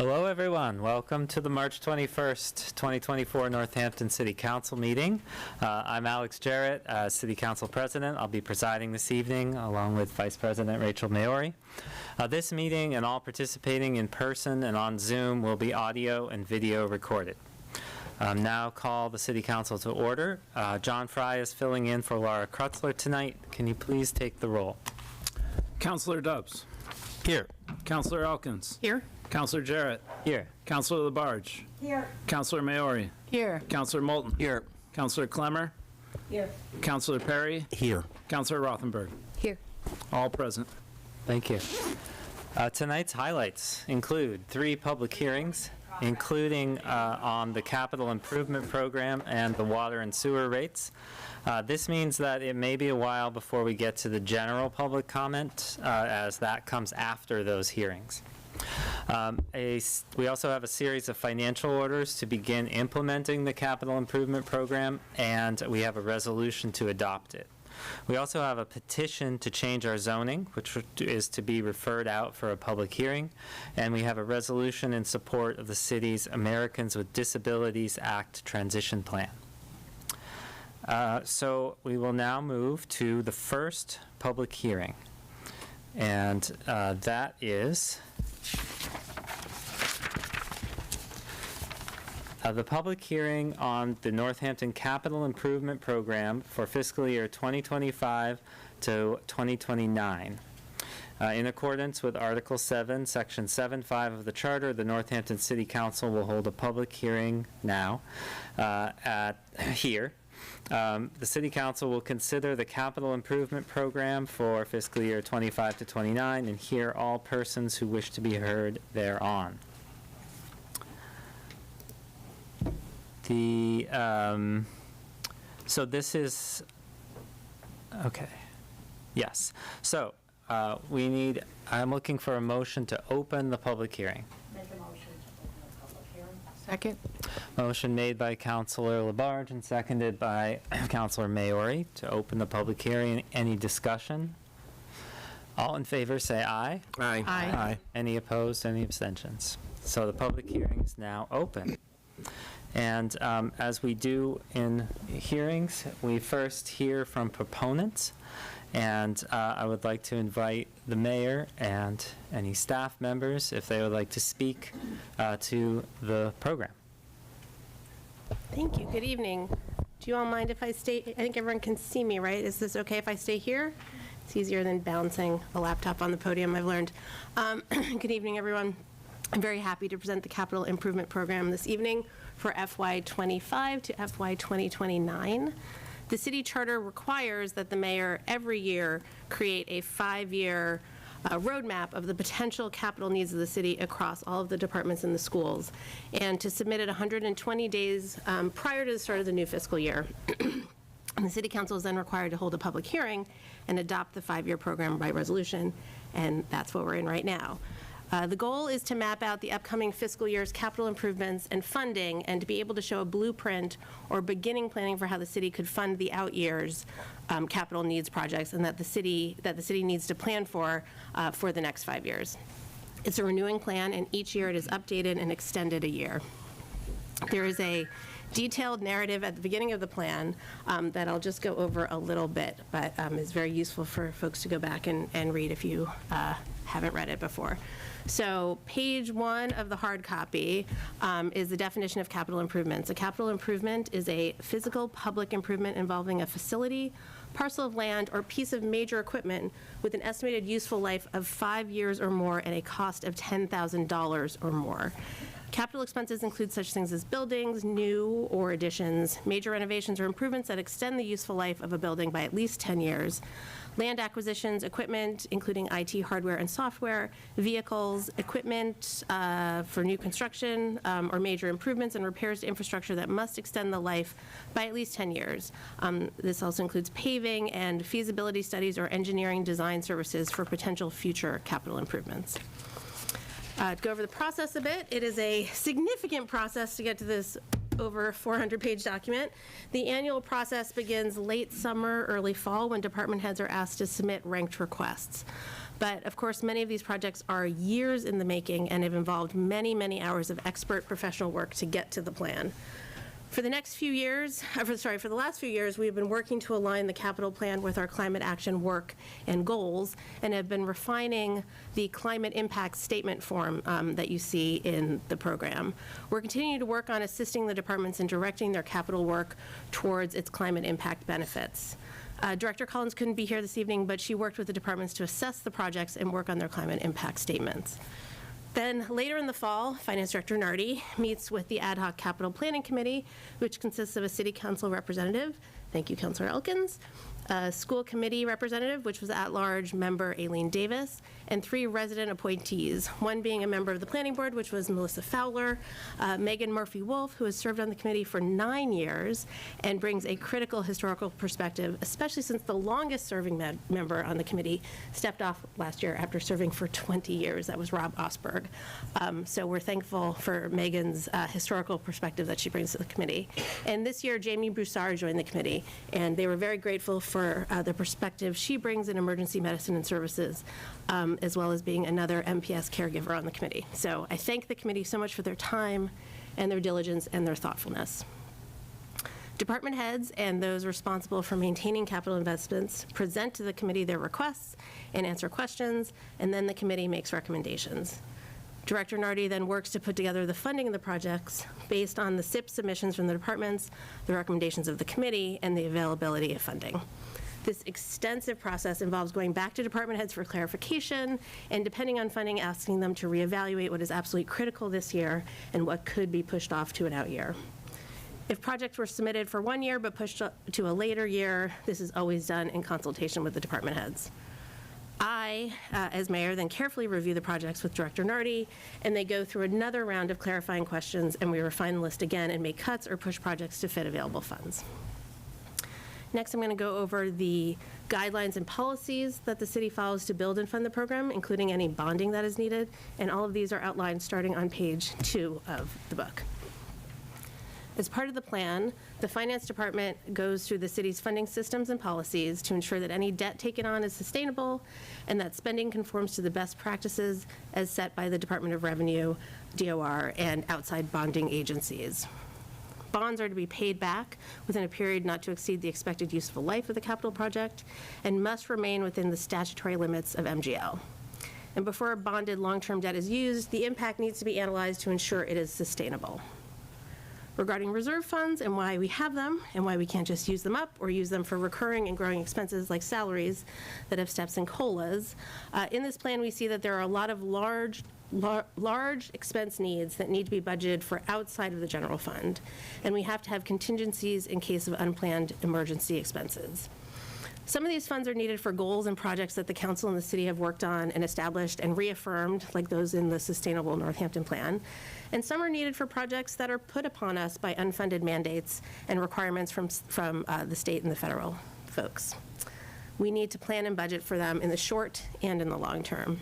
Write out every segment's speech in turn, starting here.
Hello, everyone. Welcome to the March 21st, 2024 Northampton City Council meeting. I'm Alex Jarrett, City Council President. I'll be presiding this evening along with Vice President Rachel Maori. This meeting and all participating in person and on Zoom will be audio and video recorded. Now call the City Council to order. John Fry is filling in for Laura Krutzler tonight. Can you please take the roll? Councilor Dubs. Here. Councilor Elkins. Here. Councilor Jarrett. Here. Councilor Labarge. Here. Councilor Maori. Here. Councilor Moulton. Here. Councilor Clemmer. Here. Councilor Perry. Here. Councilor Rothenberg. Here. All present. Thank you. Tonight's highlights include 3 public hearings, including on the capital improvement program and the water and sewer rates. This means that it may be a while before we get to the general public comment, as that comes after those hearings. We also have a series of financial orders to begin implementing the capital improvement program, and we have a resolution to adopt it. We also have a petition to change our zoning, which is to be referred out for a public hearing, and we have a resolution in support of the city's Americans with Disabilities Act transition plan. So we will now move to the first public hearing, and that is the public hearing on the Northampton Capital Improvement Program for fiscal year 2025 to 2029. In accordance with Article 7, Section 7.5 of the Charter, the Northampton City Council will hold a public hearing now here. The City Council will consider the capital improvement program for fiscal year 25 to 29 and hear all persons who wish to be heard thereon. So this is, okay, yes. So I'm looking for a motion to open the public hearing. Make a motion to open the public hearing. Second. Motion made by Councilor Labarge and seconded by Councilor Maori to open the public hearing. Any discussion? All in favor say aye. Aye. Aye. Any opposed, any abstentions? So the public hearing is now open. And as we do in hearings, we first hear from proponents. And I would like to invite the mayor and any staff members, if they would like to speak to the program. Thank you. Good evening. Do you all mind if I stay? I think everyone can see me, right? Is this okay if I stay here? It's easier than balancing a laptop on the podium, I've learned. Good evening, everyone. I'm very happy to present the Capital Improvement Program this evening for FY25 to FY 2029. The city charter requires that the mayor every year create a 5-year roadmap of the potential capital needs of the city across all of the departments in the schools, and to submit it 120 days prior to the start of the new fiscal year. And the City Council is then required to hold a public hearing and adopt the 5-year program by resolution, and that's what we're in right now. The goal is to map out the upcoming fiscal year's capital improvements and funding, and to be able to show a blueprint or beginning planning for how the city could fund the out years capital needs projects, and that the city needs to plan for the next 5 years. It's a renewing plan, and each year it is updated and extended a year. There is a detailed narrative at the beginning of the plan that I'll just go over a little bit, but is very useful for folks to go back and read if you haven't read it before. So page 1 of the hard copy is the definition of capital improvements. A capital improvement is a physical public improvement involving a facility, parcel of land, or piece of major equipment with an estimated useful life of 5 years or more and a cost of $10,000 or more. Capital expenses include such things as buildings, new or additions, major renovations or improvements that extend the useful life of a building by at least 10 years, land acquisitions, equipment, including IT hardware and software, vehicles, equipment for new construction, or major improvements and repairs to infrastructure that must extend the life by at least 10 years. This also includes paving and feasibility studies or engineering design services for potential future capital improvements. To go over the process a bit, it is a significant process to get to this over 400-page document. The annual process begins late summer, early fall, when department heads are asked to submit ranked requests. But of course, many of these projects are years in the making and have involved many, many hours of expert professional work to get to the plan. For the last few years, we've been working to align the capital plan with our climate action work and goals, and have been refining the climate impact statement form that you see in the program. We're continuing to work on assisting the departments in directing their capital work towards its climate impact benefits. Director Collins couldn't be here this evening, but she worked with the departments to assess the projects and work on their climate impact statements. Then later in the fall, Finance Director Nardi meets with the Ad Hoc Capital Planning Committee, which consists of a City Council representative, thank you, Councilor Elkins, a school committee representative, which was at-large member Aileen Davis, and 3 resident appointees, one being a member of the Planning Board, which was Melissa Fowler, Megan Murphy-Wolf, who has served on the committee for 9 years and brings a critical historical perspective, especially since the longest-serving member on the committee stepped off last year after serving for 20 years. That was Rob Osberg. So we're thankful for Megan's historical perspective that she brings to the committee. And this year, Jamie Broussard joined the committee, and they were very grateful for the perspective she brings in emergency medicine and services, as well as being another MPS caregiver on the committee. So I thank the committee so much for their time and their diligence and their thoughtfulness. Department heads and those responsible for maintaining capital investments present to the committee their requests and answer questions, and then the committee makes recommendations. Director Nardi then works to put together the funding of the projects based on the SIP submissions from the departments, the recommendations of the committee, and the availability of funding. This extensive process involves going back to department heads for clarification, and depending on funding, asking them to reevaluate what is absolutely critical this year and what could be pushed off to an out year. If projects were submitted for 1 year but pushed to a later year, this is always done in consultation with the department heads. I, as mayor, then carefully review the projects with Director Nardi, and they go through another round of clarifying questions, and we refine the list again and make cuts or push projects to fit available funds. Next, I'm going to go over the guidelines and policies that the city follows to build and fund the program, including any bonding that is needed, and all of these are outlined starting on page 2 of the book. As part of the plan, the Finance Department goes through the city's funding systems and policies to ensure that any debt taken on is sustainable and that spending conforms to the best practices as set by the Department of Revenue, DOR, and outside bonding agencies. Bonds are to be paid back within a period not to exceed the expected useful life of the capital project and must remain within the statutory limits of MGL. And before a bonded long-term debt is used, the impact needs to be analyzed to ensure it is sustainable. Regarding reserve funds and why we have them and why we can't just use them up or use them for recurring and growing expenses like salaries that have steps and COLAs, in this plan we see that there are a lot of large expense needs that need to be budgeted for outside of the general fund, and we have to have contingencies in case of unplanned emergency expenses. Some of these funds are needed for goals and projects that the council and the city have worked on and established and reaffirmed, like those in the Sustainable Northampton Plan. And some are needed for projects that are put upon us by unfunded mandates and requirements from the state and the federal folks. We need to plan and budget for them in the short and in the long term.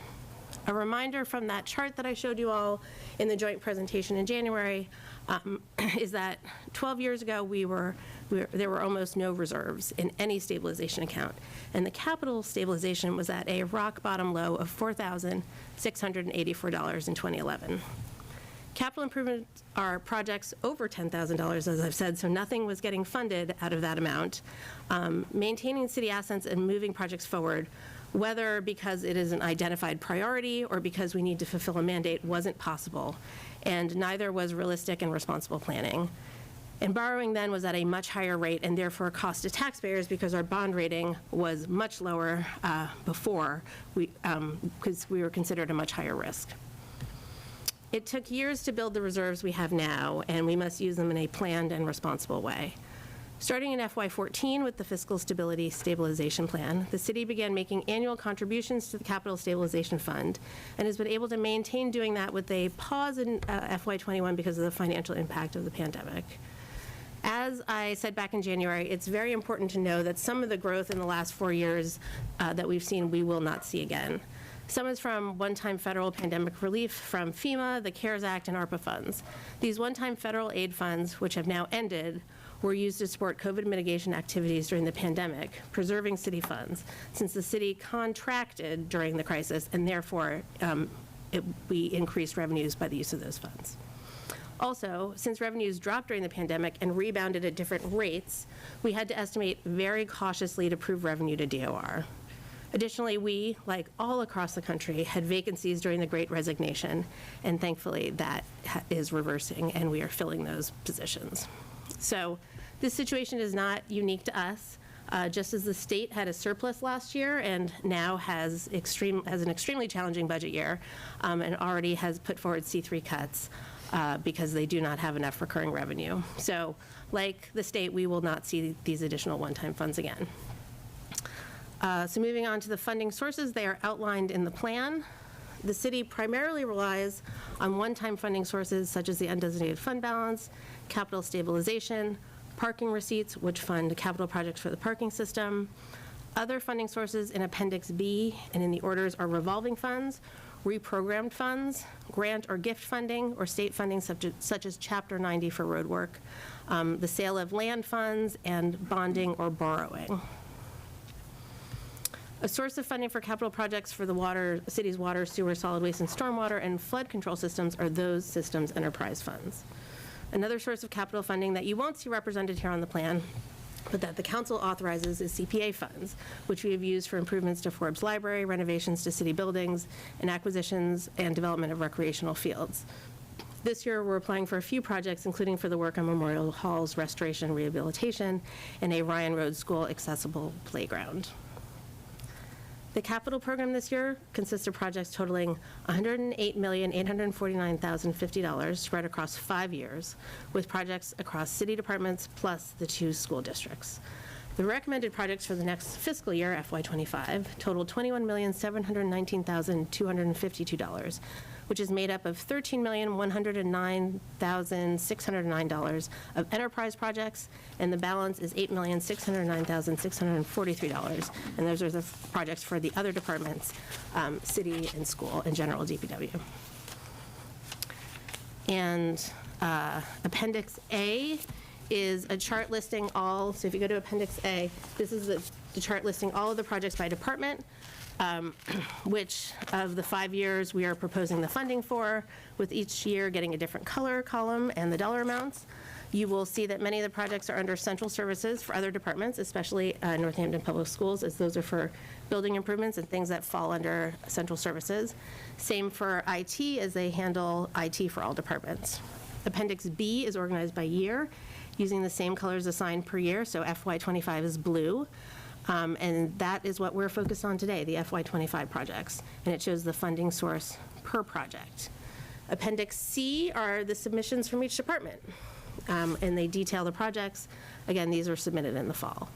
A reminder from that chart that I showed you all in the joint presentation in January is that 12 years ago there were almost no reserves in any stabilization account, and the capital stabilization was at a rock bottom low of $4,684 in 2011. Capital improvements are projects over $10,000, as I've said, so nothing was getting funded out of that amount. Maintaining city assets and moving projects forward, whether because it is an identified priority or because we need to fulfill a mandate, wasn't possible, and neither was realistic and responsible planning. And borrowing then was at a much higher rate and therefore cost to taxpayers because our bond rating was much lower before, because we were considered a much higher risk. It took years to build the reserves we have now, and we must use them in a planned and responsible way. Starting in FY14 with the Fiscal Stabilization Plan, the city began making annual contributions to the Capital Stabilization Fund and has been able to maintain doing that with a pause in FY21 because of the financial impact of the pandemic. As I said back in January, it's very important to know that some of the growth in the last 4 years that we've seen, we will not see again. Some is from one-time federal pandemic relief from FEMA, the CARES Act, and ARPA funds. These one-time federal aid funds, which have now ended, were used to support COVID mitigation activities during the pandemic, preserving city funds, since the city contracted during the crisis, and therefore we increased revenues by the use of those funds. Also, since revenues dropped during the pandemic and rebounded at different rates, we had to estimate very cautiously to prove revenue to DOR. Additionally, we, like all across the country, had vacancies during the Great Resignation, and thankfully that is reversing and we are filling those positions. So this situation is not unique to us. Just as the state had a surplus last year and now has an extremely challenging budget year and already has put forward C3 cuts because they do not have enough recurring revenue. So like the state, we will not see these additional one-time funds again. So moving on to the funding sources, they are outlined in the plan. The city primarily relies on one-time funding sources such as the undesignated fund balance, capital stabilization, parking receipts, which fund capital projects for the parking system. Other funding sources in Appendix B and in the orders are revolving funds, reprogrammed funds, grant or gift funding, or state funding such as Chapter 90 for road work, the sale of land funds, and bonding or borrowing. A source of funding for capital projects for the city's water, sewer, solid waste, and stormwater and flood control systems are those systems enterprise funds. Another source of capital funding that you won't see represented here on the plan, but that the council authorizes, is CPA funds, which we have used for improvements to Forbes Library, renovations to city buildings, and acquisitions and development of recreational fields. This year, we're applying for a few projects, including for the work on Memorial Hall's restoration and rehabilitation and a Ryan Road School accessible playground. The capital program this year consists of projects totaling $108,849,050 spread across 5 years, with projects across city departments plus the 2 school districts. The recommended projects for the next fiscal year, FY25, total $21,719,252, which is made up of $13,109,609 of enterprise projects, and the balance is $8,609,643, and those are the projects for the other departments, city and school and general DPW. And Appendix A is a chart listing all, so if you go to Appendix A, this is the chart listing all of the projects by department, which of the 5 years we are proposing the funding for, with each year getting a different color column and the dollar amounts. You will see that many of the projects are under central services for other departments, especially Northampton Public Schools, as those are for building improvements and things that fall under central services. Same for IT, as they handle IT for all departments. Appendix B is organized by year, using the same colors assigned per year, so FY25 is blue. And that is what we're focused on today, the FY25 projects, and it shows the funding source per project. Appendix C are the submissions from each department, and they detail the projects. Again, these were submitted in the fall.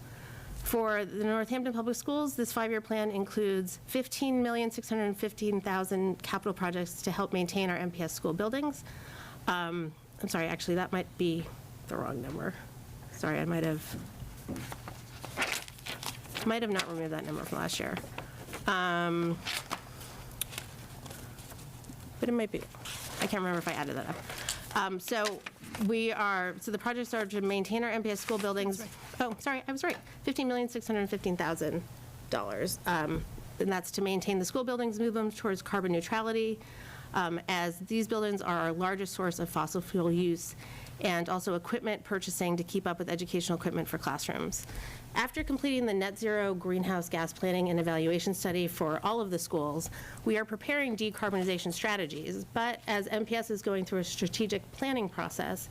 For the Northampton Public Schools, this 5-year plan includes $15,615,000 capital projects to help maintain our MPS school buildings. I'm sorry, actually, that might be the wrong number. Sorry, I might have not removed that number from last year. But it might be. I can't remember if I added that up. So the projects are to maintain our MPS school buildings. Oh, sorry, I was right. $15,615,000. And that's to maintain the school buildings, move them towards carbon neutrality, as these buildings are our largest source of fossil fuel use, and also equipment purchasing to keep up with educational equipment for classrooms. After completing the net zero greenhouse gas planning and evaluation study for all of the schools, we are preparing decarbonization strategies, but as MPS is going through a strategic planning process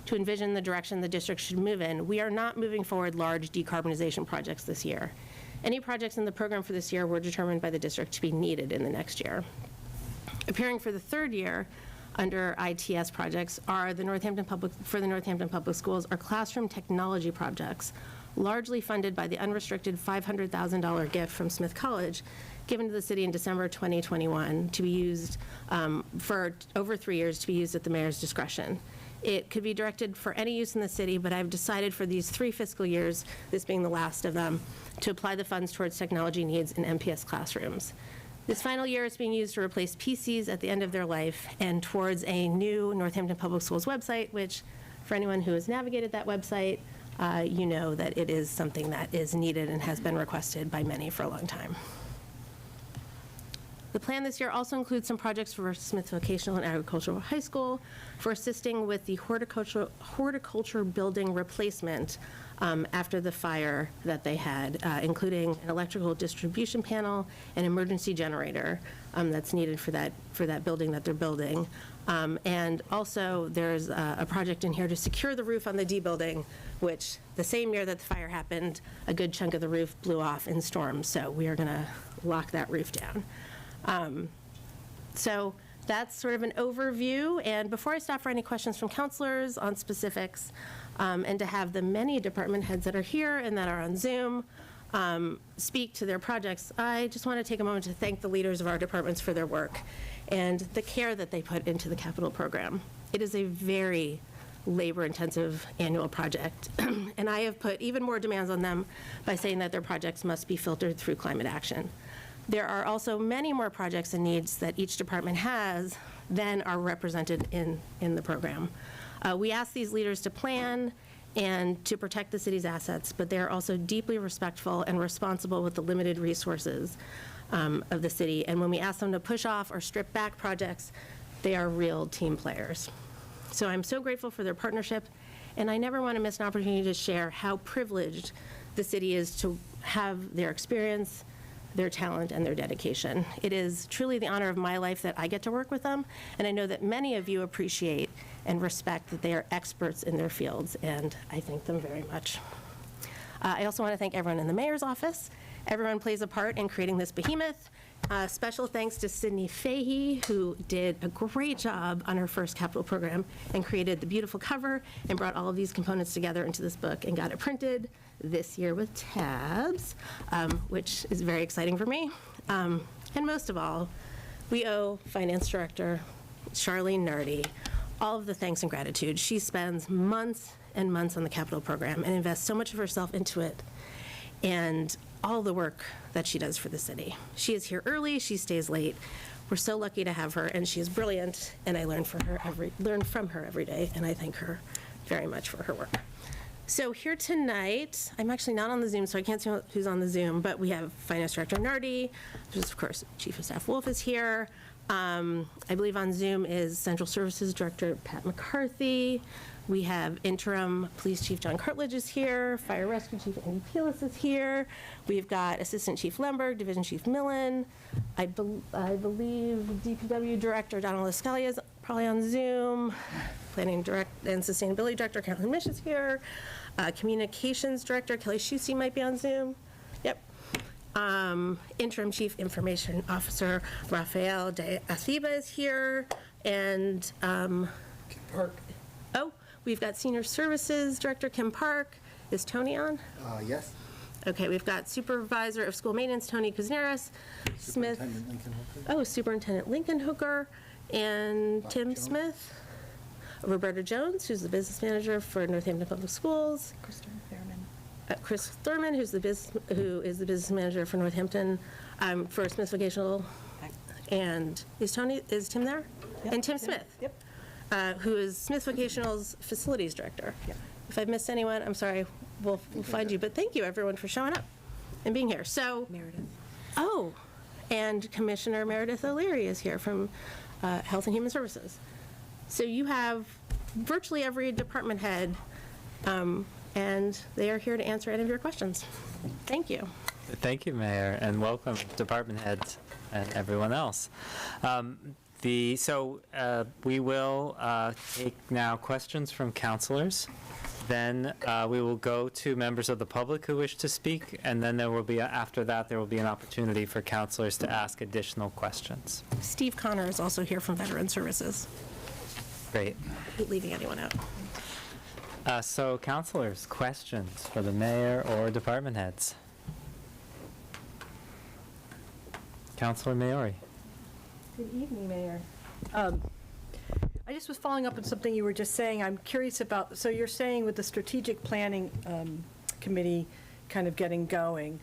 to envision the direction the district should move in, we are not moving forward large decarbonization projects this year. Any projects in the program for this year were determined by the district to be needed in the next year. Appearing for the 3rd year under ITS projects are the Northampton Public Schools are classroom technology projects, largely funded by the unrestricted $500,000 gift from Smith College given to the city in December 2021 to be used for over 3 years to be used at the mayor's discretion. It could be directed for any use in the city, but I've decided for these 3 fiscal years, this being the last of them, to apply the funds towards technology needs in MPS classrooms. This final year is being used to replace PCs at the end of their life and towards a new Northampton Public Schools website, which, for anyone who has navigated that website, you know that it is something that is needed and has been requested by many for a long time. The plan this year also includes some projects for Smith Vocational and Agricultural High School for assisting with the horticulture building replacement after the fire that they had, including an electrical distribution panel, an emergency generator that's needed for that building that they're building. And also, there's a project in here to secure the roof on the D building, which the same year that the fire happened, a good chunk of the roof blew off in storms. So we are going to lock that roof down. So that's sort of an overview. And before I stop for any questions from counselors on specifics, and to have the many department heads that are here and that are on Zoom speak to their projects, I just want to take a moment to thank the leaders of our departments for their work and the care that they put into the capital program. It is a very labor-intensive annual project, and I have put even more demands on them by saying that their projects must be filtered through climate action. There are also many more projects and needs that each department has than are represented in the program. We ask these leaders to plan and to protect the city's assets, but they are also deeply respectful and responsible with the limited resources of the city. And when we ask them to push off or strip back projects, they are real team players. So I'm so grateful for their partnership, and I never want to miss an opportunity to share how privileged the city is to have their experience, their talent, and their dedication. It is truly the honor of my life that I get to work with them, and I know that many of you appreciate and respect that they are experts in their fields, and I thank them very much. I also want to thank everyone in the mayor's office. Everyone plays a part in creating this behemoth. Special thanks to Sydney Fahey, who did a great job on her first capital program and created the beautiful cover and brought all of these components together into this book and got it printed this year with tabs, which is very exciting for me. And most of all, we owe Finance Director Charlene Nardi all of the thanks and gratitude. She spends months and months on the capital program and invests so much of herself into it and all the work that she does for the city. She is here early, she stays late. We're so lucky to have her, and she is brilliant, and I learn from her every day, and I thank her very much for her work. So here tonight, I'm actually not on the Zoom, so I can't see who's on the Zoom, but we have Finance Director Nardi. There's, of course, Chief of Staff Wolf is here. I believe on Zoom is Central Services Director Pat McCarthy. We have Interim Police Chief John Cartledge is here. Fire Rescue Chief Andy Peelis is here. We've got Assistant Chief Lemberg, Division Chief Millen. I believe DPW Director Donald Escalia is probably on Zoom. Planning and Sustainability Director Carolyn Mish is here. Communications Director Kelly Shusey might be on Zoom. Yep. Interim Chief Information Officer Rafael de Aciba is here. And Park. oh, we've got Senior Services Director Kim Park. Is Tony on? Yes. Okay, we've got Supervisor of School Maintenance Tony Kuznaris. Smith. Superintendent Lincoln Hooker. Oh, Superintendent Lincoln Hooker and Bob Tim Jones. Smith. Roberta Jones, who's the Business Manager for Northampton Public Schools. Chris Thurman, who is the Business Manager for Northampton, for Smith Vocational. And is Tim there? Yep. And Tim Smith. Yep. Who is Smith Vocational's Facilities Director. Yep. If I've missed anyone, I'm sorry, we'll find you. But thank you, everyone, for showing up and being here. So, Meredith. oh, and Commissioner Meredith O'Leary is here from Health and Human Services. So you have virtually every department head, and they are here to answer any of your questions. Thank you. Thank you, Mayor, and welcome department heads and everyone else. We will take now questions from counselors. Then we will go to members of the public who wish to speak, and then there will be, after that, there will be an opportunity for counselors to ask additional questions. Steve Connor is also here from Veteran Services. Great. Leaving anyone out. So counselors, questions for the mayor or department heads? Counselor Maori. Good evening, Mayor. I just was following up on something you were just saying. I'm curious about, so you're saying with the strategic planning committee kind of getting going,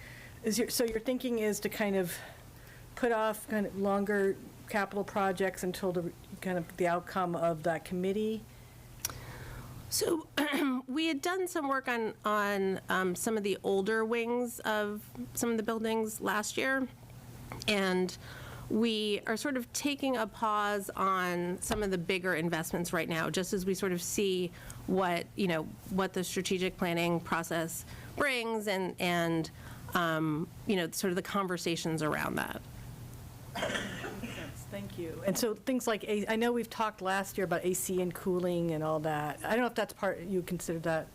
so your thinking is to kind of put off kind of longer capital projects until the kind of the outcome of that committee? So we had done some work on some of the older wings of some of the buildings last year, and we are sort of taking a pause on some of the bigger investments right now, just as we sort of see what the strategic planning process brings and sort of the conversations around that. Thank you. And so things like, I know we've talked last year about AC and cooling and all that. I don't know if that's you consider that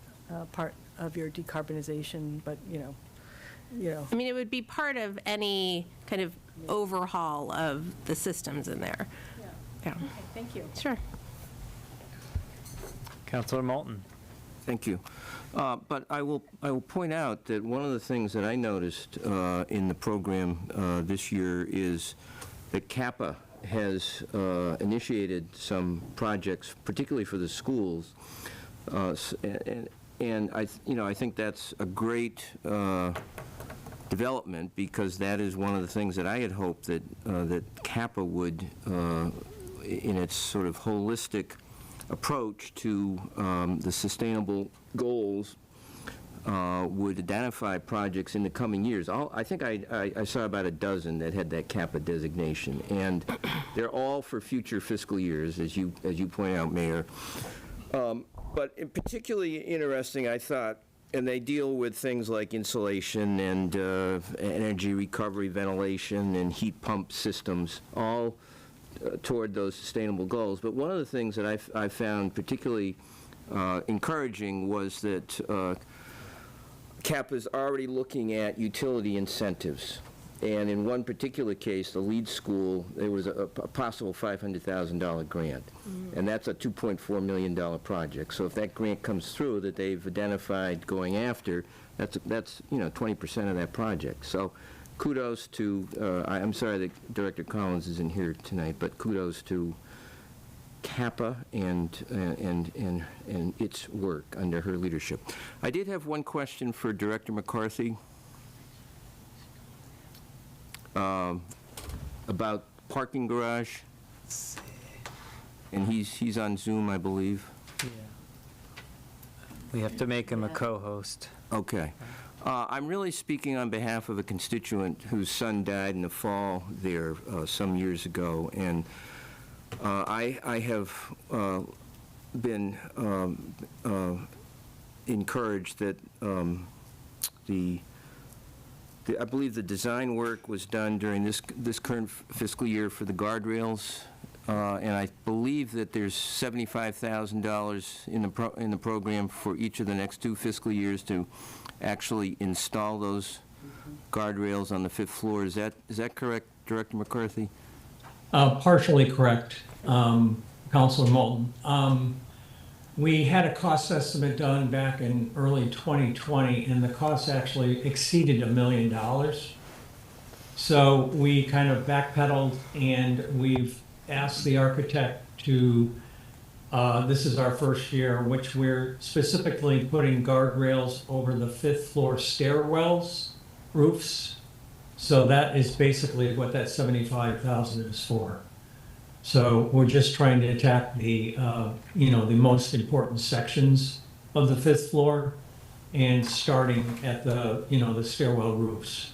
part of your decarbonization, but, I mean, it would be part of any kind of overhaul of the systems in there. Yeah. Okay, thank you. Sure. Councilor Moulton. Thank you. But I will point out that one of the things that I noticed in the program this year is that CAPA has initiated some projects, particularly for the schools, and I think that's a great development, because that is one of the things that I had hoped that CAPA would, in its sort of holistic approach to the sustainable goals, would identify projects in the coming years. I think I saw about a dozen that had that CAPA designation, and they're all for future fiscal years, as you point out, Mayor. But particularly interesting, I thought, and they deal with things like insulation and energy recovery, ventilation, and heat pump systems, all toward those sustainable goals. But one of the things that I found particularly encouraging was that CAPA is already looking at utility incentives. And in one particular case, the lead school, there was a possible $500,000 grant. And that's a $2.4 million project. So if that grant comes through that they've identified going after, that's 20% of that project. So kudos to, I'm sorry that Director Collins isn't here tonight, but kudos to CAPA and its work under her leadership. I did have one question for Director McCarthy about parking garage, and he's on Zoom, I believe. We have to make him a co-host. Okay. I'm really speaking on behalf of a constituent whose son died in the fall there some years ago, and I have been encouraged that I believe the design work was done during this current fiscal year for the guardrails, and I believe that there's $75,000 in the program for each of the next 2 fiscal years to actually install those guardrails on the 5th floor. Is that correct, Director McCarthy? Partially correct, Councilor Moulton. We had a cost estimate done back in early 2020, and the cost actually exceeded $1 million. So we kind of backpedaled, and we've asked the architect to, this is our first year, in which we're specifically putting guardrails over the 5th floor stairwells, roofs. So that is basically what that $75,000 is for. So we're just trying to attack the, the most important sections of the 5th floor, and starting at the, the stairwell roofs.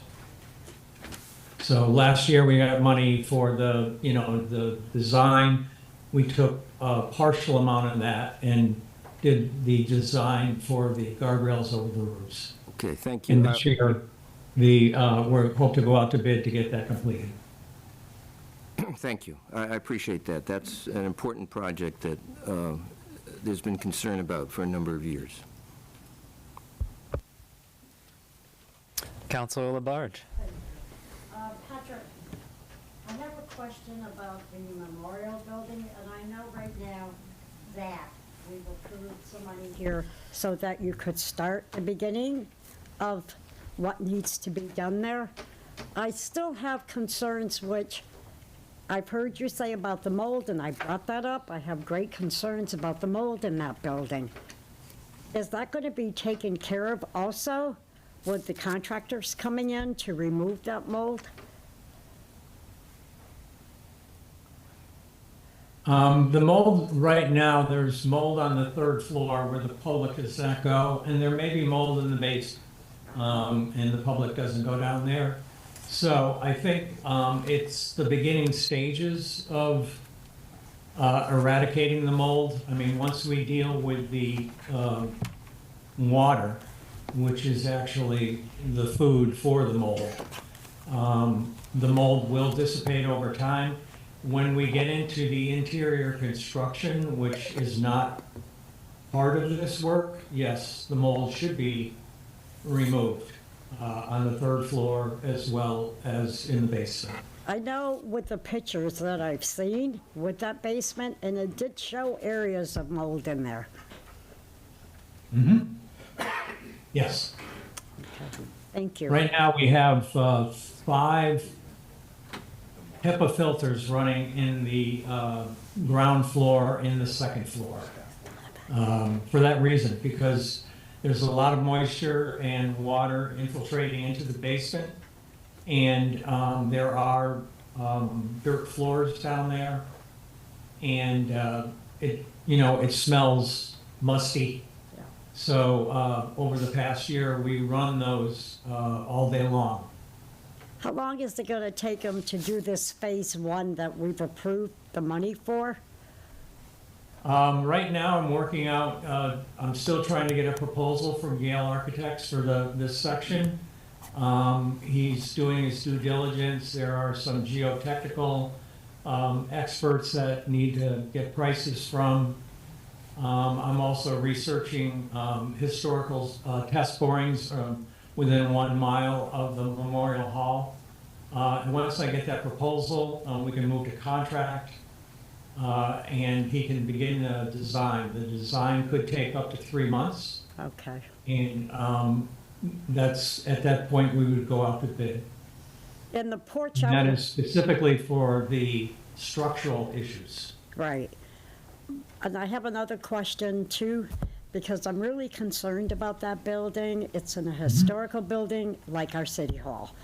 So last year we got money for the, the design. We took a partial amount of that and did the design for the guardrails over the roofs. Okay, thank you. And this year, we hope to go out to bid to get that completed. Thank you. I appreciate that. That's an important project that there's been concern about for a number of years. Councilor Labarge. Patrick, I have a question about the memorial building, and I know right now that we've approved some money here so that you could start the beginning of what needs to be done there. I still have concerns, which I've heard you say about the mold, and I brought that up. I have great concerns about the mold in that building. Is that going to be taken care of also with the contractors coming in to remove that mold? The mold, right now, there's mold on the third floor where the public does not go, and there may be mold in the basement, and the public doesn't go down there. So I think it's the beginning stages of eradicating the mold. I mean, once we deal with the water, which is actually the food for the mold, the mold will dissipate over time. When we get into the interior construction, which is not part of this work, yes, the mold should be removed on the third floor as well as in the basement. I know with the pictures that I've seen with that basement, and it did show areas of mold in there. Yes. Thank you. Right now, we have 5 HEPA filters running in the ground floor and the second floor. For that reason, because there's a lot of moisture and water infiltrating into the basement, and there are dirt floors down there, and it smells musty. So over the past year, we run those all day long. How long is it going to take them to do this phase 1 that we've approved the money for? Right now, I'm working out, I'm still trying to get a proposal from Gale Architects for this section. He's doing his due diligence. There are some geotechnical experts that need to get prices from. I'm also researching historical test borings within 1 mile of the Memorial Hall. And once I get that proposal, we can move to contract, and he can begin the design. The design could take up to 3 months, Okay. and that's, at that point, we would go out to bid. And the porch And that out, is specifically for the structural issues. right. And I have another question too, because I'm really concerned about that building. It's in a historical building like our city hall.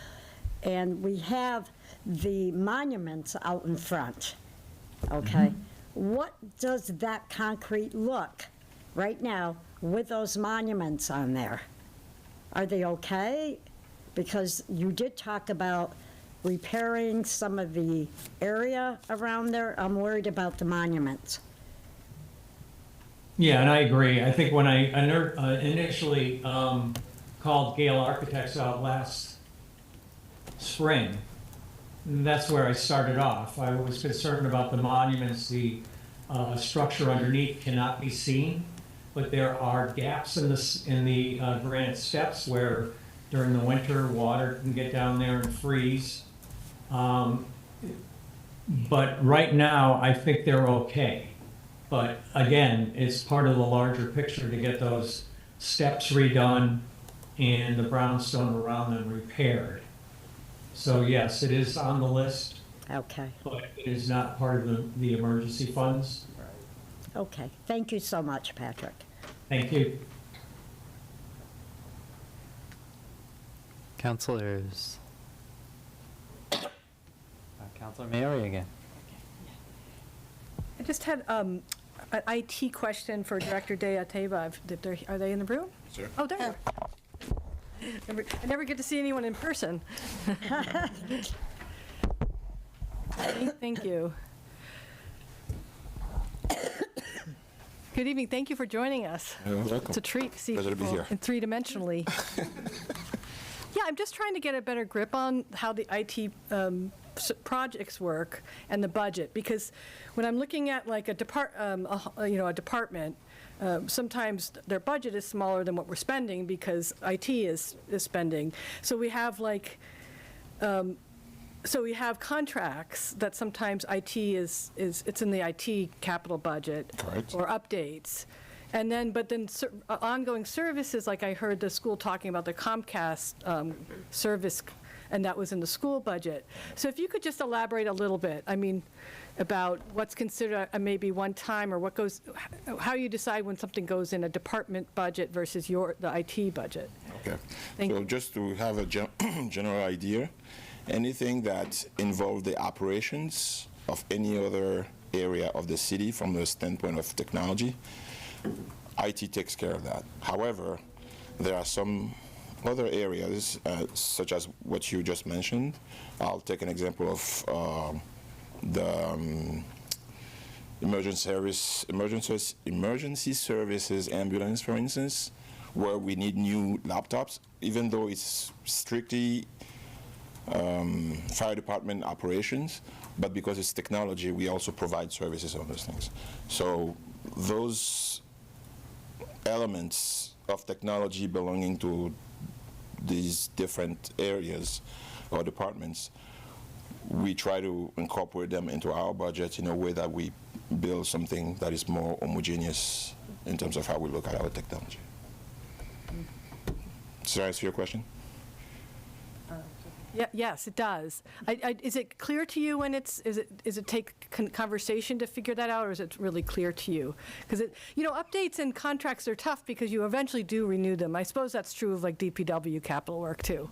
And we have the monuments out in front, okay? What does that concrete look right now with those monuments on there? Are they okay? Because you did talk about repairing some of the area around there. I'm worried about the monuments. Yeah, and I agree. I think when I initially called Gale Architects out last spring, that's where I started off. I was concerned about the monuments. The structure underneath cannot be seen, but there are gaps in the granite steps where during the winter, water can get down there and freeze. But right now, I think they're okay. But again, it's part of the larger picture to get those steps redone and the brownstone around them repaired. So yes, it is on the list, Okay, but it is not part of the emergency funds. okay. Thank you so much, Patrick. Thank you. Councilors. Councilor Maori again. I just had an IT question for Director Deateva. Are they in the room? Sure. Oh, there you are. I never get to see anyone in person. Thank you. Good evening. Thank you for joining us. You're welcome. It's a treat to see Pleasure to be people here. in three-dimensionally. Yeah, I'm just trying to get a better grip on how the IT projects work and the budget, because when I'm looking at like a department, sometimes their budget is smaller than what we're spending because IT is spending. So we have contracts that sometimes IT it's in the IT capital budget. Correct. Or updates. And then, ongoing services, like I heard the school talking about the Comcast service, and that was in the school budget. So if you could just elaborate a little bit, I mean, about what's considered maybe one time, or how you decide when something goes in a department budget versus the IT budget. Okay. Thank So you. just to have a general idea, anything that involves the operations of any other area of the city from the standpoint of technology. IT takes care of that. However, there are some other areas, such as what you just mentioned. I'll take an example of the emergency services ambulance, for instance, where we need new laptops, even though it's strictly fire department operations, but because it's technology, we also provide services on those things. So those elements of technology belonging to these different areas or departments, we try to incorporate them into our budget in a way that we build something that is more homogeneous in terms of how we look at our technology. Does that answer your question? Yes, it does. Is it clear to you when is it take conversation to figure that out, or is it really clear to you? Because updates and contracts are tough because you eventually do renew them. I suppose that's true of like DPW capital work too.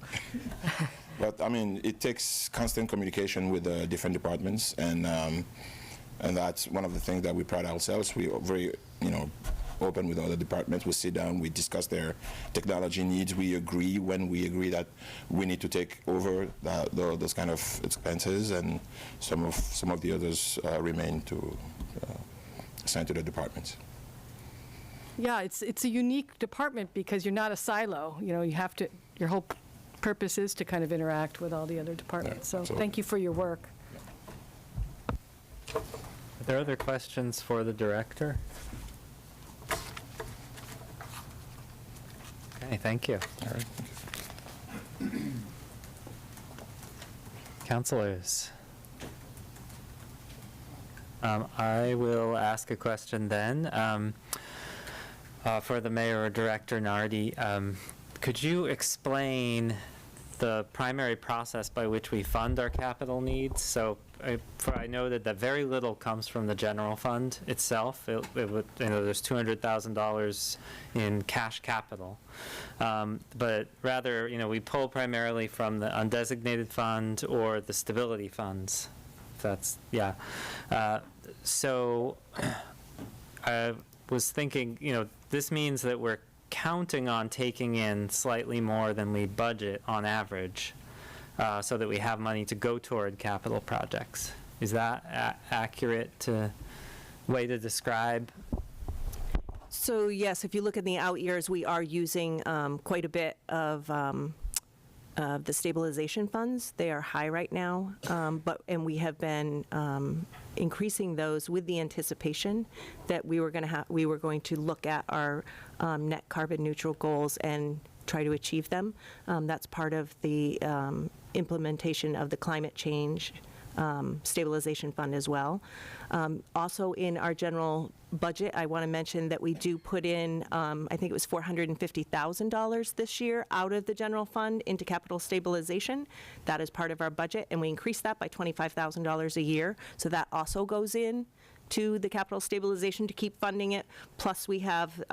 But I mean, it takes constant communication with the different departments, and that's one of the things that we pride ourselves. We are very, open with other departments. We sit down, we discuss their technology needs. We agree when we agree that we need to take over those kind of expenses, and some of the others remain to assigned to the departments. Yeah, it's a unique department because you're not a silo. Your whole purpose is to kind of interact with all the other departments. So absolutely. thank you for your work. Are there other questions for the director? Okay, thank you. All right. Councilors. I will ask a question then. For the mayor or director, Nardi, could you explain the primary process by which we fund our capital needs? So I know that very little comes from the general fund itself. There's $200,000 in cash capital. But rather, we pull primarily from the undesignated fund or the stability funds. So I was thinking, this means that we're counting on taking in slightly more than we budget on average, so that we have money to go toward capital projects. Is that accurate way to describe? So yes, if you look at the out years, we are using quite a bit of the stabilization funds. They are high right now, and we have been increasing those with the anticipation that we were going to look at our net carbon neutral goals and try to achieve them. That's part of the implementation of the climate change stabilization fund as well. Also in our general budget, I want to mention that we do put in, I think it was $450,000 this year out of the general fund into capital stabilization. That is part of our budget, and we increased that by $25,000 a year. So that also goes in to the capital stabilization to keep funding it. Plus we have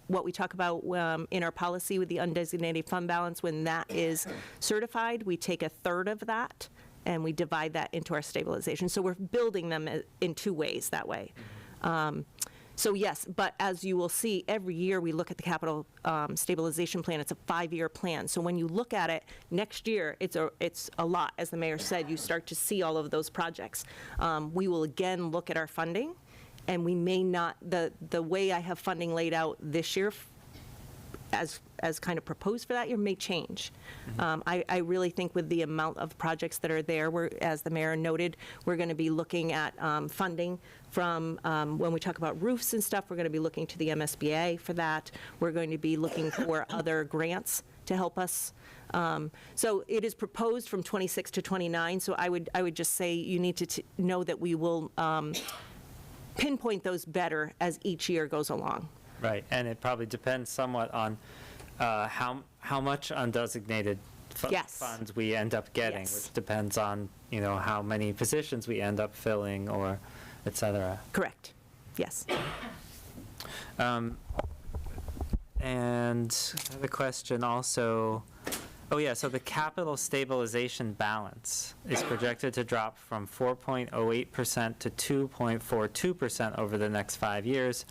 what we talk about in our policy with the undesignated fund balance. When that is certified, we take a third of that and we divide that into our stabilization. So we're building them in two ways that way. So yes, but as you will see, every year we look at the capital stabilization plan. It's a 5-year plan. So when you look at it next year, it's a lot. As the mayor said, you start to see all of those projects. We will again look at our funding, and we may not, the way I have funding laid out this year as kind of proposed for that year may change. I really think with the amount of projects that are there, as the mayor noted, we're going to be looking at funding from, when we talk about roofs and stuff, we're going to be looking to the MSBA for that. We're going to be looking for other grants to help us. So it is proposed from 26 to 29, so I would just say you need to know that we will pinpoint those better as each year goes along. Right, and it probably depends somewhat on how much undesignated funds we end up getting, Yes. which depends on, how many positions we end up filling, or et cetera. Correct. Yes. And the question also, Oh, yeah, so the capital stabilization balance is projected to drop from 4.08% to 2.42% over the next 5 years,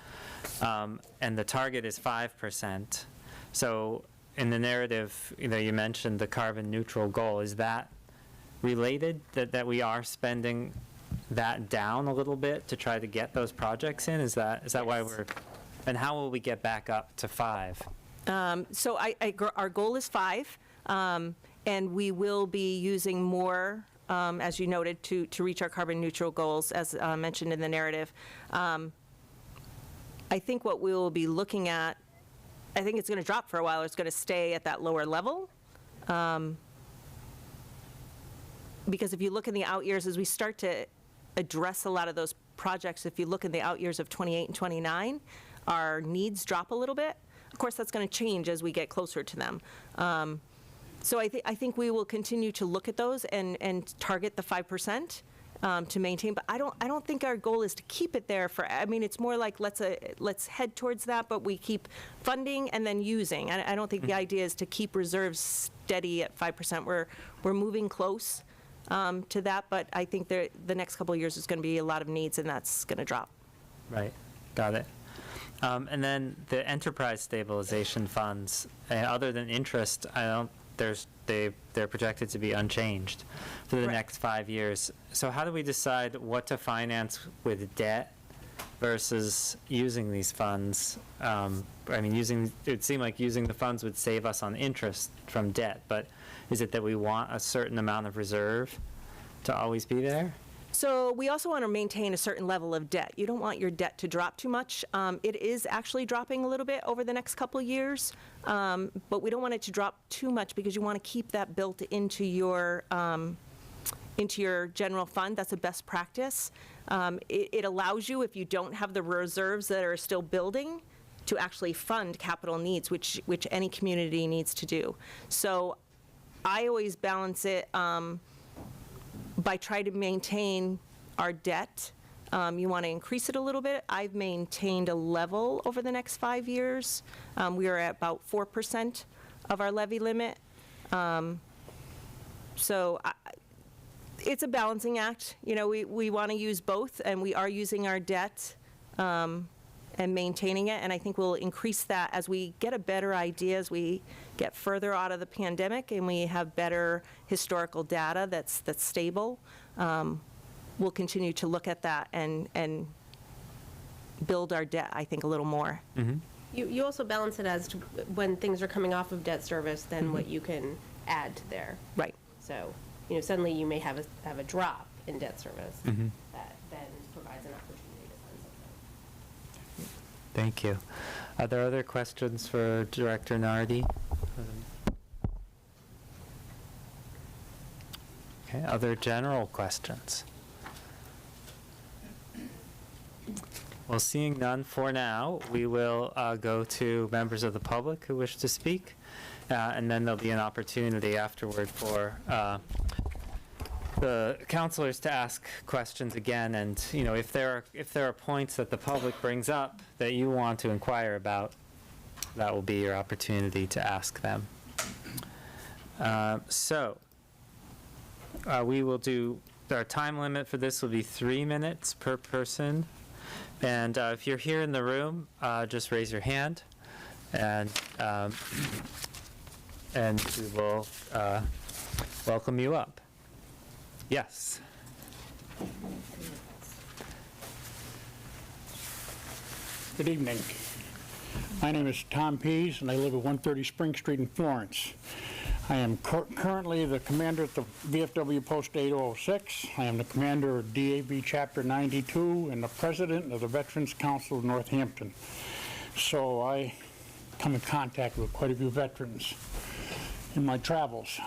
and the target is 5%. So in the narrative, you mentioned the carbon neutral goal. Is that related, that we are spending that down a little bit to try to get those projects in? Is that why we're, and how will we get back up to 5? So our goal is 5, and we will be using more, as you noted, to reach our carbon neutral goals, as mentioned in the narrative. I think what we will be looking at, I think it's going to drop for a while, or it's going to stay at that lower level. Because if you look in the out years, as we start to address a lot of those projects, if you look in the out years of 28 and 29, our needs drop a little bit. Of course, that's going to change as we get closer to them. So I think we will continue to look at those and target the 5% to maintain. But I don't think our goal is to keep it there for. I mean, it's more like let's head towards that, but we keep funding and then using. I don't think the idea is to keep reserves steady at 5%. We're moving close to that, but I think the next couple of years is going to be a lot of needs, and that's going to drop. Right, got it. And then the enterprise stabilization funds, other than interest, they're projected to be unchanged for the next 5 years. So how do we decide what to finance with debt versus using these funds? I mean, it would seem like using the funds would save us on interest from debt, but is it that we want a certain amount of reserve to always be there? So we also want to maintain a certain level of debt. You don't want your debt to drop too much. It is actually dropping a little bit over the next couple of years, but we don't want it to drop too much because you want to keep that built into your general fund. That's a best practice. It allows you, if you don't have the reserves that are still building, to actually fund capital needs, which any community needs to do. So I always balance it by trying to maintain our debt. You want to increase it a little bit. I've maintained a level over the next 5 years. We are at about 4% of our levy limit. So it's a balancing act. We want to use both, and we are using our debt and maintaining it. And I think we'll increase that as we get a better idea, as we get further out of the pandemic and we have better historical data that's stable. We'll continue to look at that and build our debt, I think, a little more. Mm-hmm. You also balance it as to when things are coming off of debt service, then what you can add to there. Right. So, suddenly you may have a drop in debt service that then provides an opportunity to fund something. Thank you. Are there other questions for Director Nardi? Okay, other general questions? Well, seeing none for now, we will go to members of the public who wish to speak, and then there'll be an opportunity afterward for the counselors to ask questions again. And if there are points that the public brings up that you want to inquire about, that will be your opportunity to ask them. We will do, our time limit for this will be 3 minutes per person. And if you're here in the room, just raise your hand, and we will welcome you up. Yes. Good evening. My name is Tom Pease, and I live at 130 Spring Street in Florence. I am currently the commander at the VFW Post 8006. I am the commander of DAV Chapter 92 and the president of the Veterans Council of Northampton. So I come in contact with quite a few veterans in my travels.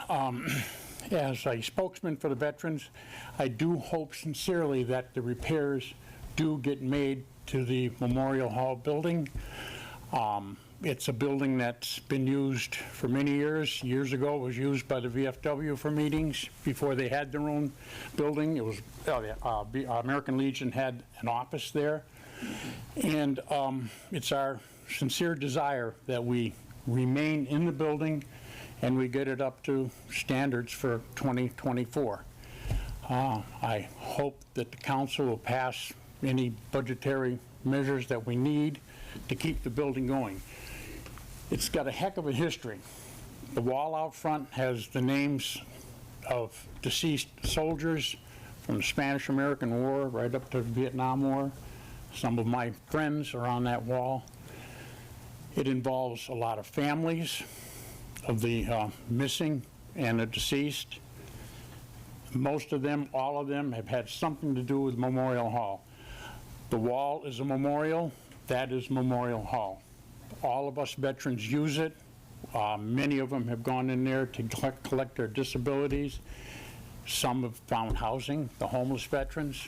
As a spokesman for the veterans, I do hope sincerely that the repairs do get made to the Memorial Hall building. It's a building that's been used for many years. Years ago, it was used by the VFW for meetings before they had their own building. It was American Legion had an office there. And it's our sincere desire that we remain in the building and we get it up to standards for 2024. I hope that the council will pass any budgetary measures that we need to keep the building going. It's got a heck of a history. The wall out front has the names of deceased soldiers from the Spanish-American War right up to the Vietnam War. Some of my friends are on that wall. It involves a lot of families of the missing and the deceased. Most of them, all of them, have had something to do with Memorial Hall. The wall is a memorial. That is Memorial Hall. All of us veterans use it. Many of them have gone in there to collect their disabilities. Some have found housing, the homeless veterans.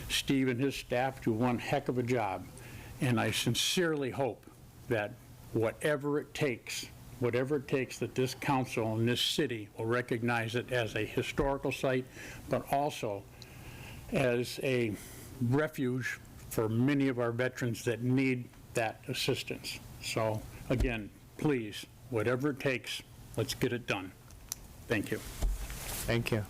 Steve and his staff do one heck of a job. And I sincerely hope that whatever it takes that this council and this city will recognize it as a historical site, but also as a refuge for many of our veterans that need that assistance. So again, please, whatever it takes, let's get it done. Thank you. Thank you.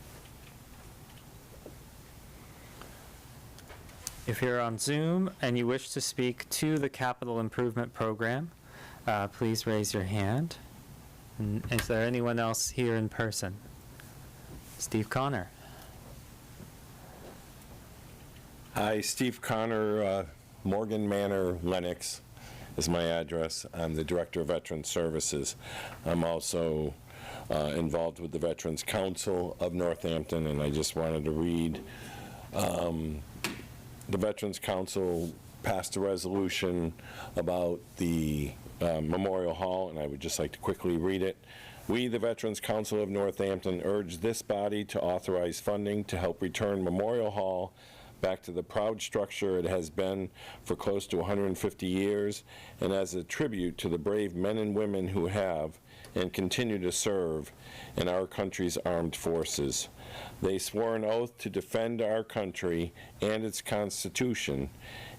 If you're on Zoom and you wish to speak to the capital improvement program, please raise your hand. And is there anyone else here in person? Steve Connor. Hi, Steve Connor, Morgan Manor, Lenox is my address. I'm the Director of Veteran Services. I'm also involved with the Veterans Council of Northampton, and I just wanted to read. The Veterans Council passed a resolution about the Memorial Hall, and I would just like to quickly read it. We, the Veterans Council of Northampton, urge this body to authorize funding to help return Memorial Hall back to the proud structure it has been for close to 150 years, and as a tribute to the brave men and women who have and continue to serve in our country's armed forces. They swore an oath to defend our country and its Constitution,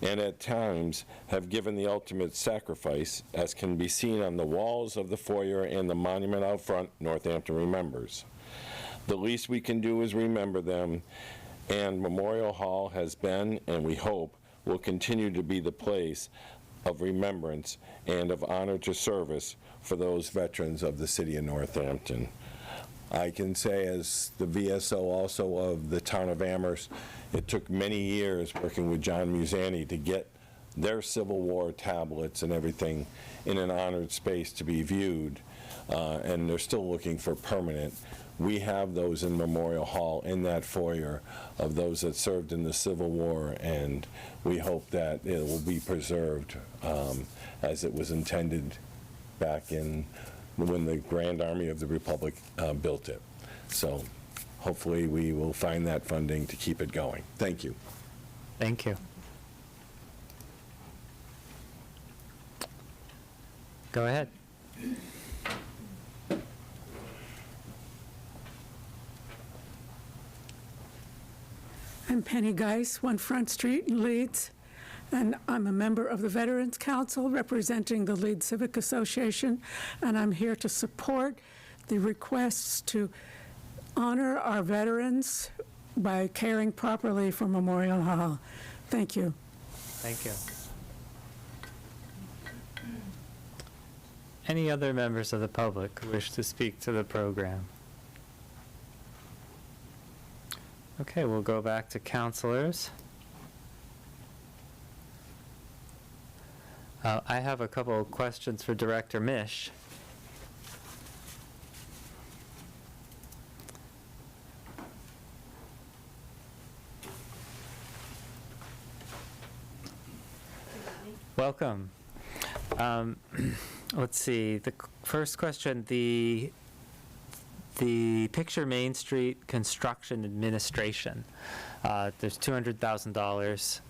and at times have given the ultimate sacrifice, as can be seen on the walls of the foyer and the monument out front Northampton remembers. The least we can do is remember them, and Memorial Hall has been, and we hope, will continue to be the place of remembrance and of honor to service for those veterans of the city of Northampton. I can say, as the VSO also of the town of Amherst, it took many years working with John Musani to get their Civil War tablets and everything in an honored space to be viewed, and they're still looking for permanent. We have those in Memorial Hall in that foyer of those that served in the Civil War, and we hope that it will be preserved as it was intended back in when the Grand Army of the Republic built it. So hopefully we will find that funding to keep it going. Thank you. Thank you. Go ahead. I'm Penny Geis, 1 Front Street in Leeds, and I'm a member of the Veterans Council representing the Leeds Civic Association, and I'm here to support the requests to honor our veterans by caring properly for Memorial Hall. Thank you. Thank you. Any other members of the public who wish to speak to the program? Okay, we'll go back to counselors. I have a couple of questions for Director Mish. Welcome. Let's see, the first question, the Picture Main Street Construction Administration, there's $200,000,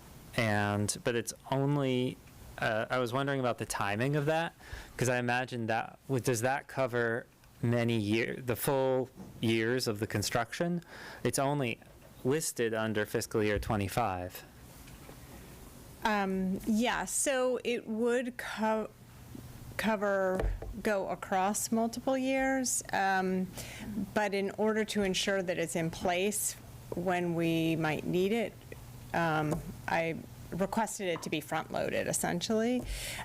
but it's only, I was wondering about the timing of that, because I imagine that, does that cover many years, the full years of the construction? It's only listed under fiscal year Yeah, so it would go across multiple years, but in order to ensure that it's in place when we might need it, I requested it to be front-loaded, essentially.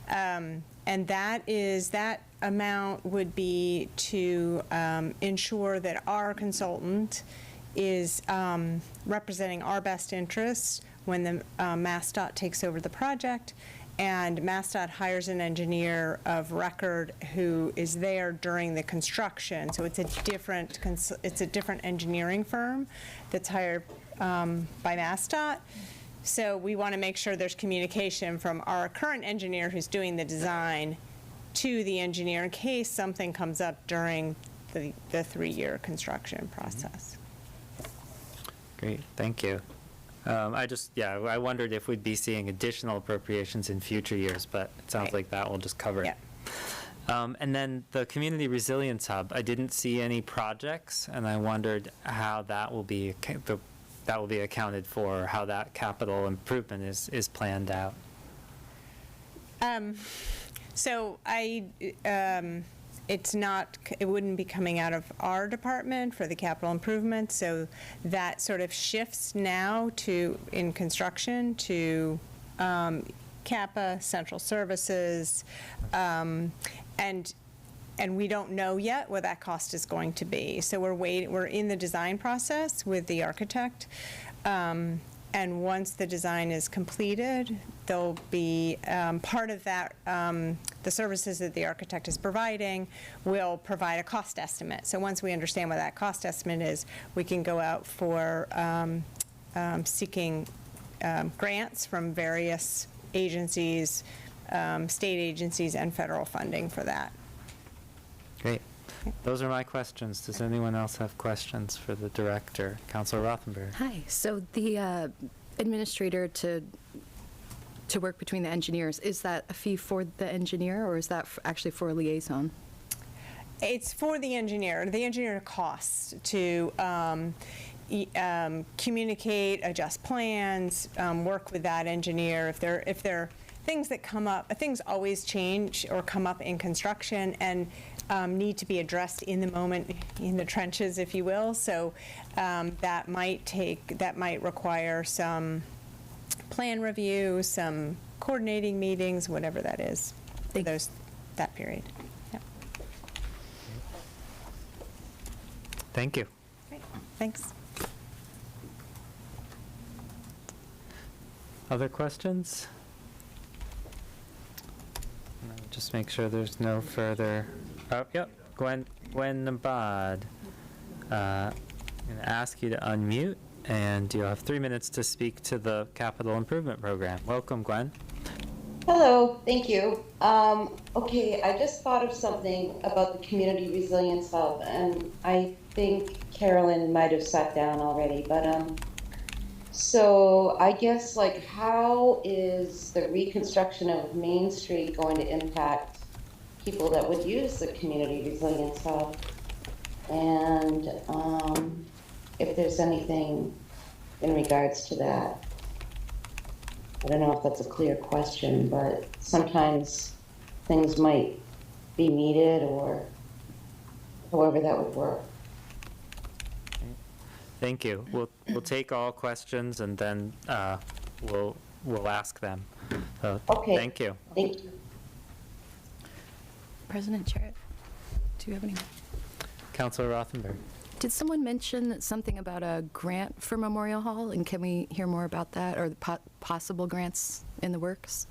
And that amount would be to ensure that our consultant is representing our best interests when the MassDOT takes over the project, and MassDOT hires an engineer of record who is there during the construction. So it's a different engineering firm that's hired by MassDOT. So we want to make sure there's communication from our current engineer who's doing the design to the engineer in case something comes up during the 3-year construction process. Great, thank you. I wondered if we'd be seeing additional appropriations in future years, but it sounds like that will just cover it. And then the Community Resilience Hub, I didn't see any projects, and I wondered how that will be accounted for, how that capital improvement is planned out. So it wouldn't be coming out of our department for the capital improvement, so that sort of shifts now in construction to CAPA, Central Services, and we don't know yet what that cost is going to be. So we're in the design process with the architect, and once the design is completed, there'll be part of that, the services that the architect is providing will provide a cost estimate. So once we understand what that cost estimate is, we can go out for seeking grants from various agencies, state agencies, and federal funding for that. Great. Those are my questions. Does anyone else have questions for the director? Councilor Rothenberg. Hi. So the administrator to work between the engineers, is that a fee for the engineer, or is that actually for a liaison? It's for the engineer. The engineer costs to communicate, adjust plans, work with that engineer. If there things that come up, things always change or come up in construction and need to be addressed in the moment, in the trenches, if you will. So that might require some plan review, some coordinating meetings, whatever that is for that period. Yep. Thank you. Great. Thanks. Other questions? Just make sure there's no further. Oh, yep. Gwen Nabad. I'm going to ask you to unmute, and you'll have 3 minutes to speak to the capital improvement program. Welcome, Gwen. Hello, thank you. Okay, I just thought of something about the Community Resilience Hub, and I think Carolyn might have sat down already, but so I guess, like, how is the reconstruction of Main Street going to impact people that would use the Community Resilience Hub? And if there's anything in regards to that. I don't know if that's a clear question, but sometimes things might be needed, or however that would work. Thank you. We'll take all questions, and then we'll ask them. So, okay. Thank you. Thank you. President Jarrett, do you have any? Councilor Rothenberg. Did someone mention something about a grant for Memorial Hall, and can we hear more about that, or the possible grants in the works?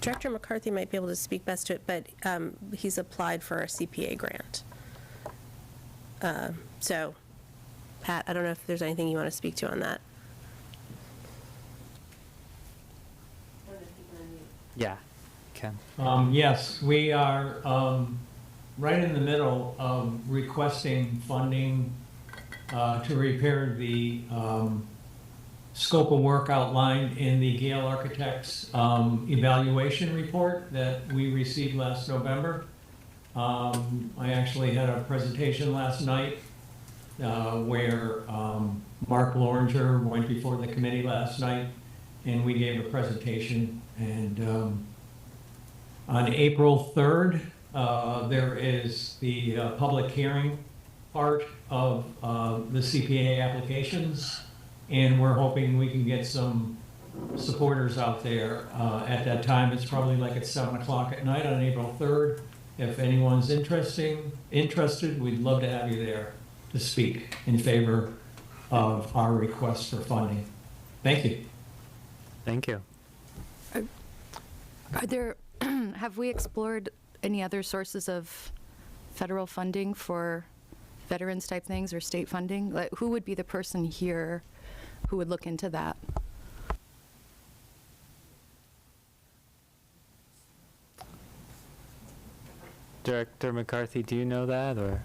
Director McCarthy might be able to speak best to it, but he's applied for a CPA grant. So, Pat, I don't know if there's anything you want to speak to on that. Yeah, Ken. Yes, we are right in the middle of requesting funding to repair the scope of work outlined in the Gale Architects evaluation report that we received last November. I actually had a presentation last night where Mark Loringer went before the committee last night and we gave a presentation. And on April 3rd, there is the public hearing part of the CPA applications, and we're hoping we can get some supporters out there at that time. It's probably like at 7 o'clock at night on April 3rd. If anyone's interested, we'd love to have you there to speak in favor of our request for funding. Thank you. Thank you. Are there, have we explored any other sources of federal funding for veterans type things or state funding? Like, who would be the person here who would look into that? Director McCarthy, do you know that, or?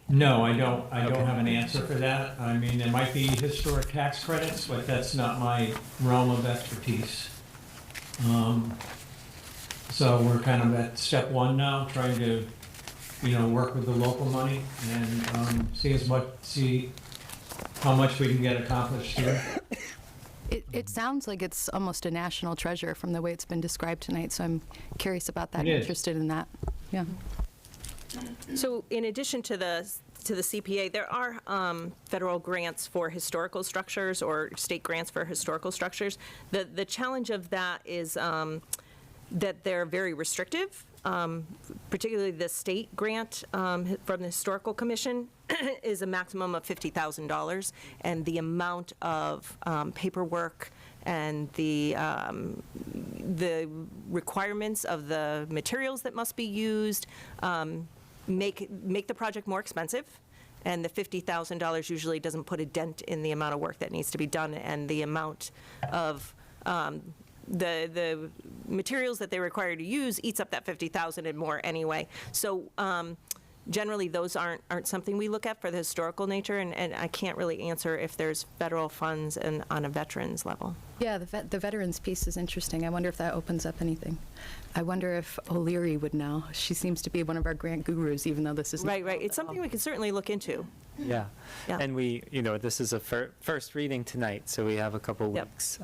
No, I don't have an answer for that. I mean, there might be historic tax credits, but that's not my realm of expertise. So we're kind of at step one now, trying to, work with the local money and see how much we can get accomplished here. It sounds like it's almost a national treasure from the way it's been described tonight, so I'm curious about that, It is. interested in that. Yeah. So in addition to the CPA, there are federal grants for historical structures or state grants for historical structures. The challenge of that is that they're very restrictive, particularly the state grant from the Historical Commission is a maximum of $50,000, and the amount of paperwork and the requirements of the materials that must be used make the project more expensive, and the $50,000 usually doesn't put a dent in the amount of work that needs to be done and the amount of the materials that they require to use eats up that $50,000 and more anyway. So generally, those aren't something we look at for the historical nature, and I can't really answer if there's federal funds and on a veterans level. Yeah, the veterans piece is interesting. I wonder if that opens up anything. I wonder if O'Leary would know. She seems to be one of our grant gurus, even though this is Right. It's something we can certainly look into. Yeah. Yeah. And this is a first reading tonight, so we have a couple weeks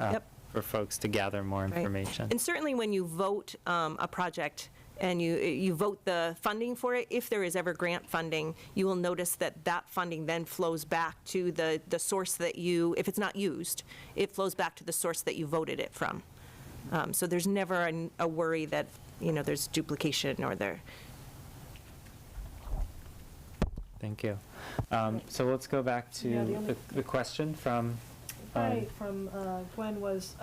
for folks to gather more Right. information. And certainly when you vote a project and you vote the funding for it, if there is ever grant funding, you will notice that funding then flows back to the source that if it's not used, it flows back to the source that you voted it from. So there's never a worry that, there's duplication or there. Thank you. So let's go back to Yeah, the only- the question from. From Gwen was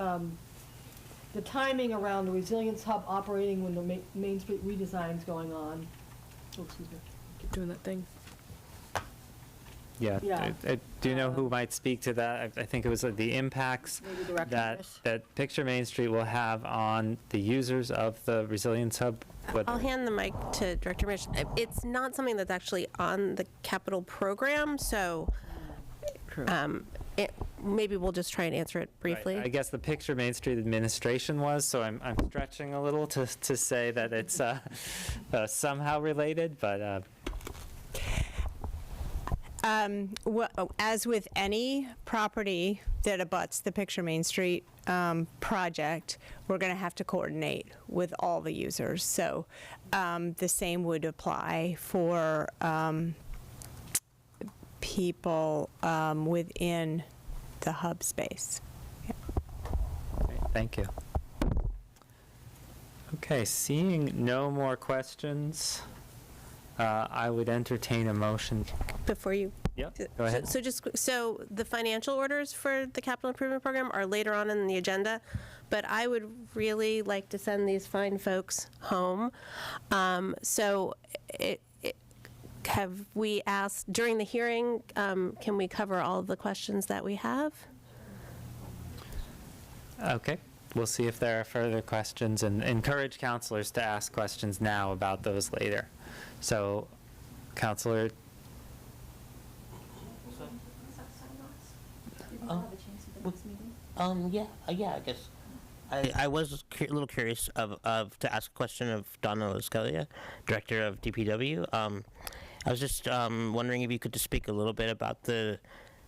the timing around the Resilience Hub operating when the Main Street redesign's going on. Oh, excuse me. Keep doing that thing. Yeah. Yeah. Do you know who might speak to that? I think it was the impacts Maybe Director that Chris. Picture Main Street will have on the users of the Resilience Hub. I'll hand the mic to Director Mitch. It's not something that's actually on the capital program, so maybe we'll just try and answer it briefly. Right. I guess the Picture Main Street administration was, so I'm stretching a little to say that it's somehow related, but. As with any property that abuts the Picture Main Street project, we're going to have to coordinate with all the users. So the same would apply for people within the hub space. Great, thank you. Okay, seeing no more questions, I would entertain a motion. Before you. Yep, go ahead. So the financial orders for the capital improvement program are later on in the agenda, but I would really like to send these fine folks home. Have we asked, during the hearing, can we cover all of the questions that we have? Okay, we'll see if there are further questions and encourage counselors to ask questions now about those later. So, Counselor. Yeah, I guess. I was a little curious to ask a question of Donna Lascalia, Director of DPW. I was just wondering if you could just speak a little bit about the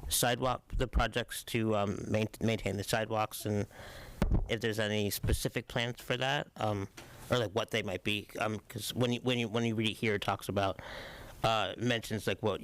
the projects to maintain the sidewalks, and if there's any specific plans for that, or like what they might be, because when you read it here, it talks about mentions like what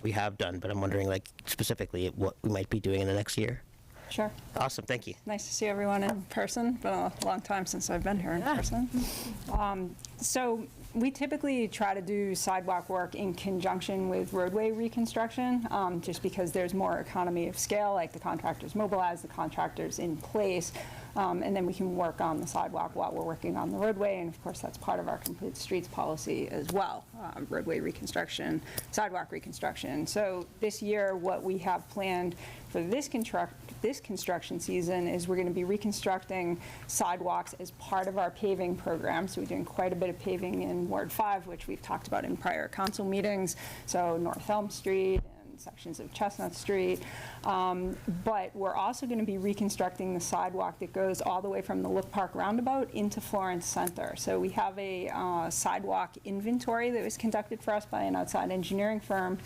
we have done, but I'm wondering like specifically what we might be doing in the next year. Sure. Awesome, thank you. Nice to see everyone in person. Been a long time since I've been here in person. So we typically try to do sidewalk work in conjunction with roadway reconstruction, just because there's more economy of scale, like the contractor's mobilized, the contractor's in place, and then we can work on the sidewalk while we're working on the roadway, and of course that's part of our complete streets policy as well, roadway reconstruction, sidewalk reconstruction. So this year what we have planned for this construction season is we're going to be reconstructing sidewalks as part of our paving program. So we're doing quite a bit of paving in Ward 5, which we've talked about in prior council meetings. So North Elm Street and sections of Chestnut Street. But we're also going to be reconstructing the sidewalk that goes all the way from the Look Park roundabout into Florence Center. So we have a sidewalk inventory that was conducted for us by an outside engineering firm.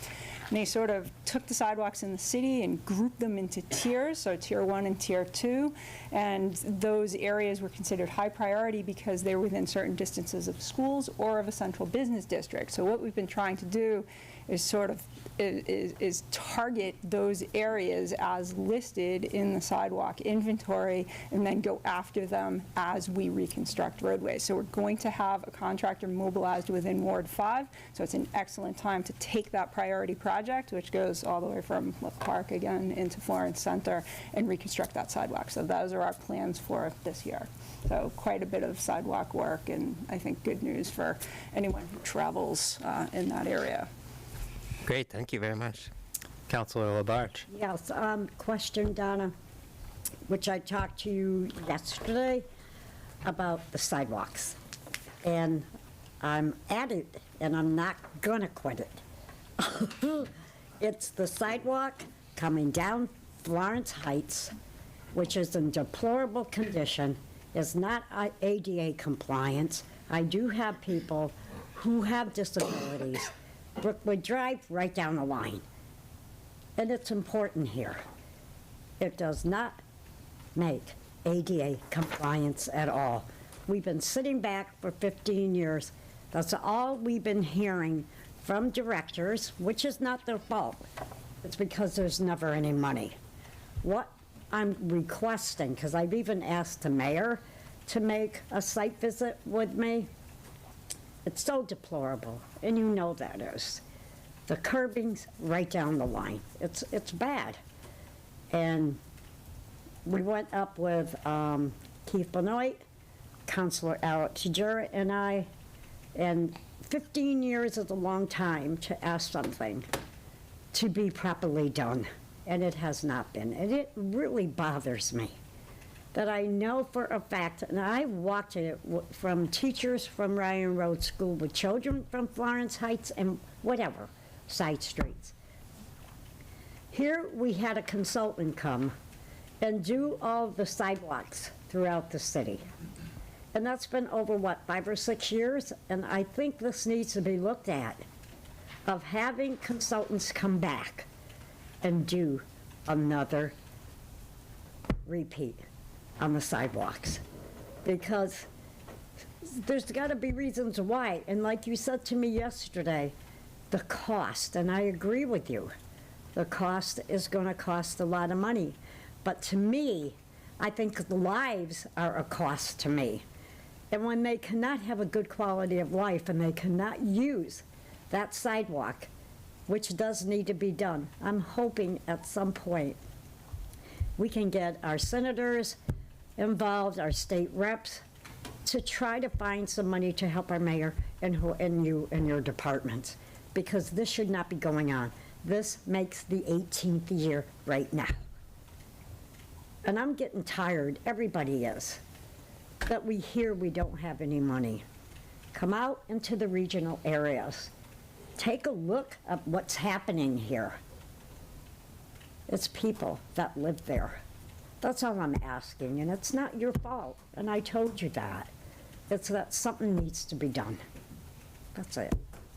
And they sort of took the sidewalks in the city and grouped them into tiers, so Tier 1 and Tier 2. And those areas were considered high priority because they were within certain distances of schools or of a central business district. So what we've been trying to do is sort of is target those areas as listed in the sidewalk inventory and then go after them as we reconstruct roadways. So we're going to have a contractor mobilized within Ward 5, so it's an excellent time to take that priority project, which goes all the way from Look Park again into Florence Center, and reconstruct that sidewalk. So those are our plans for this year. So quite a bit of sidewalk work, and I think good news for anyone who travels in that area. Great, thank you very much. Councilor Labarge. Yes, question, Donna, which I talked to you yesterday about the sidewalks. And I'm at it, and I'm not gonna quit it. It's the sidewalk coming down Florence Heights, which is in deplorable condition, is not ADA compliant. I do have people who have disabilities. Brookwood Drive, right down the line. And it's important here. It does not make ADA compliance at all. We've been sitting back for 15 years. That's all we've been hearing from directors, which is not their fault. It's because there's never any money. What I'm requesting, because I've even asked the mayor to make a site visit with me, it's so deplorable, and you know that is. The curbing's right down the line. It's bad. And we went up with Keith Benoit, Councilor Alex Jarrett, and I, and 15 years is a long time to ask something to be properly done, and it has not been. And it really bothers me that I know for a fact, and I watched it from teachers from Ryan Road School with children from Florence Heights and whatever, side streets. Here we had a consultant come and do all the sidewalks throughout the city. And that's been over, what, 5 or 6 years? And I think this needs to be looked at, of having consultants come back and do another repeat on the sidewalks, because there's got to be reasons why. And like you said to me yesterday, the cost, and I agree with you, the cost is going to cost a lot of money. But to me, I think the lives are a cost to me. And when they cannot have a good quality of life and they cannot use that sidewalk, which does need to be done, I'm hoping at some point we can get our senators involved, our state reps, to try to find some money to help our mayor and you and your departments, because this should not be going on. This makes the 18th year right now. And I'm getting tired, everybody is, that we hear we don't have any money. Come out into the regional areas. Take a look at what's happening here. It's people that live there. That's all I'm asking, and it's not your fault, and I told you that. It's that something needs to be done. That's it.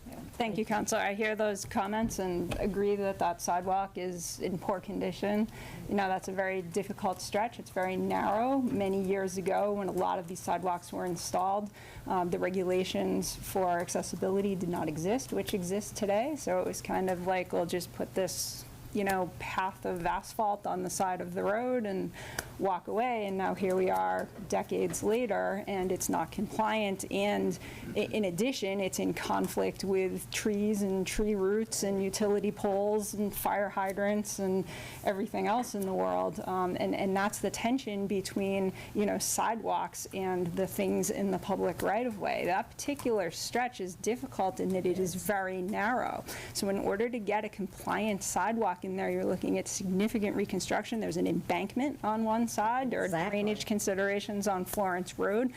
Yeah. Thank you, Counselor. I hear those comments and agree that that sidewalk is in poor condition. You know, that's a very difficult stretch. It's very narrow. Many years ago, when a lot of these sidewalks were installed, the regulations for accessibility did not exist, which exist today. So it was kind of like, we'll just put this, you know, path of asphalt on the side of the road and walk away. And now here we are decades later, and it's not compliant. And in addition, it's in conflict with trees and tree roots and utility poles and fire hydrants and everything else in the world. And that's the tension between, you know, sidewalks and the things in the public right-of-way. That particular stretch is difficult in that it is very narrow. So in order to get a compliant sidewalk in there, you're looking at significant reconstruction. There's an embankment on one side. There are drainage considerations on Florence Road.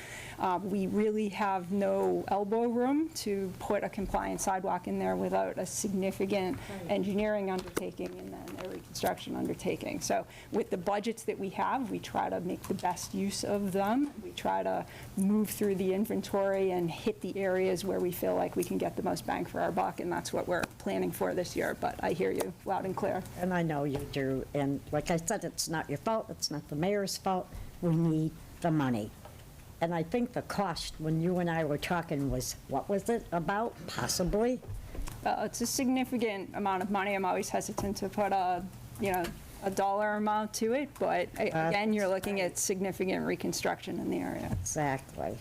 We really have no elbow room to put a compliant sidewalk in there without a significant engineering undertaking and then a reconstruction undertaking. So with the budgets that we have, we try to make the best use of them. We try to move through the inventory and hit the areas where we feel like we can get the most bang for our buck, and that's what we're planning for this year. But I hear you loud and clear. And I know you do. And like I said, it's not your fault. It's not the mayor's fault. We need the money. And I think the cost, when you and I were talking, was, what was it about, possibly? It's a significant amount of money. I'm always hesitant to put a, you know, a dollar amount to it, but again, you're looking at significant reconstruction in the area. Exactly.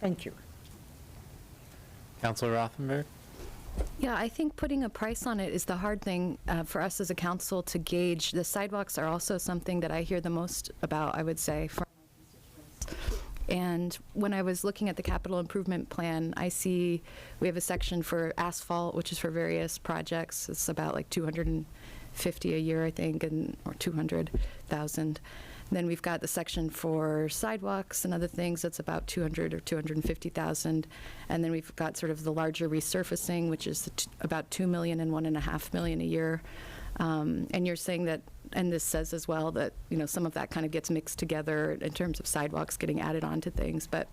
Thank you. Councilor Rothenberg? Yeah, I think putting a price on it is the hard thing for us as a council to gauge. The sidewalks are also something that I hear the most about, I would say, from my constituents. And when I was looking at the capital improvement plan, I see we have a section for asphalt, which is for various projects. It's about like $250 a year, I think, or 200,000. Then we've got the section for sidewalks and other things that's about 200 or 250,000. And then we've got sort of the larger resurfacing, which is about 2 million and 1.5 million a year. And you're saying that, and this says as well that, you know, some of that kind of gets mixed together in terms of sidewalks getting added on to things. But,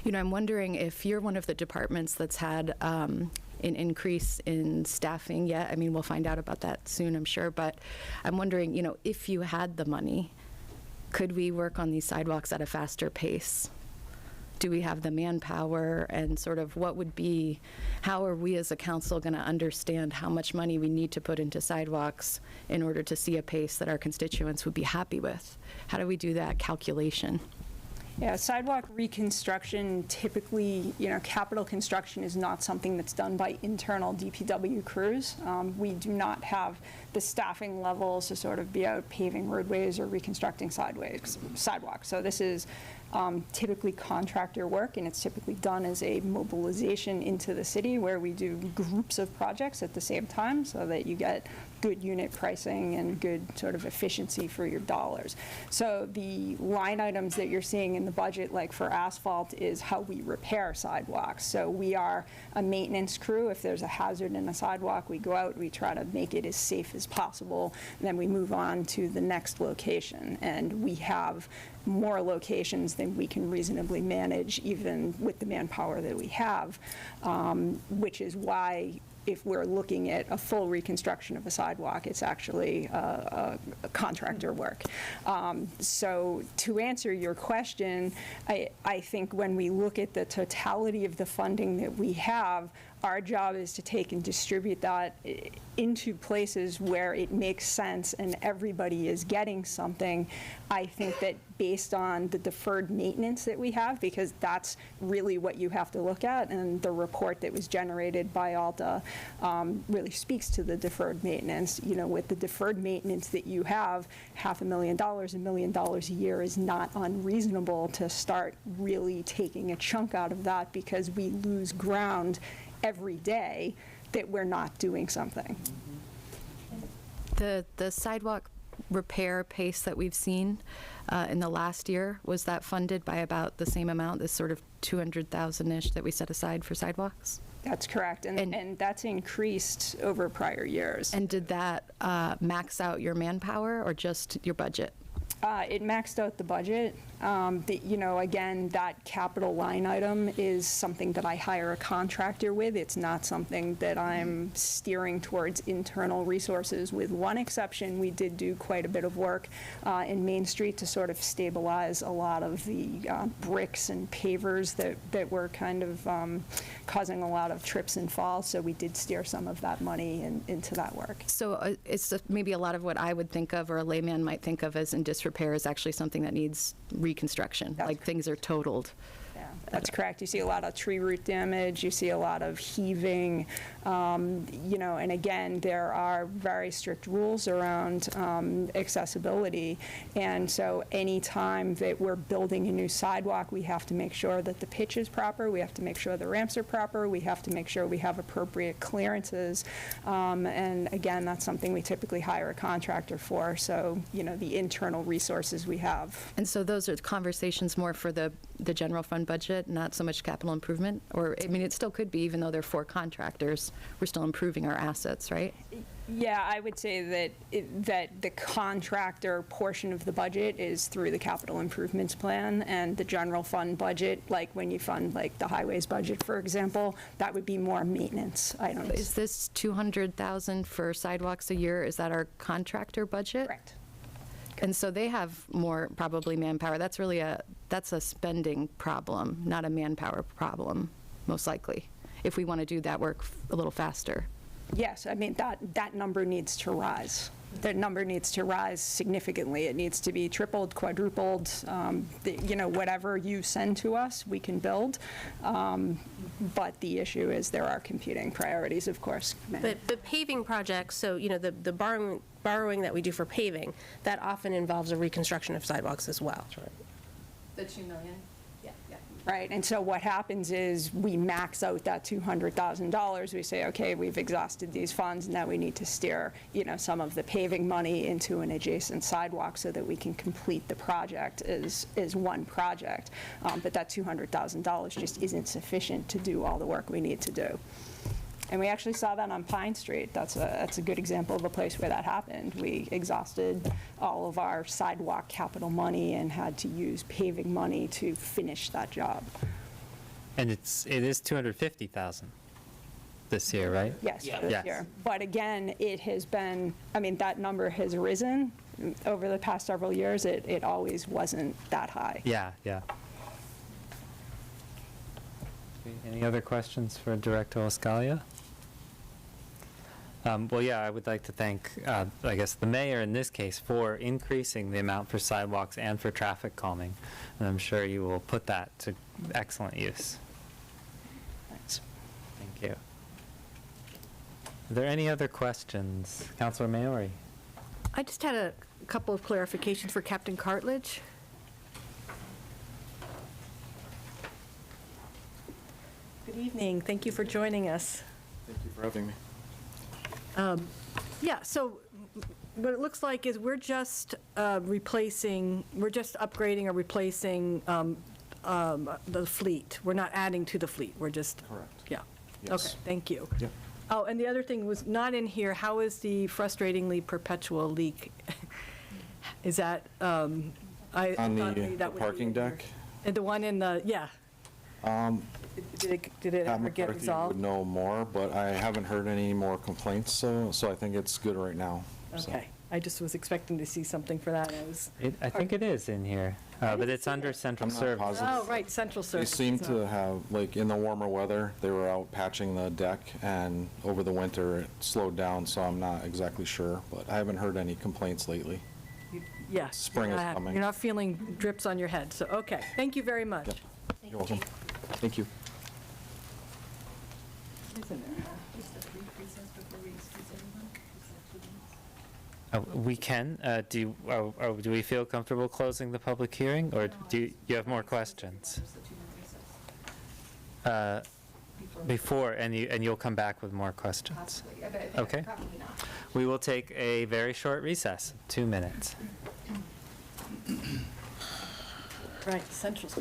you know, I'm wondering if you're one of the departments that's had an increase in staffing yet. I mean, we'll find out about that soon, I'm sure. But I'm wondering, you know, if you had the money, could we work on these sidewalks at a faster pace? Do we have the manpower, and sort of what would be, how are we as a council going to understand how much money we need to put into sidewalks in order to see a pace that our constituents would be happy with? How do we do that calculation? Yeah, sidewalk reconstruction, typically, you know, capital construction is not something that's done by internal DPW crews. We do not have the staffing levels to sort of be out paving roadways or reconstructing sidewalks. So this is typically contractor work, and it's typically done as a mobilization into the city where we do groups of projects at the same time so that you get good unit pricing and good sort of efficiency for your dollars. So the line items that you're seeing in the budget, like for asphalt, is how we repair sidewalks. So we are a maintenance crew. If there's a hazard in a sidewalk, we go out, we try to make it as safe as possible, and then we move on to the next location. And we have more locations than we can reasonably manage, even with the manpower that we have, which is why if we're looking at a full reconstruction of a sidewalk, it's actually a contractor work. So to answer your question, I think when we look at the totality of the funding that we have, our job is to take and distribute that into places where it makes sense and everybody is getting something. I think that based on the deferred maintenance that we have, because that's really what you have to look at, and the report that was generated by ALTA really speaks to the deferred maintenance. You know, with the deferred maintenance that you have, $500,000, $1 million a year is not unreasonable to start really taking a chunk out of that, because we lose ground every day that we're not doing something. The sidewalk repair pace that we've seen in the last year, was that funded by about the same amount, this sort of 200,000-ish that we set aside for sidewalks? That's correct, and that's increased over prior years. And did that max out your manpower or just your budget? It maxed out the budget. Again, that capital line item is something that I hire a contractor with. It's not something that I'm steering towards internal resources. With one exception, we did do quite a bit of work in Main Street to sort of stabilize a lot of the bricks and pavers that were kind of causing a lot of trips and falls. So we did steer some of that money into that work. So it's maybe a lot of what I would think of, or a layman might think of as in disrepair, is actually something that needs reconstruction, like things are totaled. Yeah, that's correct. You see a lot of tree root damage, you see a lot of heaving, and again, there are very strict rules around accessibility, and so any time that we're building a new sidewalk, we have to make sure that the pitch is proper, we have to make sure the ramps are proper, we have to make sure we have appropriate clearances, and again, that's something we typically hire a contractor for, so, the internal resources we have. And so those are conversations more for the general fund budget, not so much capital improvement? Or, I mean, it still could be, even though they're for contractors, we're still improving our assets, right? Yeah, I would say that the contractor portion of the budget is through the capital improvements plan, and the general fund budget, like when you fund like the highways budget, for example, that would be more maintenance items. Is this $200,000 for sidewalks a year? Is that our contractor budget? Correct. And so they have more probably manpower. That's really that's a spending problem, not a manpower problem, most likely, if we want to do that work a little faster. Yes, I mean, that number needs to rise. That number needs to rise significantly. It needs to be tripled, quadrupled, whatever you send to us, we can build. But the issue is there are competing priorities, of course. But paving projects, so, the borrowing that we do for paving, that often involves a reconstruction of sidewalks as well. That's right. The $2 million? Yeah. Right, and so what happens is we max out that $200,000. We say, okay, we've exhausted these funds, now we need to steer, some of the paving money into an adjacent sidewalk so that we can complete the project as one project. But that $200,000 just isn't sufficient to do all the work we need to do. And we actually saw that on Pine Street. That's a good example of a place where that happened. We exhausted all of our sidewalk capital money and had to use paving money to finish that job. And it is $250,000 this year, right? Yes, for this year. But again, it has been, that number has risen over the past several years. It always wasn't that high. Yeah. Any other questions for Director Oscalia? Well, yeah, I would like to thank, the mayor in this case for increasing the amount for sidewalks and for traffic calming. And I'm sure you will put that to excellent use. Thanks. Thank you. Are there any other questions? Councilor Maori? I just had a couple of clarifications for Captain Cartledge. Good evening. Thank you for joining us. Thank you for having me. Yeah, so what it looks like is we're just upgrading or replacing the fleet. We're not adding to the fleet. We're just. Correct. Yeah. Yes. Okay, thank you. Yeah. Oh, and the other thing was not in here, how is the frustratingly perpetual leak? Is that, On the parking deck? The one in the, yeah. Did it Pat ever get McCarthy resolved? would know more, but I haven't heard any more complaints, so I think it's good right now. so. Okay, I just was expecting to see something for that. I think it is in here, but it's under central I'm not service. positive. Oh, right, central They service. seem to have, in the warmer weather, they were out patching the deck, and over the winter, it slowed down, so I'm not exactly sure, but I haven't heard any complaints lately. Yeah. Spring is coming. You're not feeling drips on your head, so, okay. Thank you very much. Yep. You're welcome. Thank you. We can. Do we feel comfortable closing the public hearing, or do you have more questions? Before, and you'll come back with more questions. Okay. We will take a very short recess, 2 minutes. Right, central.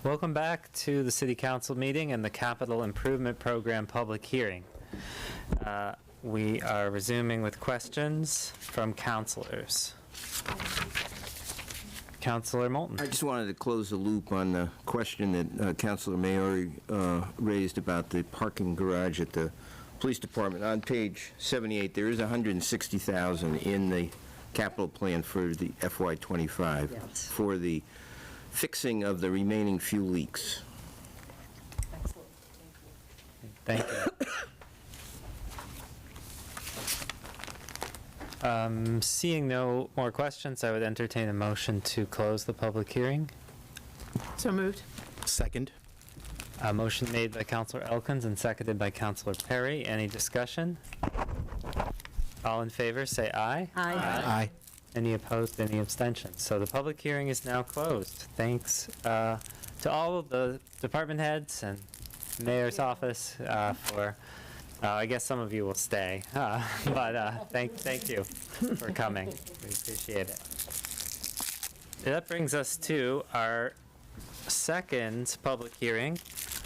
Welcome back to the City Council meeting and the Capital Improvement Program public hearing. We are resuming with questions from councilors. Councilor Moulton. I just wanted to close the loop on the question that Councilor Maori raised about the parking garage at the police department. On page 78, there is $160,000 in the capital plan for the FY25 for the fixing of the remaining few leaks. Thank you. Seeing no more questions, I would entertain a motion to close the public hearing. So moved. Second. A motion made by Councilor Elkins and seconded by Councilor Perry. Any discussion? All in favor, say aye. Aye. Aye. Any opposed, any abstentions? So the public hearing is now closed. Thanks to all of the department heads and mayor's office for, I guess some of you will stay, but thank you for coming. We appreciate it. That brings us to our second public hearing,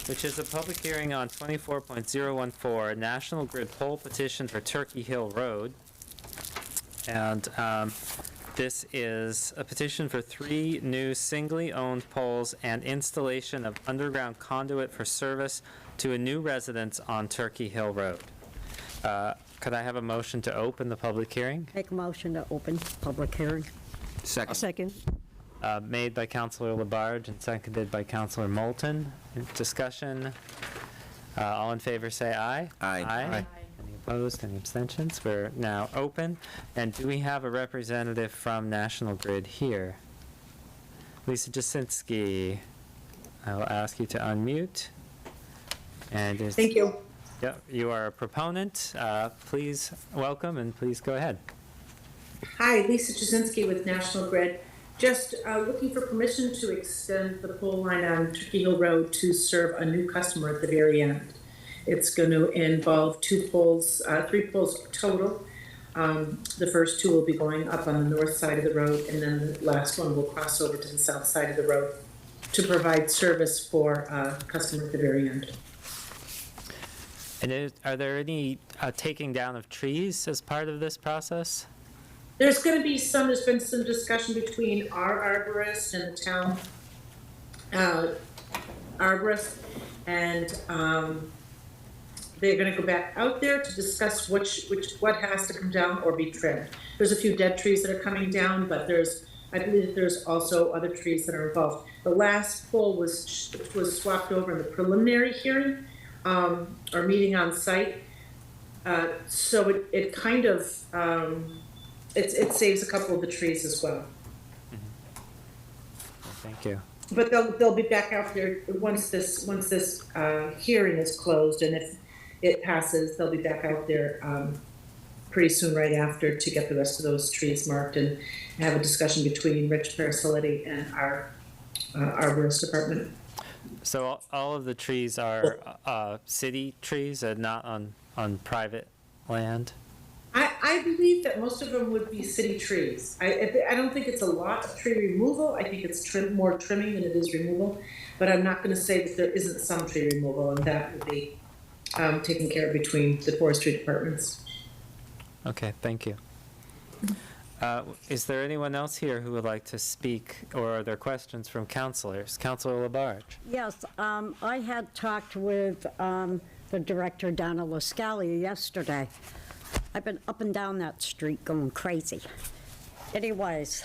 which is a public hearing on 24.014, National Grid poll petition for Turkey Hill Road. And this is a petition for 3 new singly owned poles and installation of underground conduit for service to a new residence on Turkey Hill Road. Could I have a motion to open the public hearing? Make a motion to open public hearing. Second. Second. Made by Councilor Labarge and seconded by Councilor Moulton. Discussion. All in favor say aye. Aye. Aye. Any opposed, any abstentions? We're now open. And do we have a representative from National Grid here? Lisa Jasinski, I will ask you to unmute. And Thank you. Yep, you are a proponent. Please welcome and please go ahead. Hi, Lisa Jasinski with National Grid. Just looking for permission to extend the pole line on Turkey Hill Road to serve a new customer at the very end. It's going to involve 3 poles total. The first 2 will be going up on the north side of the road, and then the last one will cross over to the south side of the road to provide service for a customer at the very end. And are there any taking down of trees as part of this process? There's going to be there's been some discussion between our arborist and the town arborist, and they're going to go back out there to discuss what has to come down or be trimmed. There's a few dead trees that are coming down, but I believe that there's also other trees that are involved. The last pole was swapped over in the preliminary hearing, or meeting on site. So it kind of, it saves a couple of the trees as well. Thank you. But they'll be back out there once this hearing is closed, and if it passes, they'll be back out there pretty soon right after to get the rest of those trees marked and have a discussion between Rich Parasility and our arborist department. So all of the trees are city trees and not on private land? I believe that most of them would be city trees. I don't think it's a lot of tree removal. I think it's more trimming than it is removal. But I'm not going to say that there isn't some tree removal, and that would be taken care of between the forestry departments. Okay, thank you. Is there anyone else here who would like to speak, or are there questions from councilors? Councilor Labarge. Yes, I had talked with the director, Donna Lascalia, yesterday. I've been up and down that street going crazy. Anyways,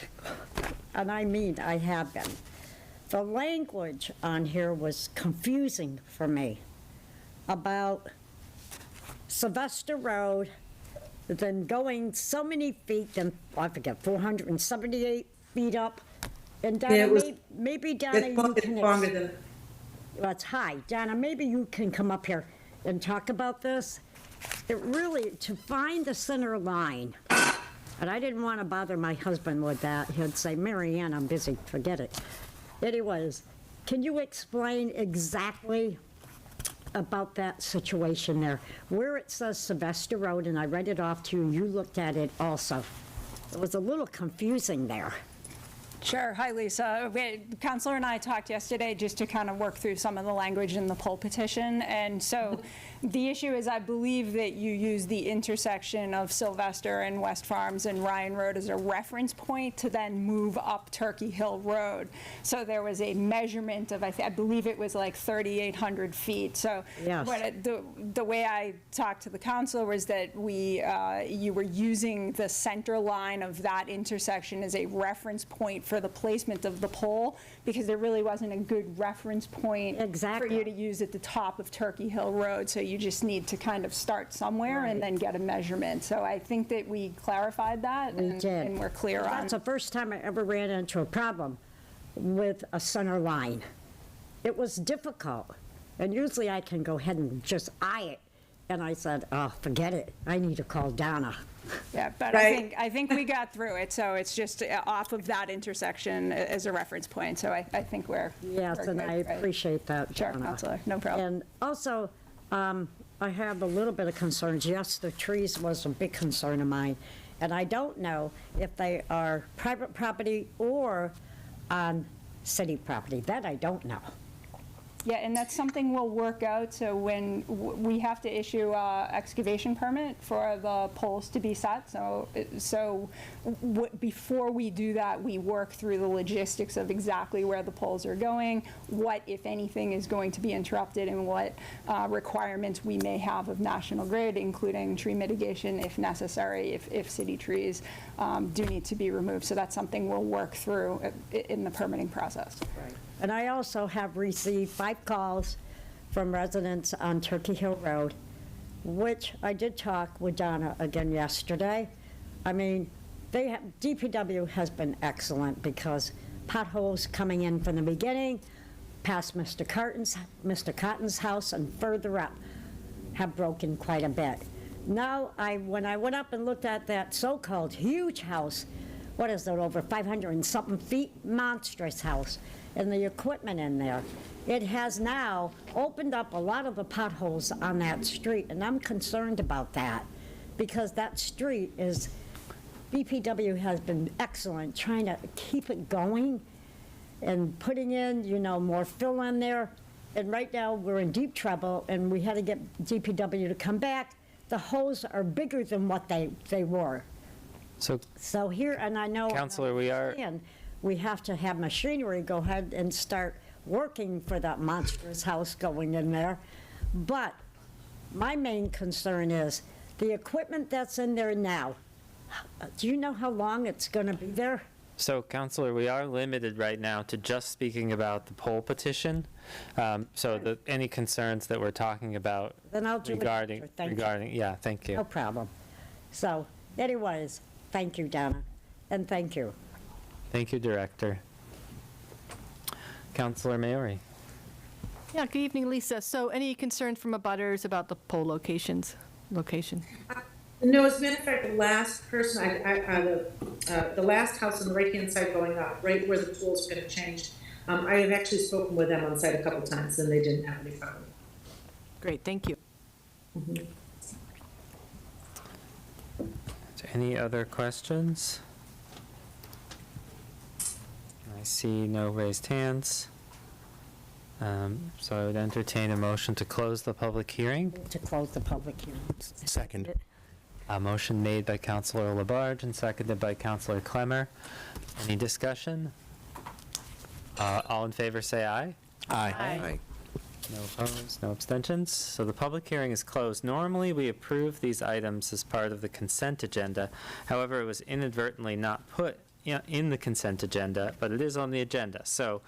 and I mean I have been. The language on here was confusing for me about Sylvester Road, then going so many feet, then I forget, 478 feet up, and Donna, maybe Donna, you can. Well, it's high. Donna, maybe you can come up here and talk about this. It really, to find the center line, and I didn't want to bother my husband with that. He'd say, Mary Ann, I'm busy, forget it. Anyways, can you explain exactly about that situation there? Where it says Sylvester Road, and I read it off to you, you looked at it also. It was a little confusing there. Sure. Hi, Lisa. Counselor and I talked yesterday just to kind of work through some of the language in the poll petition. And so the issue is I believe that you use the intersection of Sylvester and West Farms and Ryan Road as a reference point to then move up Turkey Hill Road. So there was a measurement of, I believe it was like 3,800 feet. So Yes. the way I talked to the council was that you were using the center line of that intersection as a reference point for the placement of the pole, because there really wasn't a good reference point for you to use at the top of Turkey Hill Road. So you just need to kind of start somewhere and then get a measurement. So I think that we clarified that and we're clear on. That's the first time I ever ran into a problem with a center line. It was difficult. And usually I can go ahead and just eye it. And I said, oh, forget it. I need to call Donna. Yeah, but I think we got through it. So it's just off of that intersection as a reference point. So I think we're Yes, we're and good, I right? appreciate that, Sure, Donna. Counselor, no problem. And also, I have a little bit of concerns. Yes, the trees was a big concern of mine. And I don't know if they are private property or on city property. That I don't know. Yeah, and that's something we'll work out. So when we have to issue a excavation permit for the poles to be set, before we do that, we work through the logistics of exactly where the poles are going, what, if anything, is going to be interrupted, and what requirements we may have of National Grid, including tree mitigation if necessary, if city trees do need to be removed. So that's something we'll work through in the permitting process. Right. And I also have received 5 calls from residents on Turkey Hill Road, which I did talk with Donna again yesterday. I mean, DPW has been excellent because potholes coming in from the beginning, past Mr. Cotton's house and further up, have broken quite a bit. Now, when I went up and looked at that so-called huge house, what is that, over 500 and something feet, monstrous house, and the equipment in there, it has now opened up a lot of the potholes on that street, and I'm concerned about that, because that street is, BPW has been excellent trying to keep it going and putting in, more fill in there, and right now we're in deep trouble, and we had to get DPW to come back. The holes are bigger than what they were. So here, and I know, Counselor, we have to have machinery go ahead and start working for that monstrous house going in there. But my main concern is the equipment that's in there now. Do you know how long it's going to be there? So, Counselor, we are limited right now to just speaking about the poll petition. Any concerns that we're talking about Then I'll do it regarding, after. Thank you. yeah, thank you. No problem. So anyways, thank you, Donna, and thank you. Thank you, Director. Councilor Maori. Yeah, good evening, Lisa. So any concerns from abutters about the pole location? No, as a matter of fact, the last person, the last house on the right-hand side going up, right where the pool's going to change, I have actually spoken with them on site a couple times, and they didn't have any problem. Great, thank you. Mm-hmm. Any other questions? I see no raised hands. So I would entertain a motion to close the public hearing. To close the public hearing. Second. A motion made by Councilor Labarge and seconded by Councilor Clemmer. Any discussion? All in favor say aye. Aye. No opposed, no abstentions. So the public hearing is closed. Normally, we approve these items as part of the consent agenda. However, it was inadvertently not put in the consent agenda, but it is on the agenda. So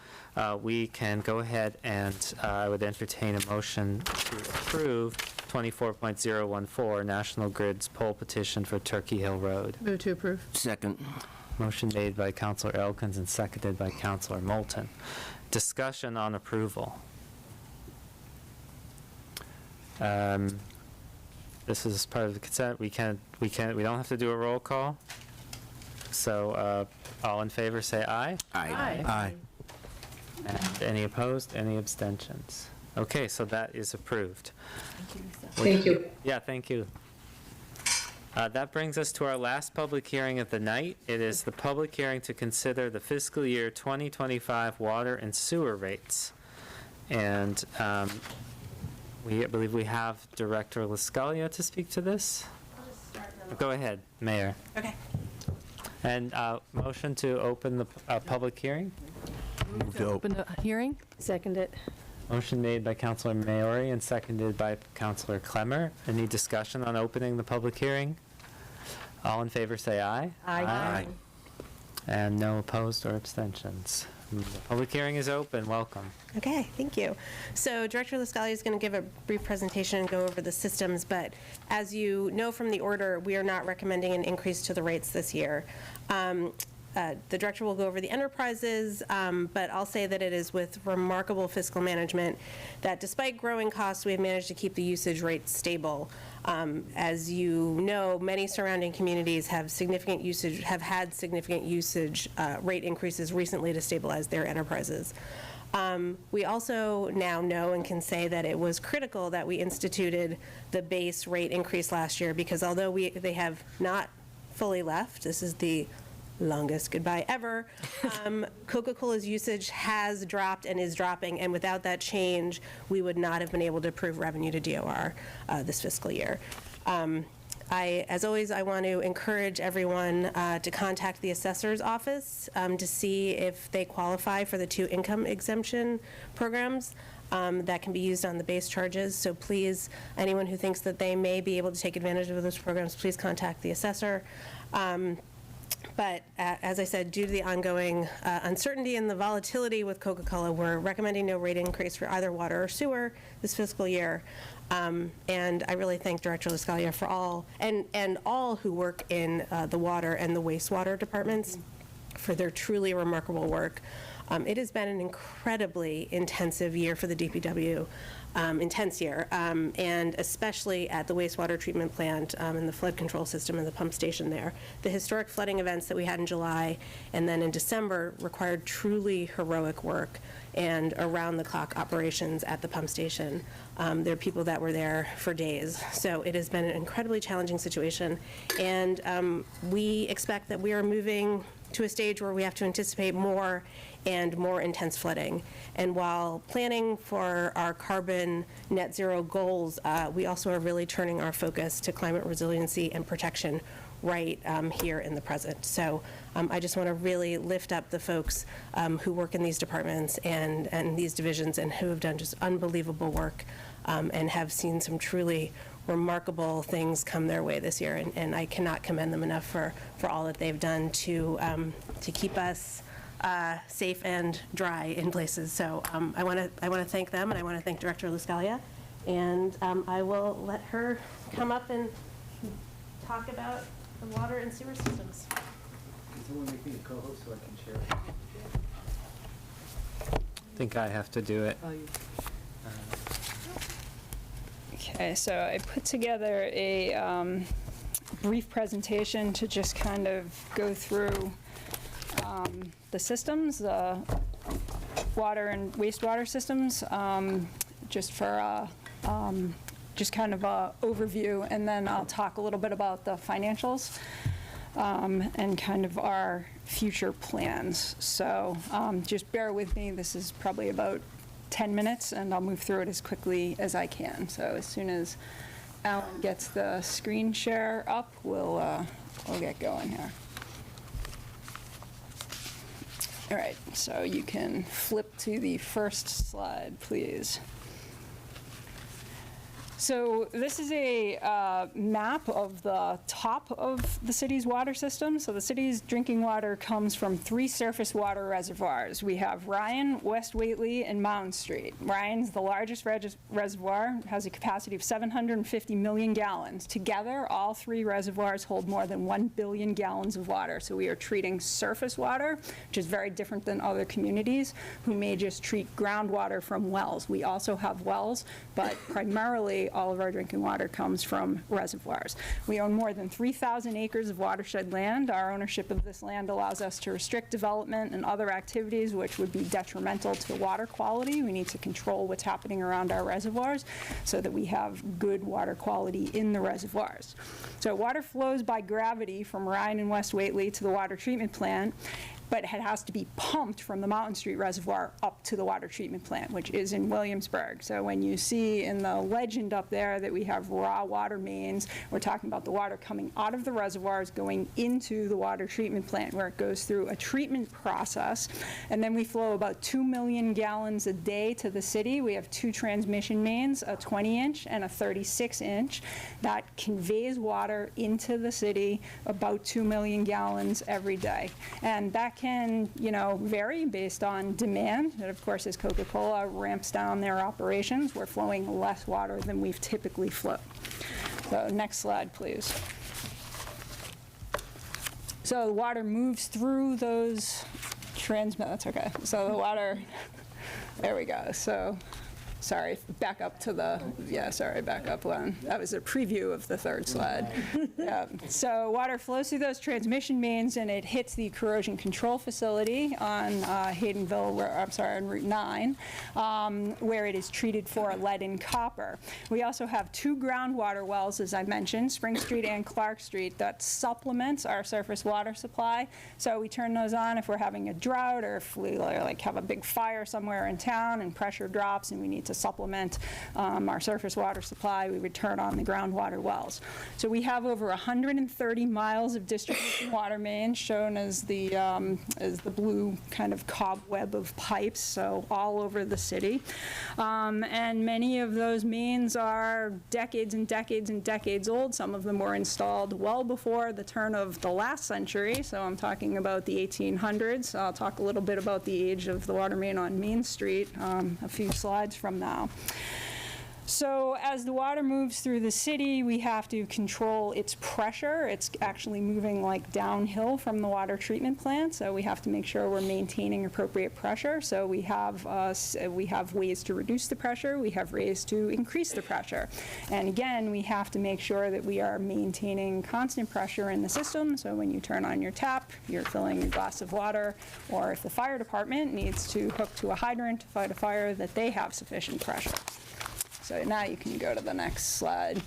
we can go ahead and I would entertain a motion to approve 24.014 National Grid's poll petition for Turkey Hill Road. Move to approve. Second. Motion made by Councilor Elkins and seconded by Councilor Moulton. Discussion on approval. This is part of the consent. We don't have to do a roll call. So, all in favor say aye. Aye. And any opposed, any abstentions? Okay, so that is approved. Thank you. Yeah, thank you. That brings us to our last public hearing of the night. It is the public hearing to consider the fiscal year 2025 water and sewer rates. And I believe we have Director LaScalia to speak to this. Go ahead, Mayor. Okay. And motion to open the public hearing? Open the hearing? Second it. Motion made by Councilor Maori and seconded by Councilor Clemmer. Any discussion on opening the public hearing? All in favor say aye. Aye. And no opposed or abstentions. The public hearing is open. Welcome. Okay, thank you. So Director LaScalia is going to give a brief presentation and go over the systems, but as you know from the order, we are not recommending an increase to the rates this year. The director will go over the enterprises, but I'll say that it is with remarkable fiscal management that despite growing costs, we have managed to keep the usage rates stable. As you know, many surrounding communities have had significant usage rate increases recently to stabilize their enterprises. We also now know and can say that it was critical that we instituted the base rate increase last year, because although they have not fully left, this is the longest goodbye ever, Coca-Cola's usage has dropped and is dropping, and without that change, we would not have been able to approve revenue to DOR this fiscal year. As always, I want to encourage everyone to contact the assessor's office to see if they qualify for the 2 income exemption programs that can be used on the base charges. So please, anyone who thinks that they may be able to take advantage of those programs, please contact the assessor. But as I said, due to the ongoing uncertainty and the volatility with Coca-Cola, we're recommending no rate increase for either water or sewer this fiscal year. And I really thank Director LaScalia for all, and all who work in the water and the wastewater departments for their truly remarkable work. It has been an incredibly intensive year for the DPW, intense year, and especially at the wastewater treatment plant and the flood control system and the pump station there. The historic flooding events that we had in July and then in December required truly heroic work and around-the-clock operations at the pump station. There are people that were there for days. So it has been an incredibly challenging situation, and we expect that we are moving to a stage where we have to anticipate more and more intense flooding. And while planning for our carbon net zero goals, we also are really turning our focus to climate resiliency and protection right here in the present. So I just want to really lift up the folks who work in these departments and these divisions and who have done just unbelievable work and have seen some truly remarkable things come their way this year. And I cannot commend them enough for all that they've done to keep us safe and dry in places. So I want to thank them, and I want to thank Director LaScalia. And I will let her come up and talk about the water and sewer systems. Can someone make me a co-host so I can share? I think I have to do it. Okay, so I put together a brief presentation to just kind of go through the systems, the water and wastewater systems, just for just kind of a overview, and then I'll talk a little bit about the financials and kind of our future plans. So just bear with me. This is probably about 10 minutes, and I'll move through it as quickly as I can. So as soon as Alan gets the screen share up, we'll get going here. All right, so you can flip to the first slide, please. So this is a map of the top of the city's water system. So the city's drinking water comes from 3 surface water reservoirs. We have Ryan, West Whately, and Mound Street. Ryan's the largest reservoir, has a capacity of 750 million gallons. Together, all 3 reservoirs hold more than 1 billion gallons of water. So we are treating surface water, which is very different than other communities who may just treat groundwater from wells. We also have wells, but primarily all of our drinking water comes from reservoirs. We own more than 3,000 acres of watershed land. Our ownership of this land allows us to restrict development and other activities which would be detrimental to water quality. We need to control what's happening around our reservoirs so that we have good water quality in the reservoirs. So water flows by gravity from Ryan and West Whately to the water treatment plant, but it has to be pumped from the Mountain Street Reservoir up to the water treatment plant, which is in Williamsburg. So when you see in the legend up there that we have raw water mains, we're talking about the water coming out of the reservoirs going into the water treatment plant, where it goes through a treatment process. And then we flow about 2 million gallons a day to the city. We have 2 transmission mains, a 20-inch and a 36-inch, that conveys water into the city, about 2 million gallons every day. And that can, vary based on demand. And of course, as Coca-Cola ramps down their operations, we're flowing less water than we've typically flowed. So next slide, please. So the water moves through those that's okay. So the water, there we go. So, sorry, back up to the, back up one. That was a preview of the third slide. So water flows through those transmission mains and it hits the corrosion control facility on on Route 9, where it is treated for lead and copper. We also have 2 groundwater wells, as I mentioned, Spring Street and Clark Street, that supplements our surface water supply. So we turn those on if we're having a drought or if we have a big fire somewhere in town and pressure drops and we need to supplement our surface water supply. We would turn on the groundwater wells. So we have over 130 miles of distribution water mains shown as the blue kind of cobweb of pipes, so all over the city. And many of those mains are decades and decades and decades old. Some of them were installed well before the turn of the last century, so I'm talking about the 1800s. I'll talk a little bit about the age of the water main on Main Street a few slides from now. So as the water moves through the city, we have to control its pressure. It's actually moving downhill from the water treatment plant, so we have to make sure we're maintaining appropriate pressure. So we have ways to reduce the pressure. We have ways to increase the pressure. And again, we have to make sure that we are maintaining constant pressure in the system. So when you turn on your tap, you're filling your glass of water, or if the fire department needs to hook to a hydrant to fight a fire, that they have sufficient pressure. So now you can go to the next slide.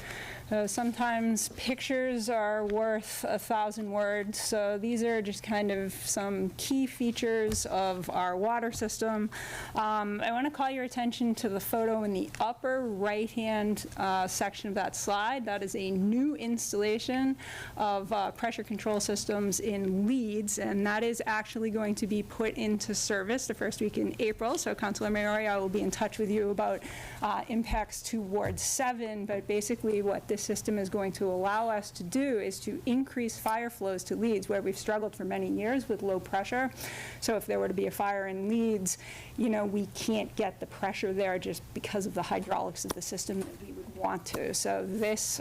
Sometimes pictures are worth 1,000 words, so these are just kind of some key features of our water system. I want to call your attention to the photo in the upper right-hand section of that slide. That is a new installation of pressure control systems in Leeds, and that is actually going to be put into service the first week in April. So Councilor Maori, will be in touch with you about impacts to Ward 7, but basically what this system is going to allow us to do is to increase fire flows to Leeds, where we've struggled for many years with low pressure. So if there were to be a fire in Leeds, we can't get the pressure there just because of the hydraulics of the system that we would want to. So this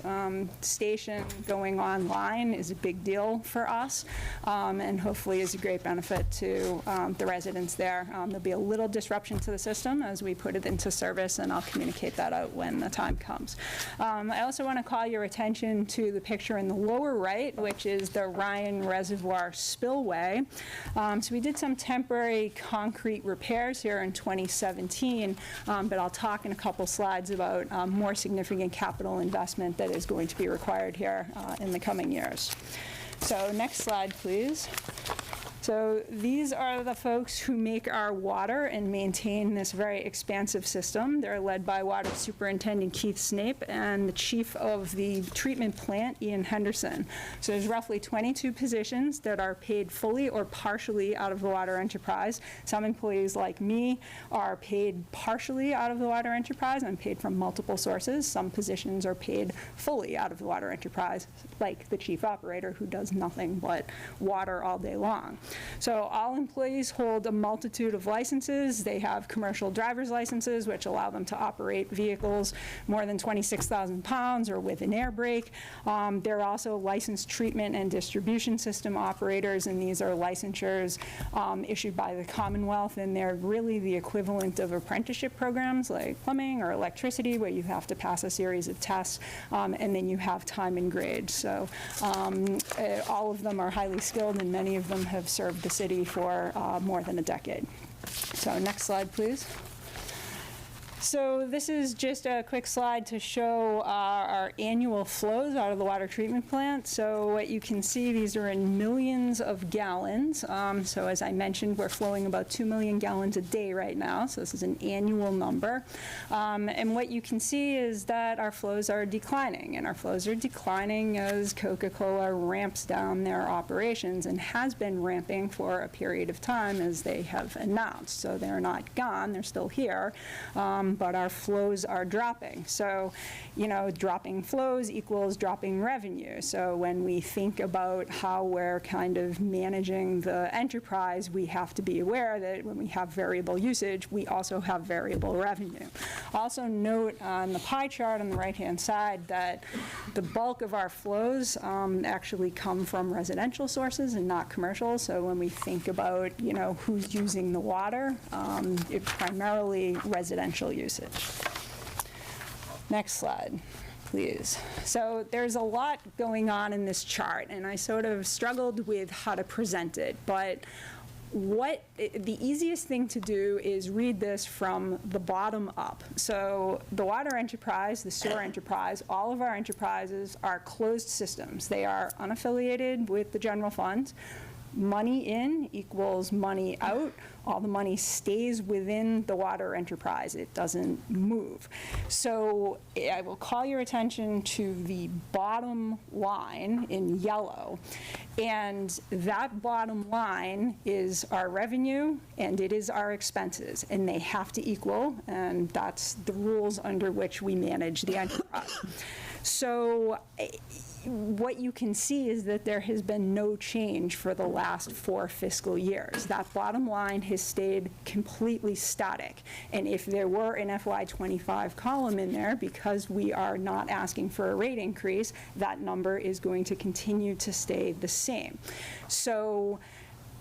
station going online is a big deal for us, and hopefully is a great benefit to the residents there. There'll be a little disruption to the system as we put it into service, and I'll communicate that out when the time comes. I also want to call your attention to the picture in the lower right, which is the Ryan Reservoir spillway. So we did some temporary concrete repairs here in 2017, but I'll talk in a couple slides about more significant capital investment that is going to be required here in the coming years. So next slide, please. So these are the folks who make our water and maintain this very expansive system. They're led by Water Superintendent Keith Snape and the Chief of the Treatment Plant, Ian Henderson. So there's roughly 22 positions that are paid fully or partially out of the water enterprise. Some employees like me are paid partially out of the water enterprise. I'm paid from multiple sources. Some positions are paid fully out of the water enterprise, like the chief operator who does nothing but water all day long. So all employees hold a multitude of licenses. They have commercial driver's licenses, which allow them to operate vehicles more than 26,000 pounds or with an air brake. They're also licensed treatment and distribution system operators, and these are licensures issued by the Commonwealth, and they're really the equivalent of apprenticeship programs like plumbing or electricity, where you have to pass a series of tests, and then you have time and grade. So all of them are highly skilled, and many of them have served the city for more than a decade. So next slide, please. So this is just a quick slide to show our annual flows out of the water treatment plant. So what you can see, these are in millions of gallons. So as I mentioned, we're flowing about 2 million gallons a day right now. So this is an annual number. And what you can see is that our flows are declining. And our flows are declining as Coca-Cola ramps down their operations, and has been ramping for a period of time, as they have announced. So they're not gone, they're still here. But our flows are dropping. So, you know, dropping flows equals dropping revenue. So when we think about how we're kind of managing the enterprise, we have to be aware that when we have variable usage, we also have variable revenue. Also note on the pie chart on the right-hand side that the bulk of our flows actually come from residential sources and not commercial. So when we think about, you know, who's using the water, it's primarily residential usage. Next slide, please. So there's a lot going on in this chart, and I sort of struggled with how to present it, but the easiest thing to do is read this from the bottom up. So the water enterprise, the sewer enterprise, all of our enterprises are closed systems. They are unaffiliated with the general fund. Money in equals money out. All the money stays within the water enterprise. It doesn't move. So I will call your attention to the bottom line in yellow. And that bottom line is our revenue, and it is our expenses. And they have to equal, and that's the rules under which we manage the enterprise. So what you can see is that there has been no change for the last 4 fiscal years. That bottom line has stayed completely static. And if there were an FY25 column in there, because we are not asking for a rate increase, that number is going to continue to stay the same. So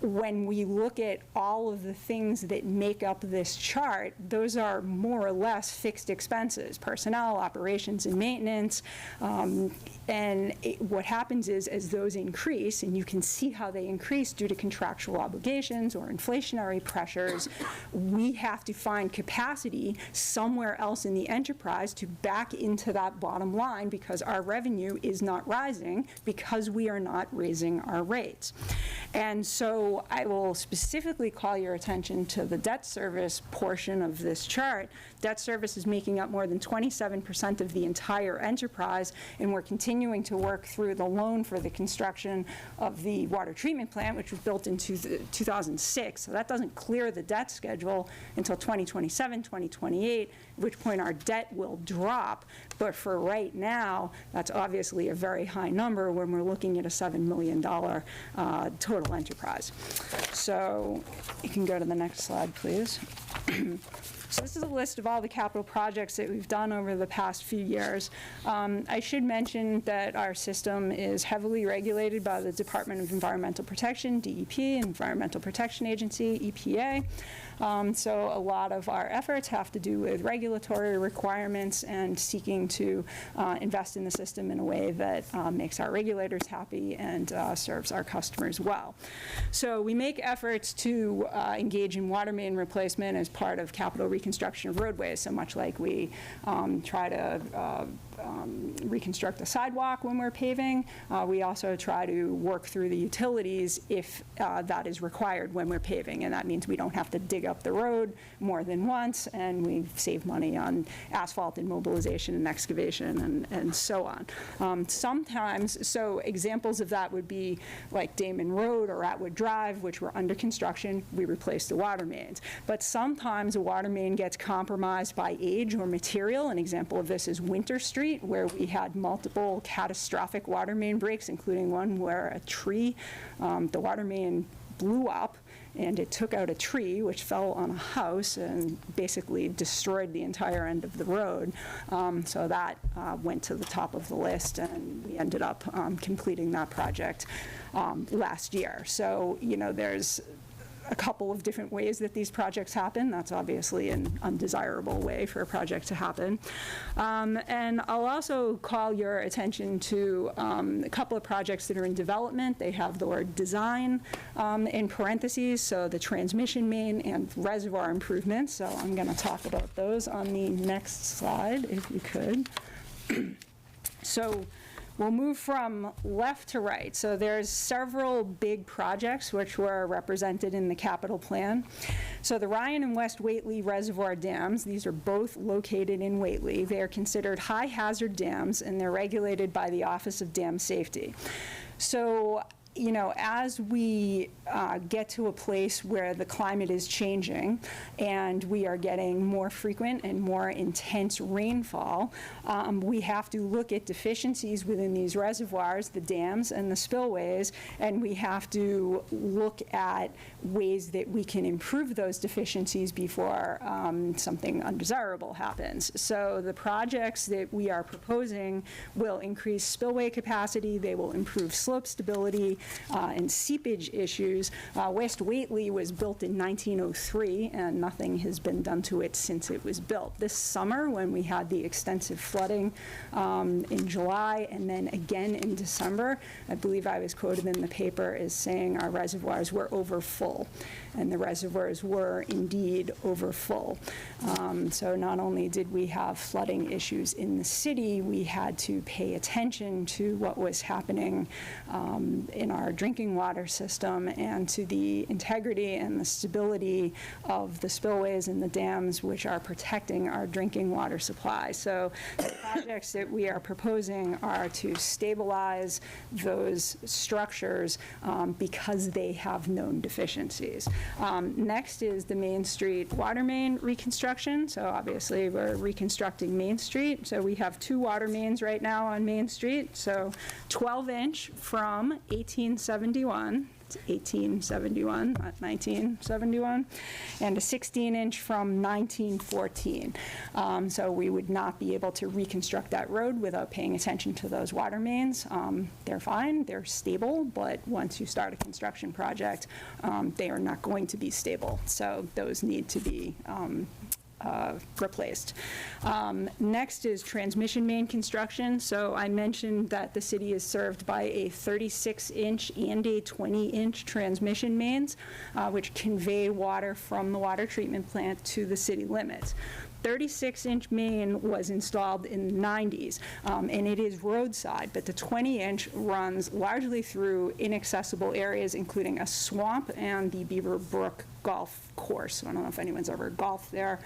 when we look at all of the things that make up this chart, those are more or less fixed expenses: personnel, operations, and maintenance. What happens is, as those increase, and you can see how they increase due to contractual obligations or inflationary pressures, we have to find capacity somewhere else in the enterprise to back into that bottom line, because our revenue is not rising because we are not raising our rates. And so I will specifically call your attention to the debt service portion of this chart. Debt service is making up more than 27% of the entire enterprise, and we're continuing to work through the loan for the construction of the water treatment plant, which was built in 2006. So that doesn't clear the debt schedule until 2027, 2028, at which point our debt will drop. But for right now, that's obviously a very high number when we're looking at a $7 million total enterprise. So you can go to the next slide, please. So this is a list of all the capital projects that we've done over the past few years. I should mention that our system is heavily regulated by the Department of Environmental Protection, DEP, Environmental Protection Agency, EPA. So a lot of our efforts have to do with regulatory requirements and seeking to invest in the system in a way that makes our regulators happy and serves our customers well. So we make efforts to engage in water main replacement as part of capital reconstruction of roadways, so much like we try to reconstruct the sidewalk when we're paving. We also try to work through the utilities if that is required when we're paving, and that means we don't have to dig up the road more than once, and we save money on asphalt and mobilization and excavation and so on. Sometimes, so examples of that would be like Damon Road or Atwood Drive, which were under construction. We replaced the water mains. But sometimes a water main gets compromised by age or material. An example of this is Winter Street, where we had multiple catastrophic water main breaks, including one where a tree, the water main blew up, and it took out a tree, which fell on a house and basically destroyed the entire end of the road. So that went to the top of the list, and we ended up completing that project last year. So, you know, there's a couple of different ways that these projects happen. That's obviously an undesirable way for a project to happen. And I'll also call your attention to a couple of projects that are in development. They have the word design in parentheses, so the transmission main and reservoir improvements. So I'm going to talk about those on the next slide, if you could. So we'll move from left to right. So there's several big projects which were represented in the capital plan. So the Ryan and West Whately Reservoir dams, these are both located in Whately. They are considered high hazard dams, and they're regulated by the Office of Dam Safety. So, you know, as we get to a place where the climate is changing and we are getting more frequent and more intense rainfall, we have to look at deficiencies within these reservoirs, the dams and the spillways, and we have to look at ways that we can improve those deficiencies before something undesirable happens. So the projects that we are proposing will increase spillway capacity, they will improve slope stability, and seepage issues. West Whately was built in 1903, and nothing has been done to it since it was built. This summer, when we had the extensive flooding in July and then again in December, I believe I was quoted in the paper as saying our reservoirs were over full, and the reservoirs were indeed over full. So not only did we have flooding issues in the city, we had to pay attention to what was happening in our drinking water system and to the integrity and the stability of the spillways and the dams which are protecting our drinking water supply. So the projects that we are proposing are to stabilize those structures because they have known deficiencies. Next is the Main Street water main reconstruction. So obviously we're reconstructing Main Street. So we have 2 water mains right now on Main Street. So 12-inch from 1871, it's 1871, not 1971, and a 16-inch from 1914. So we would not be able to reconstruct that road without paying attention to those water mains. They're fine, they're stable, but once you start a construction project, they are not going to be stable. So those need to be replaced. Next is transmission main construction. So I mentioned that the city is served by a 36-inch and a 20-inch transmission mains, which convey water from the water treatment plant to the city limits. 36-inch main was installed in the 90s, and it is roadside, but the 20-inch runs largely through inaccessible areas, including a swamp and the Beaver Brook golf course. I don't know if anyone's ever golfed there.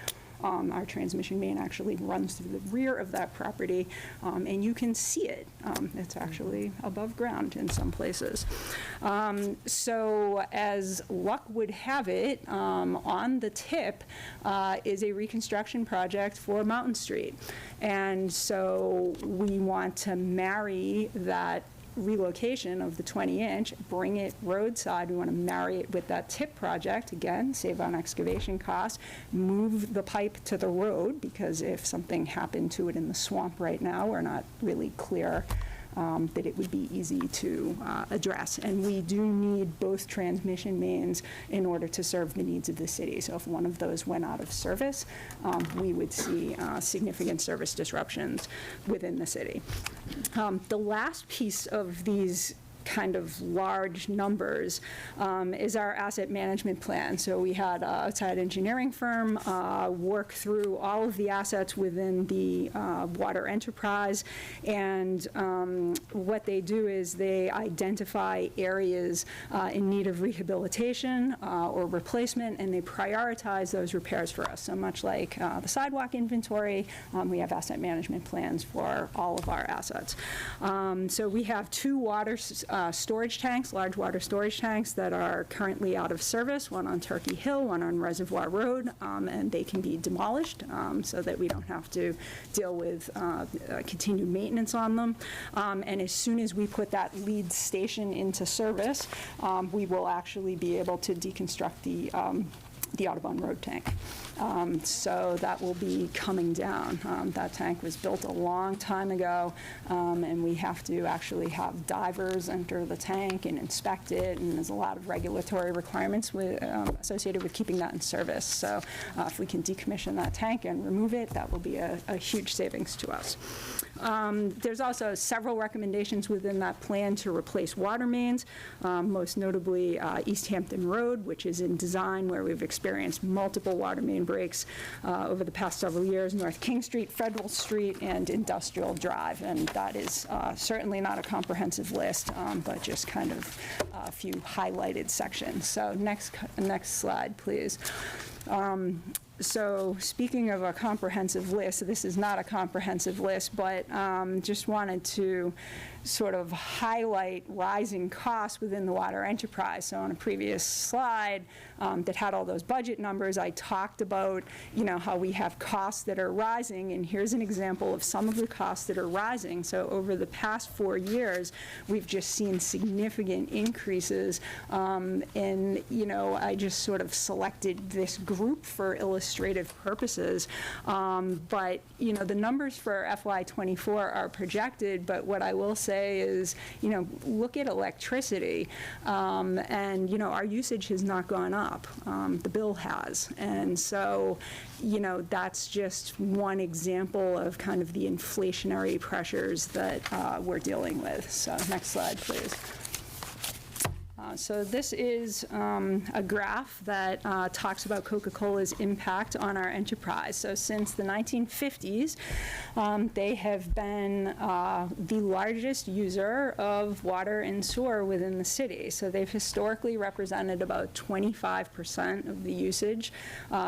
Our transmission main actually runs through the rear of that property, and you can see it. It's actually above ground in some places. So as luck would have it, on the tip is a reconstruction project for Mountain Street. And so we want to marry that relocation of the 20-inch, bring it roadside. We want to marry it with that tip project, again, save on excavation costs, move the pipe to the road, because if something happened to it in the swamp right now, we're not really clear that it would be easy to address. And we do need both transmission mains in order to serve the needs of the city. So if one of those went out of service, we would see significant service disruptions within the city. The last piece of these kind of large numbers is our asset management plan. So we had an outside engineering firm work through all of the assets within the water enterprise, and what they do is they identify areas in need of rehabilitation or replacement, and they prioritize those repairs for us. So much like the sidewalk inventory, we have asset management plans for all of our assets. So we have 2 water storage tanks, large water storage tanks that are currently out of service, one on Turkey Hill, one on Reservoir Road, and they can be demolished so that we don't have to deal with continued maintenance on them. And as soon as we put that lead station into service, we will actually be able to deconstruct the Audubon Road tank. So that will be coming down. That tank was built a long time ago, and we have to actually have divers enter the tank and inspect it, and there's a lot of regulatory requirements associated with keeping that in service. So if we can decommission that tank and remove it, that will be a huge savings to us. There's also several recommendations within that plan to replace water mains, most notably East Hampton Road, which is in design, where we've experienced multiple water main breaks over the past several years, North King Street, Federal Street, and Industrial Drive. And that is certainly not a comprehensive list, but just kind of a few highlighted sections. So next slide, please. So speaking of a comprehensive list, this is not a comprehensive list, but just wanted to sort of highlight rising costs within the water enterprise. So on a previous slide that had all those budget numbers, I talked about, how we have costs that are rising, and here's an example of some of the costs that are rising. So over the past 4 years, we've just seen significant increases, and, I just sort of selected this group for illustrative purposes. But, the numbers for FY24 are projected, but what I will say is, look at electricity, and, our usage has not gone up. The bill has. And so, that's just one example of kind of the inflationary pressures that we're dealing with. So next slide, please. So this is a graph that talks about Coca-Cola's impact on our enterprise. So since the 1950s, they have been the largest user of water and sewer within the city. So they've historically represented about 25% of the usage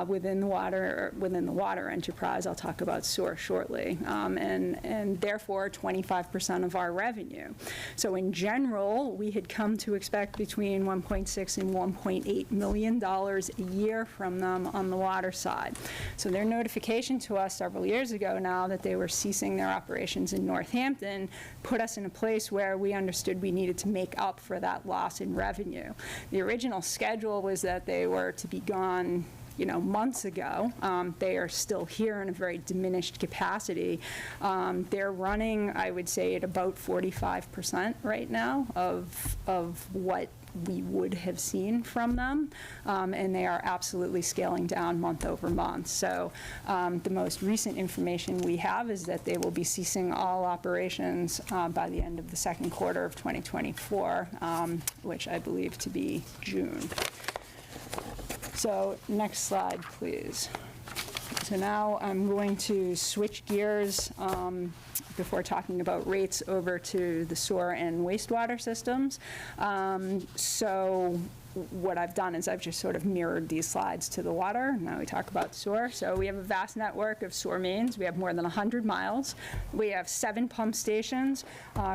within the water enterprise. I'll talk about sewer shortly, and therefore 25% of our revenue. So in general, we had come to expect between $1.6 and $1.8 million a year from them on the water side. So their notification to us several years ago now that they were ceasing their operations in Northampton put us in a place where we understood we needed to make up for that loss in revenue. The original schedule was that they were to be gone months ago. They are still here in a very diminished capacity. They're running, I would say, at about 45% right now of what we would have seen from them, and they are absolutely scaling down month over month. So the most recent information we have is that they will be ceasing all operations by the end of the second quarter of 2024, which I believe to be June. So next slide, please. So now I'm going to switch gears before talking about rates over to the sewer and wastewater systems. So what I've done is I've just sort of mirrored these slides to the water. Now we talk about sewer. So we have a vast network of sewer mains. We have more than 100 miles. We have 7 pump stations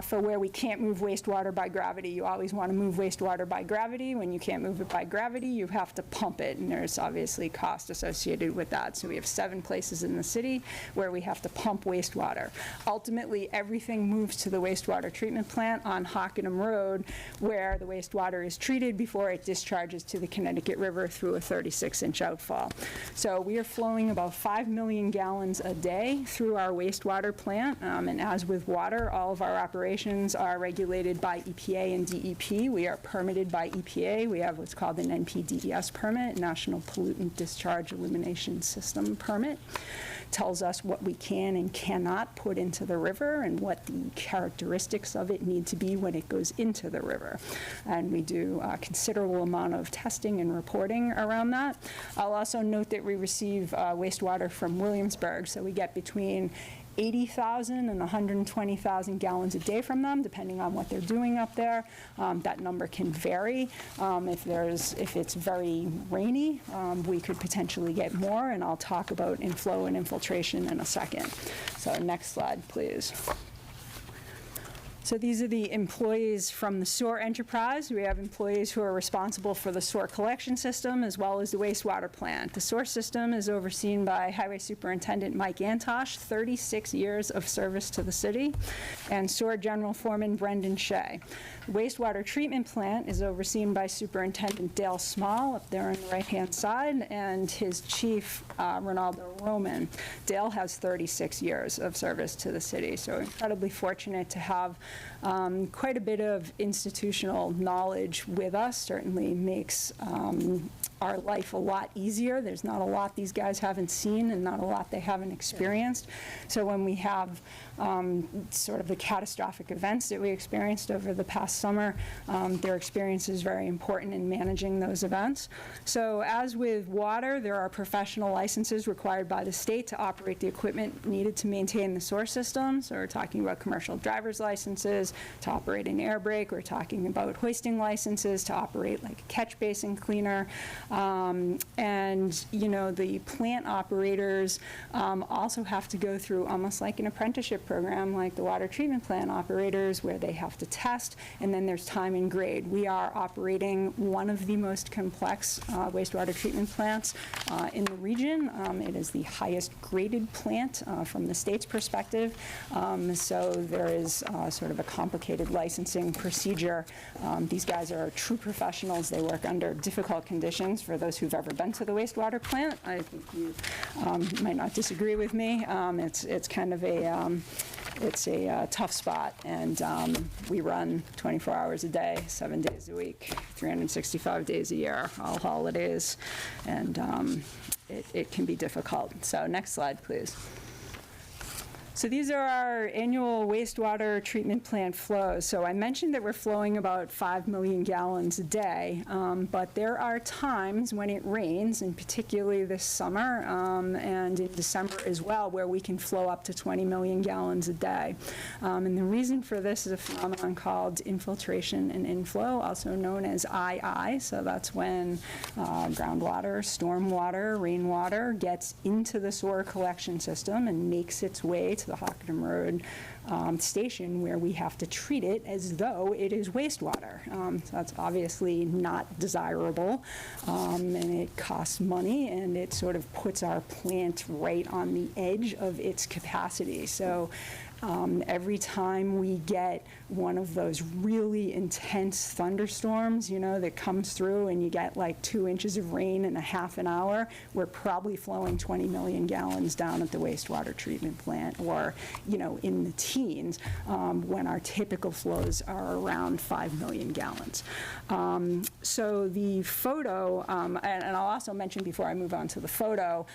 for where we can't move wastewater by gravity. You always want to move wastewater by gravity. When you can't move it by gravity, you have to pump it, and there's obviously cost associated with that. So we have 7 places in the city where we have to pump wastewater. Ultimately, everything moves to the wastewater treatment plant on Hockenham Road, where the wastewater is treated before it discharges to the Connecticut River through a 36-inch outfall. So we are flowing about 5 million gallons a day through our wastewater plant, and as with water, all of our operations are regulated by EPA and DEP. We are permitted by EPA. We have what's called an NPDES permit, National Pollutant Discharge Elimination System permit. Tells us what we can and cannot put into the river and what the characteristics of it need to be when it goes into the river. And we do a considerable amount of testing and reporting around that. I'll also note that we receive wastewater from Williamsburg, so we get between 80,000 and 120,000 gallons a day from them, depending on what they're doing up there. That number can vary. If it's very rainy, we could potentially get more, and I'll talk about inflow and infiltration in a second. So next slide, please. So these are the employees from the sewer enterprise. We have employees who are responsible for the sewer collection system as well as the wastewater plant. The sewer system is overseen by Highway Superintendent Mike Antosh, 36 years of service to the city, and sewer general foreman Brendan Shea. The wastewater treatment plant is overseen by Superintendent Dale Small up there on the right-hand side, and his chief, Ronaldo Roman. Dale has 36 years of service to the city, so incredibly fortunate to have quite a bit of institutional knowledge with us. Certainly makes our life a lot easier. There's not a lot these guys haven't seen and not a lot they haven't experienced. So when we have sort of the catastrophic events that we experienced over the past summer, their experience is very important in managing those events. So as with water, there are professional licenses required by the state to operate the equipment needed to maintain the sewer system. So we're talking about commercial driver's licenses to operate an air brake. We're talking about hoisting licenses to operate like a catch basin cleaner. And, you know, the plant operators also have to go through almost like an apprenticeship program like the water treatment plant operators, where they have to test, and then there's time and grade. We are operating one of the most complex wastewater treatment plants in the region. It is the highest graded plant from the state's perspective, so there is sort of a complicated licensing procedure. These guys are true professionals. They work under difficult conditions. For those who've ever been to the wastewater plant, I think you might not disagree with me. It's kind of a tough spot, and we run 24 hours a day, 7 days a week, 365 days a year, all holidays, and it can be difficult. So next slide, please. So these are our annual wastewater treatment plant flows. So I mentioned that we're flowing about 5 million gallons a day, but there are times when it rains, and particularly this summer and in December as well, where we can flow up to 20 million gallons a day. And the reason for this is a phenomenon called infiltration and inflow, also known as II. So that's when groundwater, stormwater, rainwater gets into the sewer collection system and makes its way to the Hockham Road station, where we have to treat it as though it is wastewater. So that's obviously not desirable, and it costs money, and it sort of puts our plant right on the edge of its capacity. So every time we get one of those really intense thunderstorms, you know, that comes through and you get like 2 inches of rain in a half an hour, we're probably flowing 20 million gallons down at the wastewater treatment plant, or, you know, in the teens, when our typical flows are around 5 million gallons. So the photo, and I'll also mention before I move on to the photo,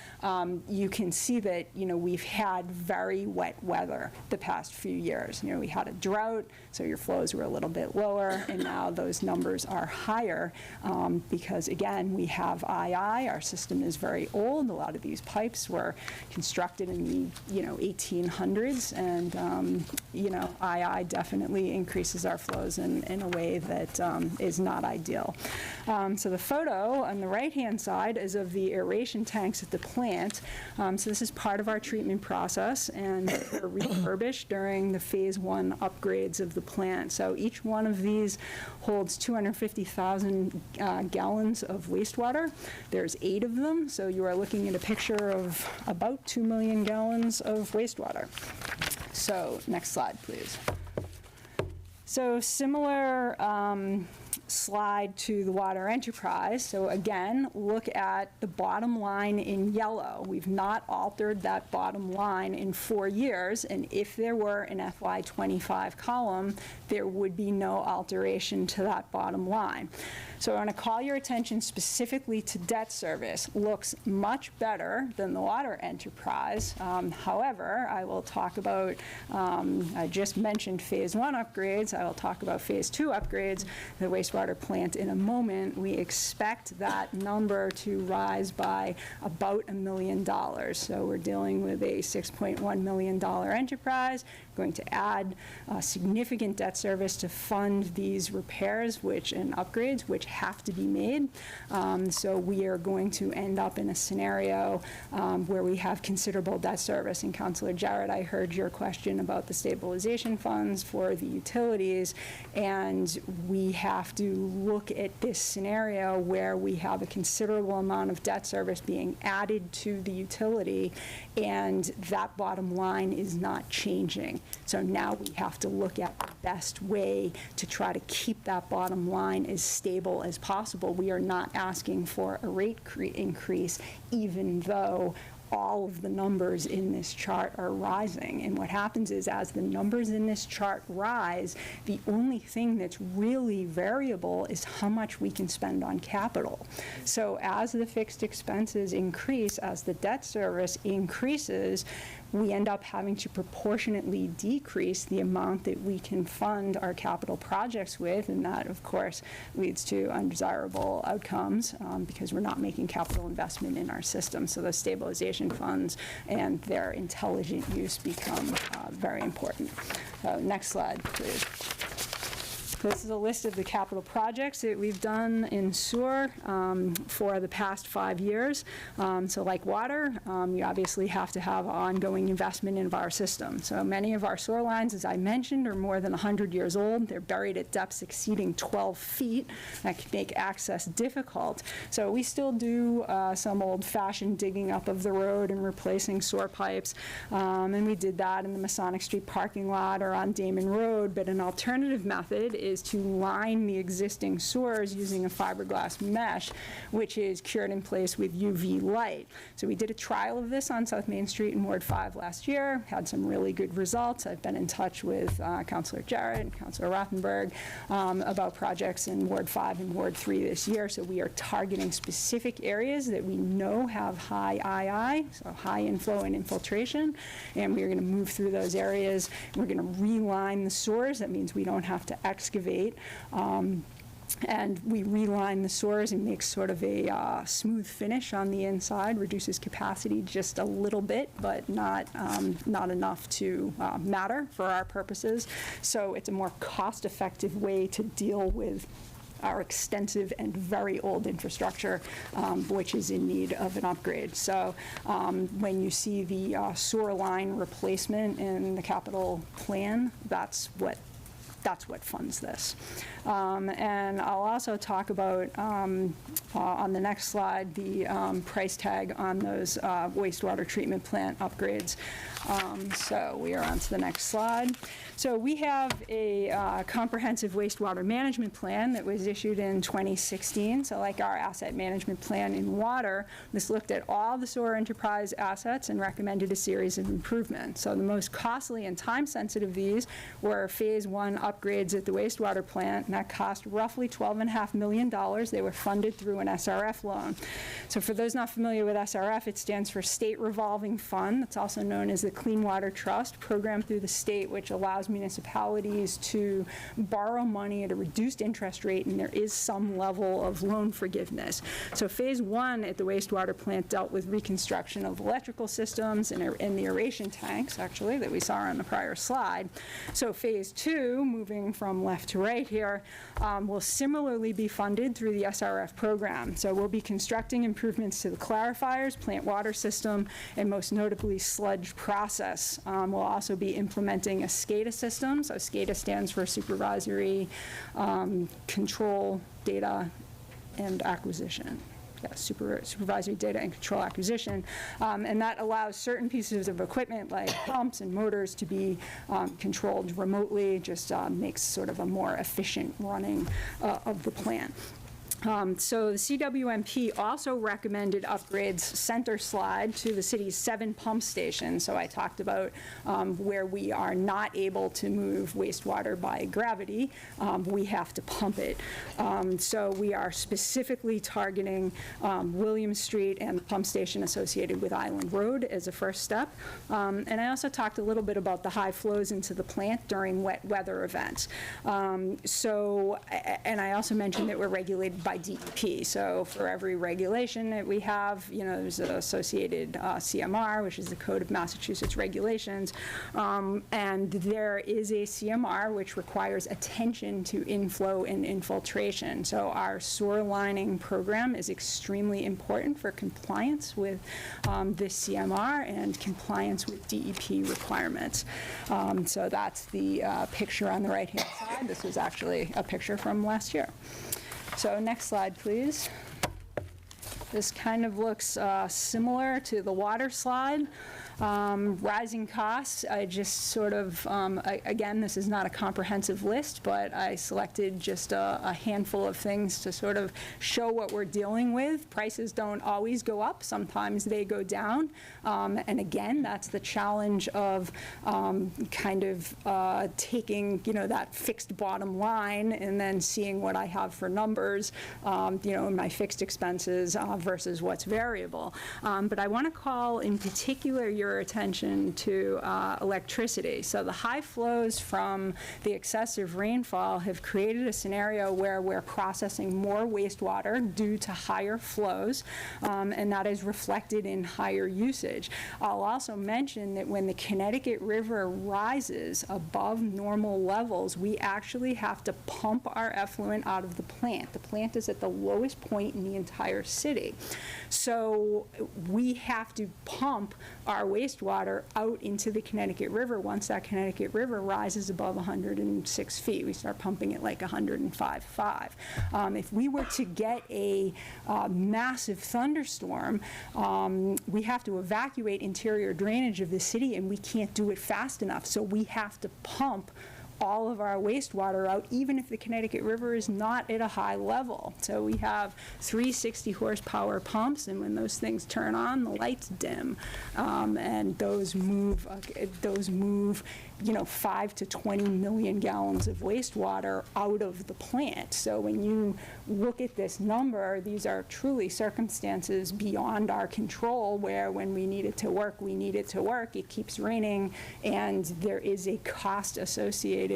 you can see that, you know, we've had very wet weather the past few years. You know, we had a drought, so your flows were a little bit lower, and now those numbers are higher because, again, we have II. Our system is very old. A lot of these pipes were constructed in the, you know, 1800s, and, you know, II definitely increases our flows in a way that is not ideal. So the photo on the right-hand side is of the aeration tanks at the plant. So this is part of our treatment process, and they're refurbished during the phase 1 upgrades of the plant. So each one of these holds 250,000 gallons of wastewater. There's 8 of them, so you are looking at a picture of about 2 million gallons of wastewater. So next slide, please. So similar slide to the water enterprise. So again, look at the bottom line in yellow. We've not altered that bottom line in 4 years, and if there were an FY25 column, there would be no alteration to that bottom line. So I want to call your attention specifically to debt service. Looks much better than the water enterprise. However, I will talk about, I just mentioned phase 1 upgrades. I will talk about phase 2 upgrades, the wastewater plant in a moment. We expect that number to rise by about $1 million. So we're dealing with a $6.1 million enterprise. We're going to add significant debt service to fund these repairs and upgrades, which have to be made. So we are going to end up in a scenario where we have considerable debt service. And Councilor Jarrett, I heard your question about the stabilization funds for the utilities, and we have to look at this scenario where we have a considerable amount of debt service being added to the utility, and that bottom line is not changing. So now we have to look at the best way to try to keep that bottom line as stable as possible. We are not asking for a rate increase, even though all of the numbers in this chart are rising. And what happens is, as the numbers in this chart rise, the only thing that's really variable is how much we can spend on capital. So as the fixed expenses increase, as the debt service increases, we end up having to proportionately decrease the amount that we can fund our capital projects with, and that, of course, leads to undesirable outcomes because we're not making capital investment in our system. So those stabilization funds and their intelligent use become very important. Next slide, please. This is a list of the capital projects that we've done in sewer for the past 5 years. So like water, you obviously have to have ongoing investment in our system. So many of our sewer lines, as I mentioned, are more than 100 years old. They're buried at depths exceeding 12 feet. That can make access difficult. So we still do some old-fashioned digging up of the road and replacing sewer pipes. And we did that in the Masonic Street parking lot or on Damon Road. But an alternative method is to line the existing sewers using a fiberglass mesh, which is cured in place with UV light. So we did a trial of this on South Main Street in Ward 5 last year, had some really good results. I've been in touch with Councilor Jarrett and Councilor Rothenberg about projects in Ward 5 and Ward 3 this year. So we are targeting specific areas that we know have high II, so high inflow and infiltration, and we're going to move through those areas. We're going to reline the sewers. That means we don't have to excavate. And we reline the sewers and make sort of a smooth finish on the inside, reduces capacity just a little bit, but not enough to matter for our purposes. So it's a more cost-effective way to deal with our extensive and very old infrastructure, which is in need of an upgrade. So when you see the sewer line replacement in the capital plan, that's what funds this. And I'll also talk about, on the next slide, the price tag on those wastewater treatment plant upgrades. So we are on to the next slide. So we have a comprehensive wastewater management plan that was issued in 2016. So like our asset management plan in water, this looked at all the sewer enterprise assets and recommended a series of improvements. So the most costly and time-sensitive of these were phase 1 upgrades at the wastewater plant, and that cost roughly $12.5 million. They were funded through an SRF loan. So for those not familiar with SRF, it stands for State Revolving Fund. It's also known as the Clean Water Trust, program through the state, which allows municipalities to borrow money at a reduced interest rate, and there is some level of loan forgiveness. So phase 1 at the wastewater plant dealt with reconstruction of electrical systems and the aeration tanks, actually, that we saw on the prior slide. So phase 2, moving from left to right here, will similarly be funded through the SRF program. So we'll be constructing improvements to the clarifiers, plant water system, and most notably sludge process. We'll also be implementing a SCADA system. So SCADA stands for Supervisory Control Data and Acquisition. Yeah, supervisory data and control acquisition, and that allows certain pieces of equipment like pumps and motors to be controlled remotely, just makes sort of a more efficient running of the plant. So the CWMP also recommended upgrades, center slide, to the city's 7 pump stations. So I talked about where we are not able to move wastewater by gravity. We have to pump it. So we are specifically targeting William Street and the pump station associated with Island Road as a first step. And I also talked a little bit about the high flows into the plant during wet weather events. And I also mentioned that we're regulated by by DEP. So for every regulation that we have, there's an associated CMR, which is the Code of Massachusetts Regulations, and there is a CMR which requires attention to inflow and infiltration. So our sewer lining program is extremely important for compliance with this CMR and compliance with DEP requirements. So that's the picture on the right-hand side. This was actually a picture from last year. So next slide, please. This kind of looks similar to the water slide. Rising costs, I just sort of, again, this is not a comprehensive list, but I selected just a handful of things to sort of show what we're dealing with. Prices don't always go up, sometimes they go down. And again, that's the challenge of taking, that fixed bottom line and then seeing what I have for numbers, in my fixed expenses versus what's variable. But I want to call in particular your attention to electricity. So the high flows from the excessive rainfall have created a scenario where we're processing more wastewater due to higher flows, and that is reflected in higher usage. I'll also mention that when the Connecticut River rises above normal levels, we actually have to pump our effluent out of the plant. The plant is at the lowest point in the entire city. So we have to pump our wastewater out into the Connecticut River once that Connecticut River rises above 106 feet. We start pumping it like 105.5. If we were to get a massive thunderstorm, we have to evacuate interior drainage of the city, and we can't do it fast enough. So we have to pump all of our wastewater out, even if the Connecticut River is not at a high level. So we have 360 horsepower pumps, and when those things turn on, the lights dim, and those move 5 to 20 million gallons of wastewater out of the plant. So when you look at this number, these are truly circumstances beyond our control, where when we need it to work, we need it to work. It keeps raining, and there is a cost associated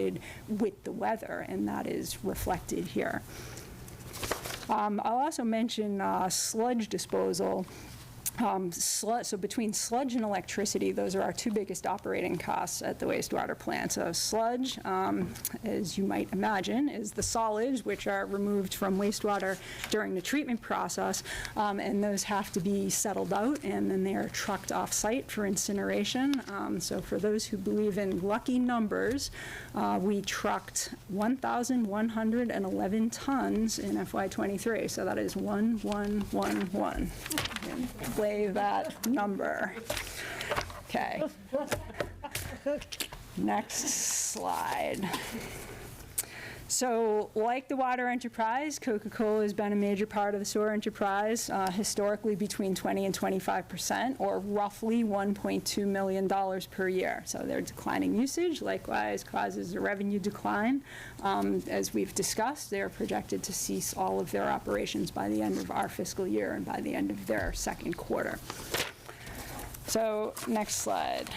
with the weather, and that is reflected here. I'll also mention sludge disposal. So between sludge and electricity, those are our two biggest operating costs at the wastewater plant. So sludge, as you might imagine, is the solids which are removed from wastewater during the treatment process, and those have to be settled out, and then they are trucked off-site for incineration. So for those who believe in lucky numbers, we trucked 1,111 tons in FY23. So that is 1111. Play that number. Okay. Next slide. So like the water enterprise, Coca-Cola has been a major part of the sewer enterprise, historically between 20 and 25%, or roughly $1.2 million per year. So their declining usage likewise causes a revenue decline. As we've discussed, they're projected to cease all of their operations by the end of our fiscal year and by the end of their second quarter. So next slide.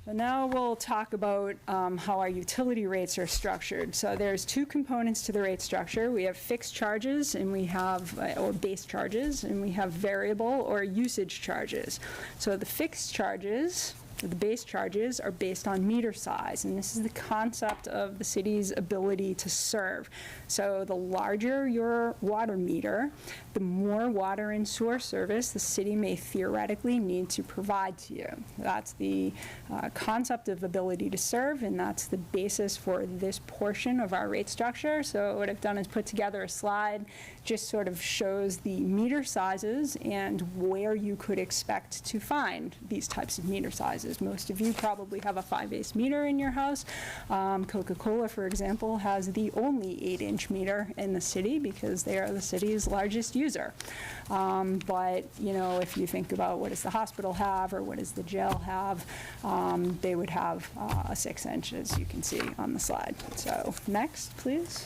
So now we'll talk about how our utility rates are structured. So there's two components to the rate structure. We have fixed charges, and we have, or base charges, and we have variable or usage charges. So the fixed charges, the base charges, are based on meter size, and this is the concept of the city's ability to serve. So the larger your water meter, the more water and sewer service the city may theoretically need to provide to you. That's the concept of ability to serve, and that's the basis for this portion of our rate structure. So what I've done is put together a slide, just sort of shows the meter sizes and where you could expect to find these types of meter sizes. Most of you probably have a 5-base meter in your house. Coca-Cola, for example, has the only 8-inch meter in the city because they are the city's largest user. But, if you think about what does the hospital have or what does the jail have, they would have a 6-inch, as you can see on the slide. So next, please.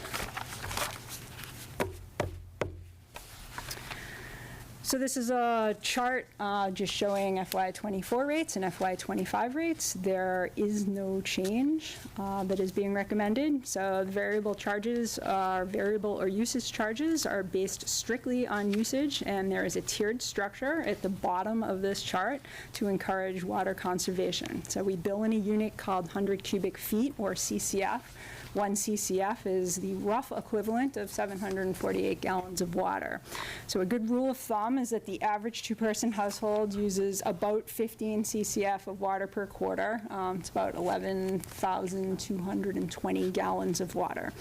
So this is a chart just showing FY24 rates and FY25 rates. There is no change that is being recommended. So the variable charges are variable or usage charges are based strictly on usage, and there is a tiered structure at the bottom of this chart to encourage water conservation. So we bill in a unit called 100 cubic feet, or CCF. 1 CCF is the rough equivalent of 748 gallons of water. So a good rule of thumb is that the average two-person household uses about 15 CCF of water per quarter. It's about 11,220 gallons of water.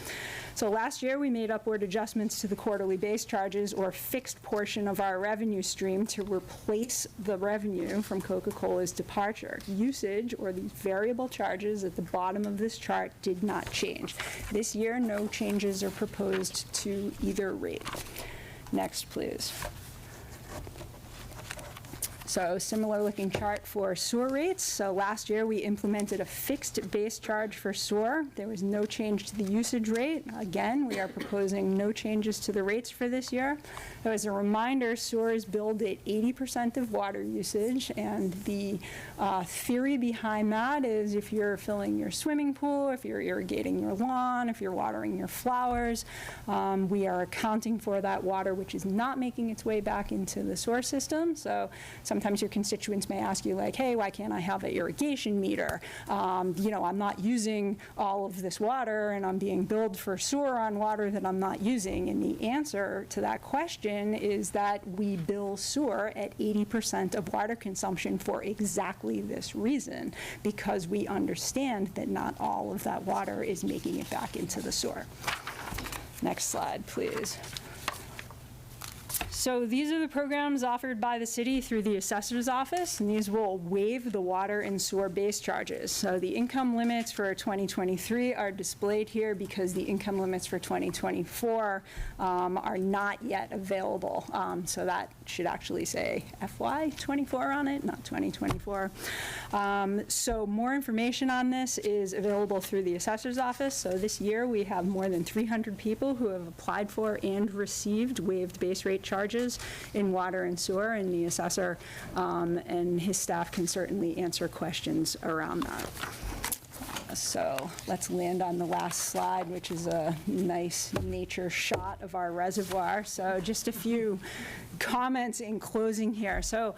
So last year, we made upward adjustments to the quarterly base charges, or fixed portion of our revenue stream, to replace the revenue from Coca-Cola's departure. Usage, or these variable charges at the bottom of this chart, did not change. This year, no changes are proposed to either rate. Next, please. So similar looking chart for sewer rates. So last year we implemented a fixed base charge for sewer. There was no change to the usage rate. Again, we are proposing no changes to the rates for this year. So as a reminder, sewer is billed at 80% of water usage, and the theory behind that is if you're filling your swimming pool, if you're irrigating your lawn, if you're watering your flowers, we are accounting for that water which is not making its way back into the sewer system. So sometimes your constituents may ask you, like, hey, why can't I have an irrigation meter? You know, I'm not using all of this water, and I'm being billed for sewer on water that I'm not using. And the answer to that question is that we bill sewer at 80% of water consumption for exactly this reason, because we understand that not all of that water is making it back into the sewer. Next slide, please. So these are the programs offered by the city through the assessor's office, and these will waive the water and sewer base charges. So the income limits for 2023 are displayed here because the income limits for 2024 are not yet available. So that should actually say FY24 on it, not 2024. So more information on this is available through the assessor's office. So this year we have more than 300 people who have applied for and received waived base rate charges in water and sewer, and the assessor and his staff can certainly answer questions around that. So let's land on the last slide, which is a nice nature shot of our reservoir. So just a few comments in closing here. So,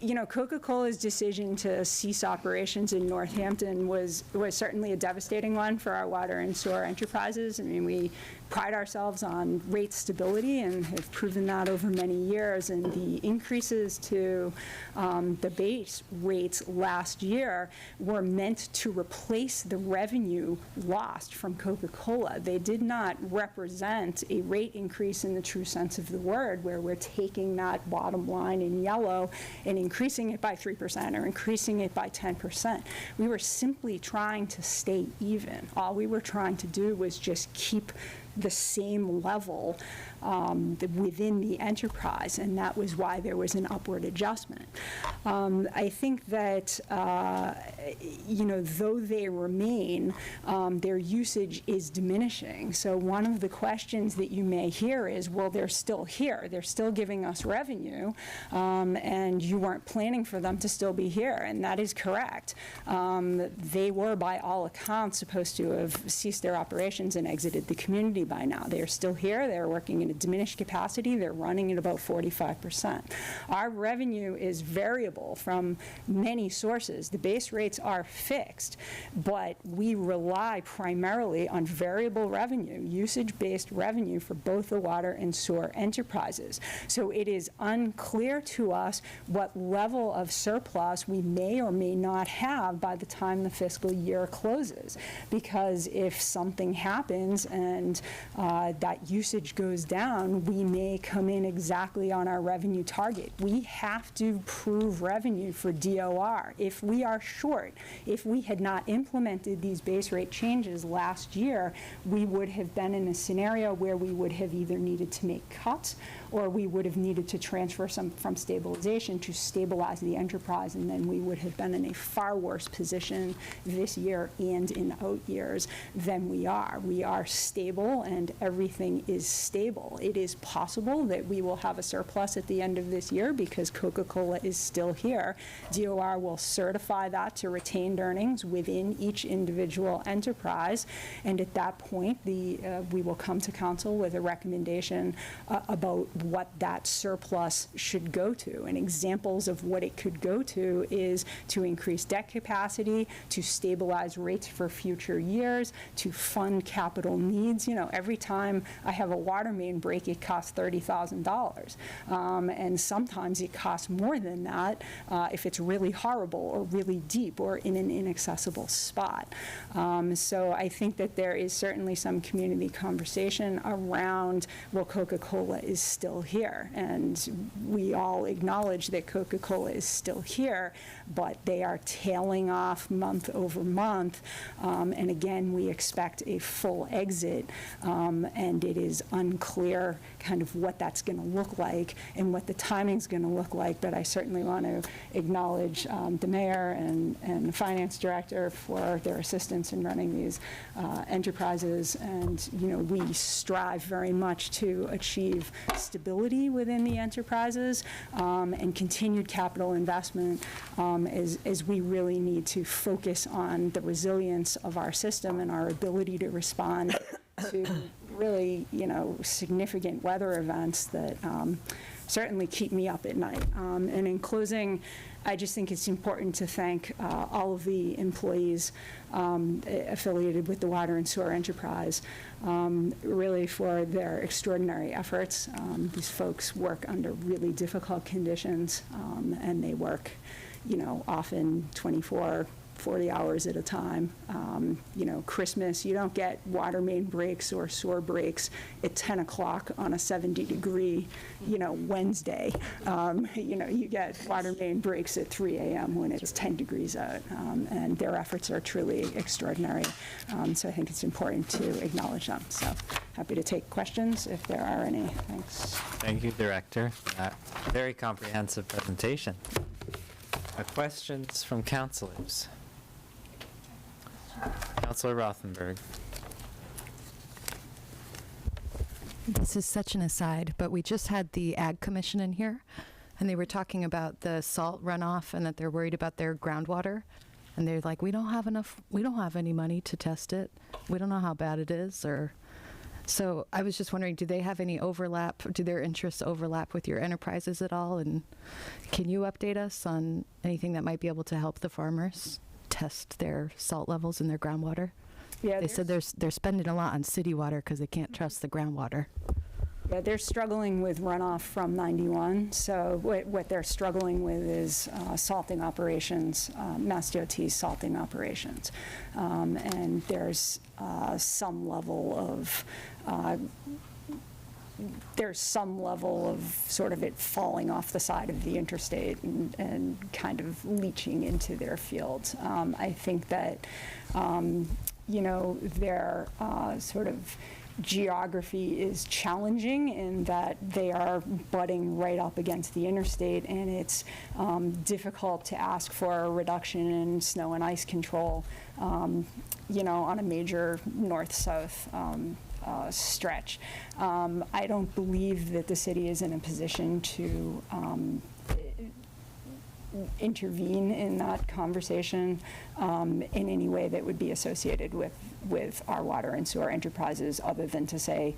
you know, Coca-Cola's decision to cease operations in Northampton was certainly a devastating one for our water and sewer enterprises. I mean, we pride ourselves on rate stability and have proven that over many years. And the increases to the base rates last year were meant to replace the revenue lost from Coca-Cola. They did not represent a rate increase in the true sense of the word, where we're taking that bottom line in yellow and increasing it by 3% or increasing it by 10%. We were simply trying to stay even. All we were trying to do was just keep the same level within the enterprise, and that was why there was an upward adjustment. I think that, you know, though they remain, their usage is diminishing. So one of the questions that you may hear is, well, they're still here. They're still giving us revenue, and you weren't planning for them to still be here, and that is correct. They were, by all accounts, supposed to have ceased their operations and exited the community by now. They are still here. They're working in a diminished capacity. They're running at about 45%. Our revenue is variable from many sources. The base rates are fixed, but we rely primarily on variable revenue, usage-based revenue for both the water and sewer enterprises. So it is unclear to us what level of surplus we may or may not have by the time the fiscal year closes, because if something happens and that usage goes down, we may come in exactly on our revenue target. We have to prove revenue for DOR. If we are short, if we had not implemented these base rate changes last year, we would have been in a scenario where we would have either needed to make cuts or we would have needed to transfer some from stabilization to stabilize the enterprise, and then we would have been in a far worse position this year and in out years than we are. We are stable council, and everything is stable. It is possible that we will have a surplus at the end of this year because Coca-Cola is still here. DOR will certify that to retained earnings within each individual enterprise, and at that point, we will come to council with a recommendation about what that surplus should go to. And examples of what it could go to is to increase debt capacity, to stabilize rates for future years, to fund capital needs. You know, every time I have a water main break, it costs $30,000. And sometimes it costs more than that if it's really horrible or really deep or in an inaccessible spot. So I think that there is certainly some community conversation around, well, Coca-Cola is still here. And we all acknowledge that Coca-Cola is still here, but they are tailing off month over month. And again, we expect a full exit, and it is unclear kind of what that's going to look like and what the timing's going to look like. But I certainly want to acknowledge the mayor and the finance director for their assistance in running these enterprises. And, you know, we strive very much to achieve stability within the enterprises and continued capital investment as we really need to focus on the resilience of our system and our ability to respond to really, you know, significant weather events that certainly keep me up at night. And in closing, I just think it's important to thank all of the employees affiliated with the Water and Sewer Enterprise, really for their extraordinary efforts. These folks work under really difficult conditions, and they work, you know, often 24, 40 hours at a time. You know, Christmas, you don't get water main breaks or sewer breaks at 10 o'clock on a 70-degree, you know, Wednesday. You know, you get water main breaks at 3 a.m. when it's 10 degrees out. And their efforts are truly extraordinary. So I think it's important to acknowledge them. So happy to take questions if there are any. Thanks. Thank you, Director, for that very comprehensive presentation. Questions from councilors? Councilor Rothenberg. This is such an aside, but we just had the Ag Commission in here, and they were talking about the salt runoff and that they're worried about their groundwater. And they're like, we don't have any money to test it. We don't know how bad it is. So I was just wondering, do they have any overlap? Do their interests overlap with your enterprises at all? And can you update us on anything that might be able to help the farmers test their salt levels in their groundwater? Yeah, they said they're spending a lot on city water because they can't trust the groundwater. Yeah, they're struggling with runoff from 91. So what they're struggling with is salting operations, Mass DOT's salting operations. And there's some level of sort of it falling off the side of the interstate and kind of leaching into their fields. I think that, you know, their sort of geography is challenging in that they are butting right up against the interstate, and it's difficult to ask for a reduction in snow and ice control, you know, on a major north-south stretch. I don't believe that the city is in a position to intervene in that conversation in any way that would be associated with our water and sewer enterprises, other than to say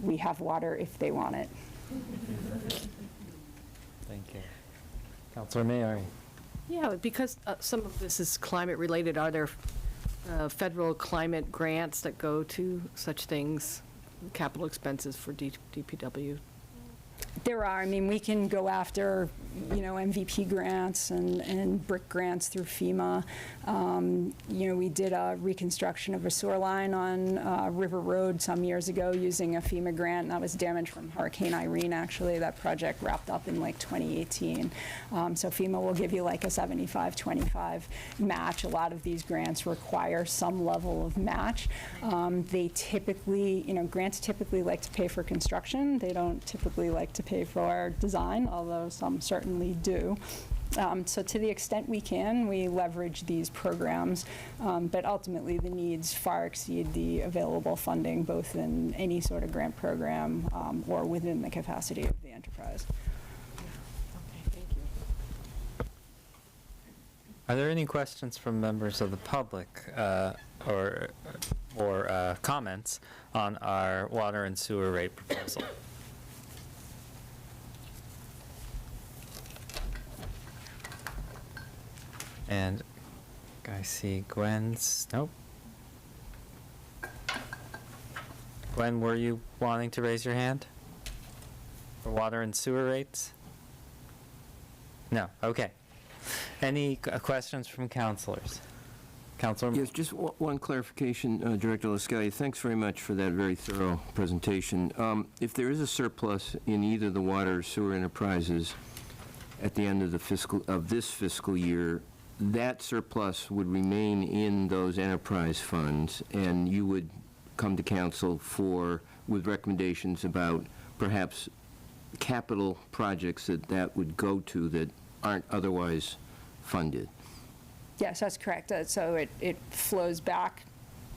we have water if they want it. Thank you. Councilor Mayor. Yeah, because some of this is climate related, are there federal climate grants that go to such things, capital expenses for DPW? There are. I mean, we can go after, you know, MVP grants and brick grants through FEMA. You know, we did a reconstruction of a sewer line on River Road some years ago using a FEMA grant, and that was damaged from Hurricane Irene, actually. That project wrapped up in like 2018. So FEMA will give you like a 75-25 match. A lot of these grants require some level of match. They typically, you know, grants typically like to pay for construction. They don't typically like to pay for design, although some certainly do. So to the extent we can, we leverage these programs, but ultimately the needs far exceed the available funding, both in any sort of grant program or within the capacity of the enterprise. Are there any questions from members of the public or comments on our water and sewer rate proposal? And I see Gwen's, nope. Gwen, were you wanting to raise your hand? For water and sewer rates? No, okay. Any questions from counselors? Counselor? Yes, just one clarification, Director Lascalia. Thanks very much for that very thorough presentation. If there is a surplus in either the water or sewer enterprises at the end of this fiscal year, that surplus would remain in those enterprise funds, and you would come to council with recommendations about perhaps capital projects that would go to that aren't otherwise funded. Yes, that's correct. So it flows back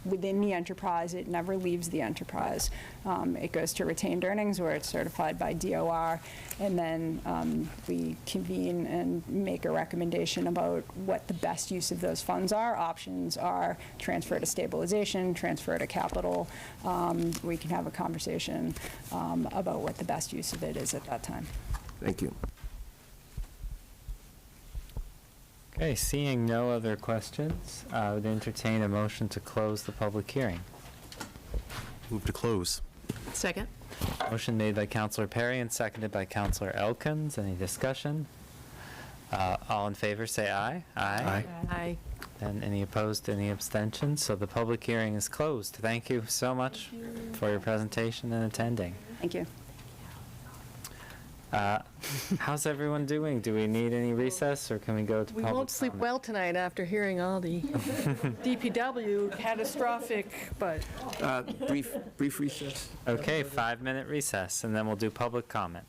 within the enterprise. It never leaves the enterprise. It goes to retained earnings where it's certified by DOR, and then we convene and make a recommendation about what the best use of those funds are. Options are transfer to stabilization, transfer to capital. We can have a conversation about what the best use of it is at that time. Thank you. Okay, seeing no other questions, I would entertain a motion to close the public hearing. Move to close. Second. Motion made by Counselor Perry and seconded by Counselor Elkins. Any discussion? All in favor, say aye. Aye. Aye. And any opposed, any abstentions? So the public hearing is closed. Thank you so much for your presentation and attending. Thank you. How's everyone doing? Do we need any recess, or can we go to We public won't sleep comment? well tonight after hearing all the DPW catastrophic, but Brief recess? Okay, 5-minute recess, and then we'll do public comment.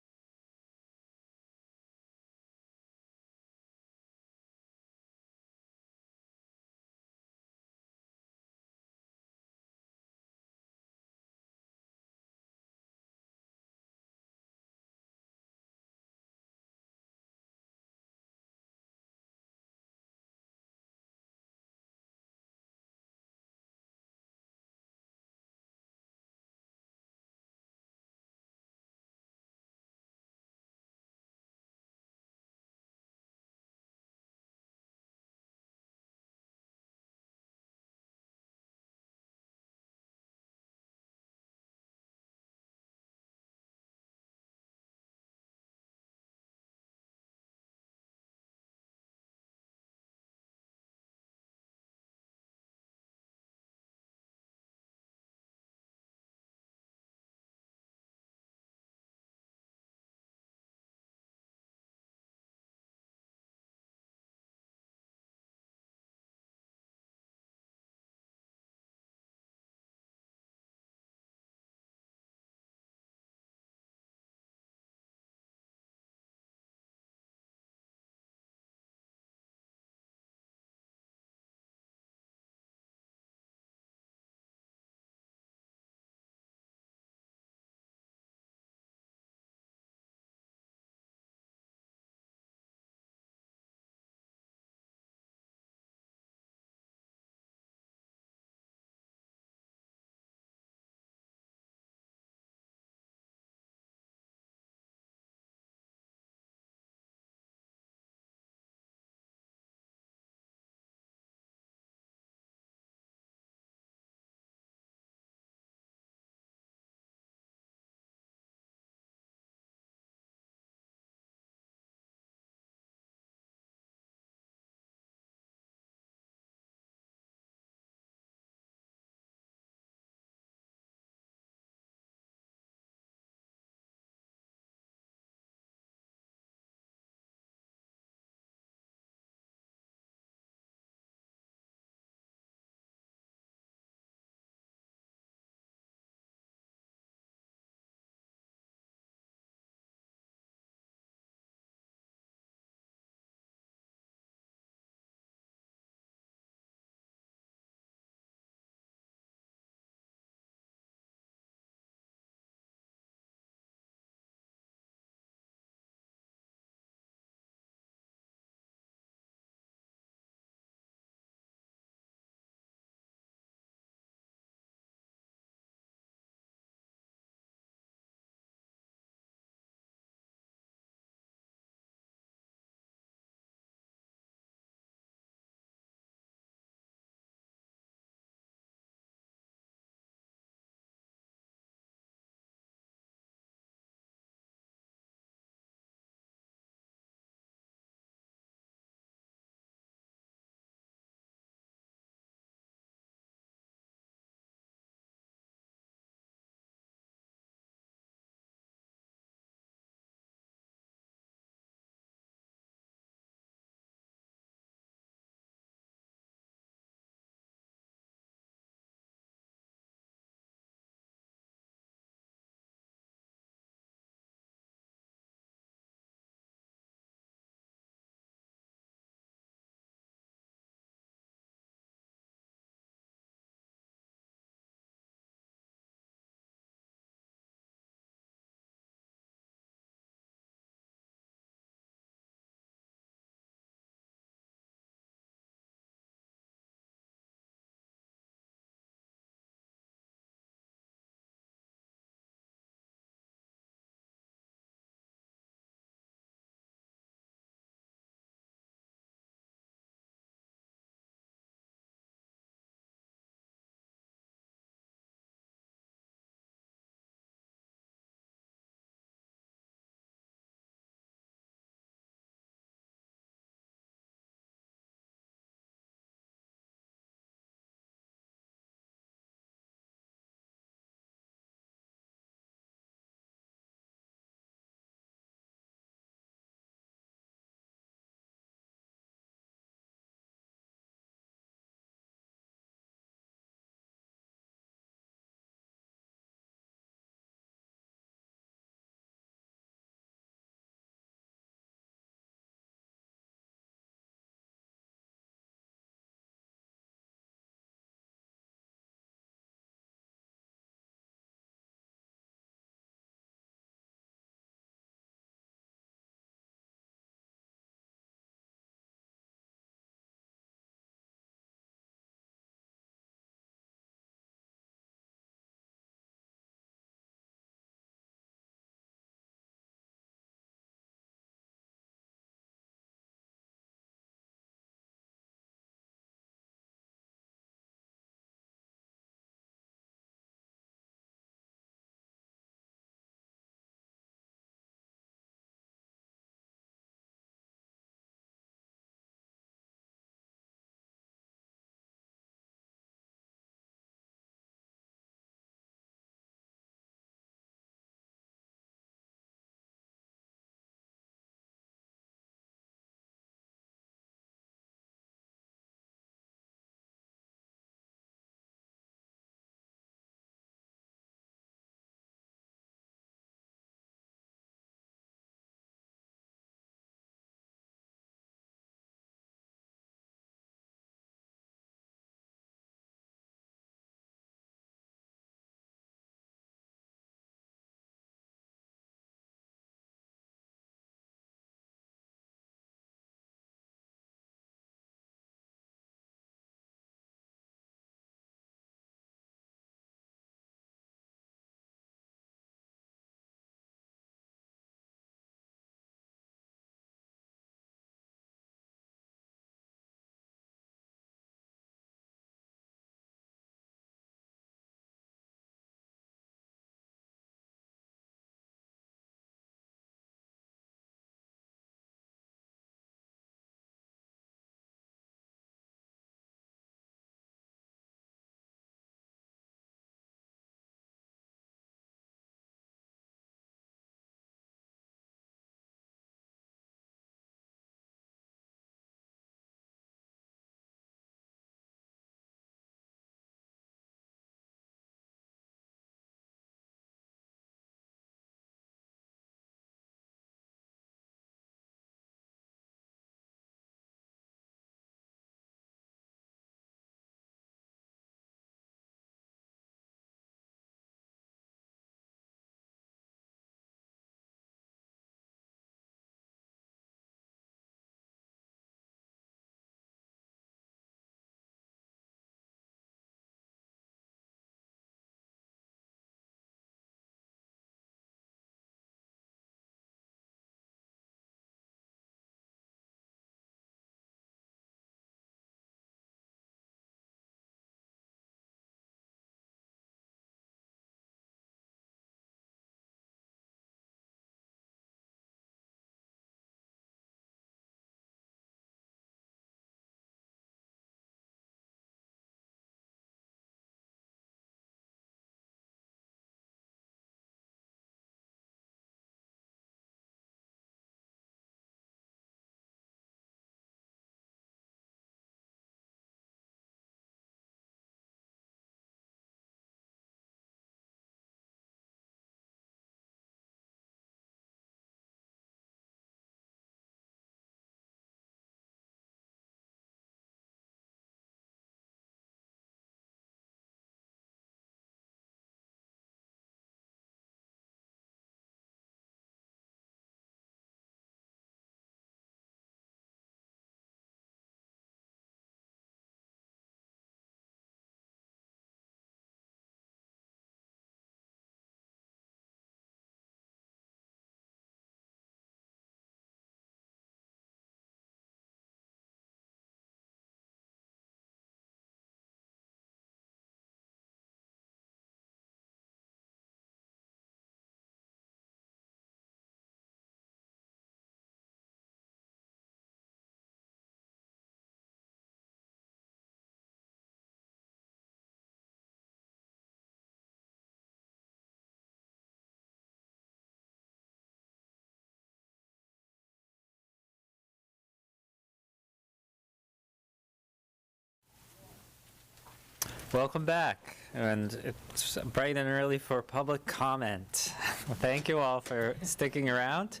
Welcome back, and it's bright and early for public comment. Thank you all for sticking around.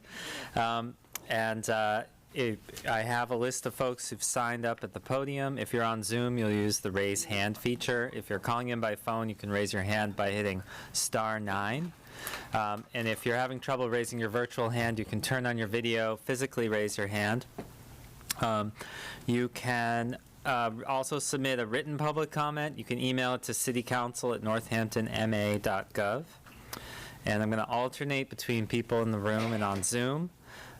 I have a list of folks who've signed up at the podium. If you're on Zoom, you'll use the raise hand feature. If you're calling in by phone, you can raise your hand by hitting *9. And if you're having trouble raising your virtual hand, you can turn on your video, physically raise your hand. You can also submit a written public comment. You can email it to citycouncil@northamptonma.gov. And I'm going to alternate between people in the room and on Zoom.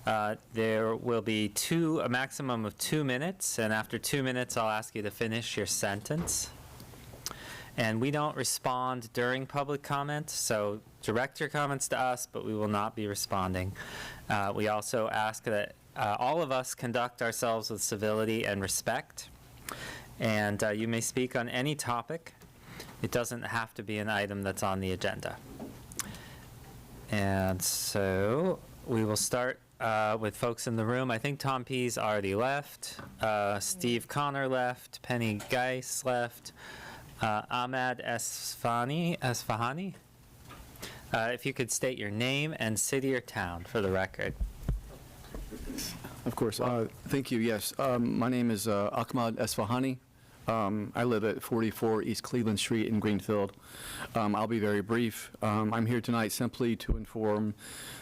There will be a maximum of 2 minutes, and after 2 minutes, I'll ask you to finish your sentence. And we don't respond during public comment, so direct your comments to us, but we will not be responding. We also ask that all of us conduct ourselves with civility and respect. And you may speak on any topic. It doesn't have to be an item that's on the agenda. And so we will start with folks in the room. I think Tom Pease already left. Steve Connor left. Penny Geis left. Ahmad Esfahani. If you could state your name and city or town for the record. Of course. Thank you. Yes. My name is Ahmad Esfahani. I live at 44 East Cleveland Street in Greenfield. I'll be very brief. I'm here tonight simply to inform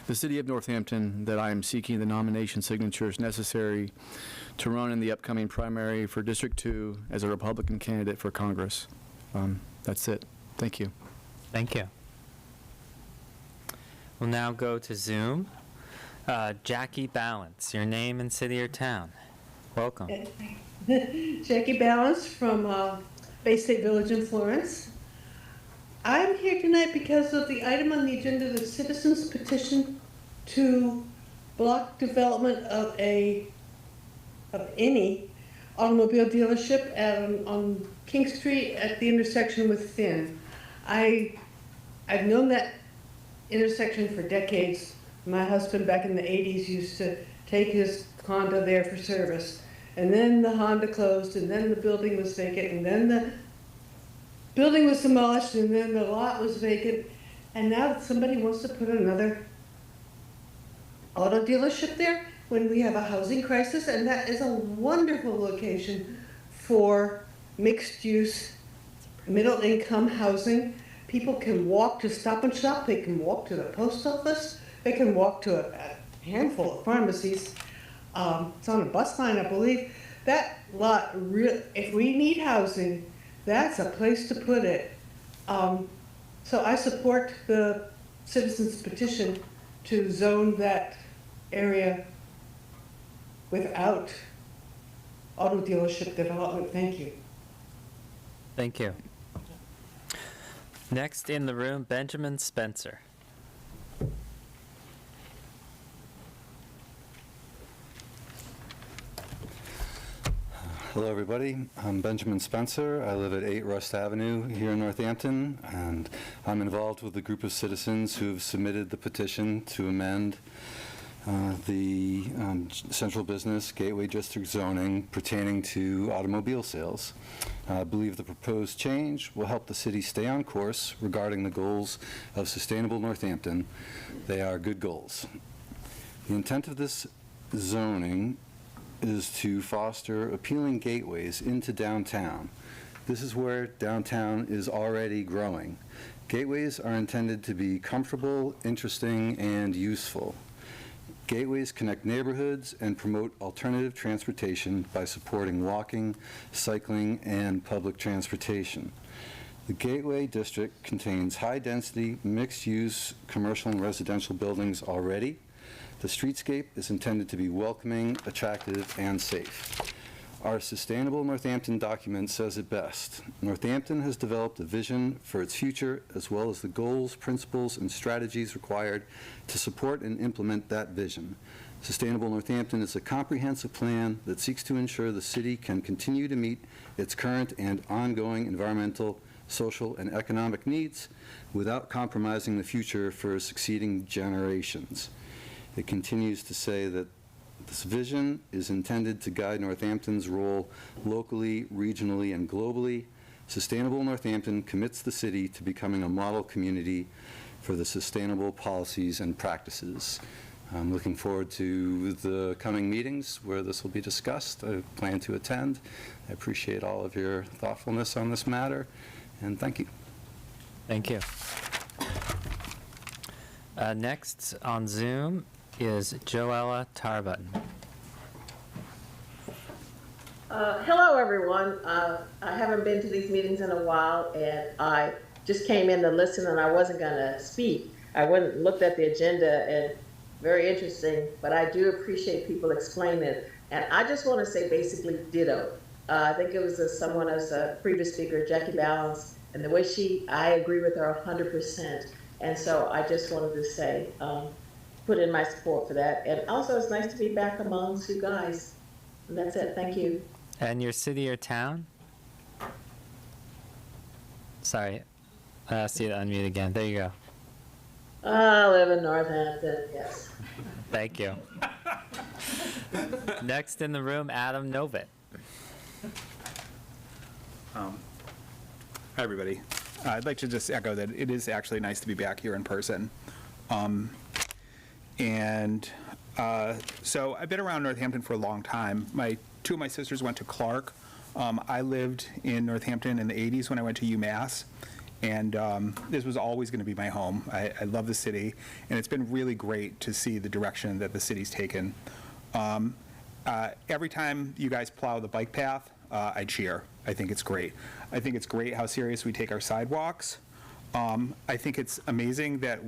the City of Northampton that I am seeking the nomination signatures necessary to run in the upcoming primary for District 2 as a Republican candidate for Congress. That's it. Thank you. Thank you. We'll now go to Zoom. Jackie Balance, your name and city or town. Welcome. Jackie Balance from Bay State Village in Florence. I'm here tonight because of the item on the agenda, the citizens petition to block development of any automobile dealership on King Street at the intersection with Finn. I've known that intersection for decades. My husband back in the 80s used to take his Honda there for service. And then the Honda closed, and then the building was vacant, and then the building was demolished, and then the lot was vacant. And now somebody wants to put another auto dealership there when we have a housing crisis, and that is a wonderful location for mixed-use, middle-income housing. People can walk to Stop and Shop, they can walk to the post office, they can walk to a handful of pharmacies. It's on a bus line, I believe. That lot, if we need housing, that's a place to put it. So I support the citizens' petition to zone that area without auto dealership development. Thank you. Thank you. Next in the room, Benjamin Spencer. Hello, everybody. I'm Benjamin Spencer. I live at 8 Rust Avenue here in Northampton, and I'm involved with a group of citizens who have submitted the petition to amend the central business gateway district zoning pertaining to automobile sales. I believe the proposed change will help the city stay on course regarding the goals of sustainable Northampton. They are good goals. The intent of this zoning is to foster appealing gateways into downtown. This is where downtown is already growing. Gateways are intended to be comfortable, interesting, and useful. Gateways connect neighborhoods and promote alternative transportation by supporting walking, cycling, and public transportation. The Gateway District contains high-density, mixed-use commercial and residential buildings already. The streetscape is intended to be welcoming, attractive, and safe. Our Sustainable Northampton document says it best. Northampton has developed a vision for its future, as well as the goals, principles, and strategies required to support and implement that vision. Sustainable Northampton is a comprehensive plan that seeks to ensure the city can continue to meet its current and ongoing environmental, social, and economic needs without compromising the future for succeeding generations. It continues to say that this vision is intended to guide Northampton's role locally, regionally, and globally Sustainable Northampton commits the city to becoming a model community for the sustainable policies and practices. I'm looking forward to the coming meetings where this will be discussed. I plan to attend. I appreciate all of your thoughtfulness on this matter, and thank you. Thank you. Next on Zoom is Joella Tarbutton. Hello, everyone. I haven't been to these meetings in a while, and I just came in to listen, and I wasn't going to speak. I went and looked at the agenda, and very interesting, but I do appreciate people explaining it. And I just want to say basically ditto. I think it was someone as a previous speaker, Jackie Balance, and the way I agree with her 100%. And so I just wanted to say, put in my support for that. And also, it's nice to be back amongst you guys. And that's it. Thank you. And your city or town? Sorry, I asked you to unmute again. There you go. I live in Northampton, yes. Thank you. Next in the room, Adam Novitt. Hi, everybody. I'd like to just echo that it is actually nice to be back here in person. So I've been around Northampton for a long time. Two of my sisters went to Clark. I lived in Northampton in the 80s when I went to UMass. And this was always going to be my home. I love the city, and it's been really great to see the direction that the city's taken. Every time you guys plow the bike path, I cheer. I think it's great. I think it's great how serious we take our sidewalks. I think it's amazing that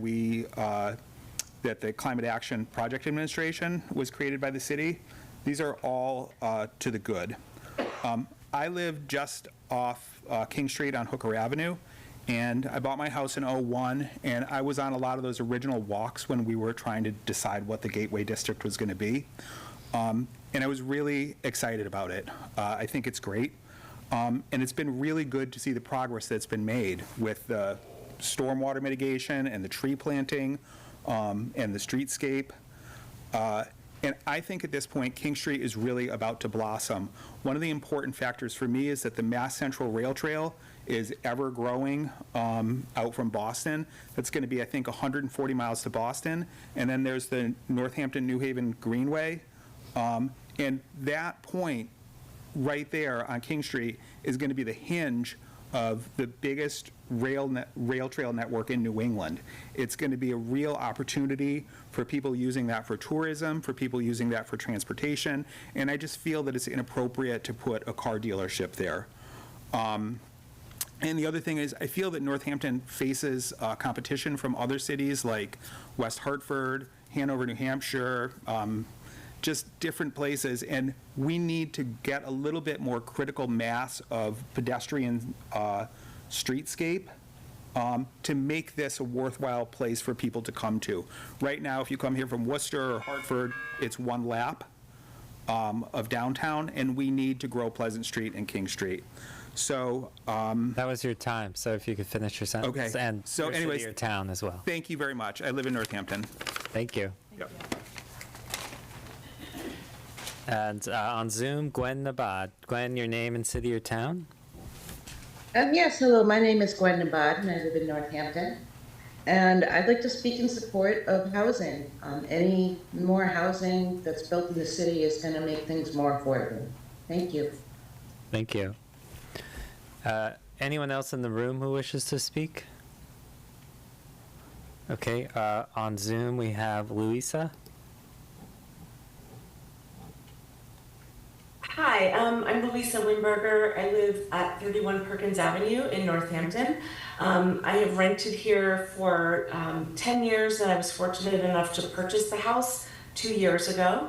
that the Climate Action Project Administration was created by the city. These are all to the good. I live just off King Street on Hooker Avenue. And I bought my house in '01, and I was on a lot of those original walks when we were trying to decide what the Gateway District was going to be. And I was really excited about it. I think it's great. And it's been really good to see the progress that's been made with the stormwater mitigation and the tree planting and the streetscape. And I think at this point, King Street is really about to blossom. One of the important factors for me is that the Mass Central Rail Trail is ever growing out from Boston. That's going to be, I think, 140 miles to Boston. And then there's the Northampton New Haven Greenway. And that point right there on King Street is going to be the hinge of the biggest rail trail network in New England. It's going to be a real opportunity for people using that for tourism, for people using that for transportation. And I just feel that it's inappropriate to put a car dealership there. And the other thing is, I feel that Northampton faces competition from other cities like West Hartford, Hanover, New Hampshire, just different places, and we need to get a little bit more critical mass of pedestrian streetscape to make this a worthwhile place for people to come to. Right now, if you come here from Worcester or Hartford, it's one lap of downtown, and we need to grow Pleasant Street and King Street. So that was your time. So if you could finish your sentence. Okay. And so your anyways, city or town as well. Thank you very much. I live in Northampton. Thank you. Yep. And on Zoom, Gwen Nabad. Gwen, your name and city or town? Yes, hello, my name is Gwen Nabad, and I live in Northampton. And I'd like to speak in support of housing. Any more housing that's built in the city is going to make things more affordable. Thank you. Thank you. Anyone else in the room who wishes to speak? Okay, on Zoom we have Louisa. Hi, I'm Louisa Wimberger. I live at 31 Perkins Avenue in Northampton. I have rented here for 10 years, and I was fortunate enough to purchase the house 2 years ago.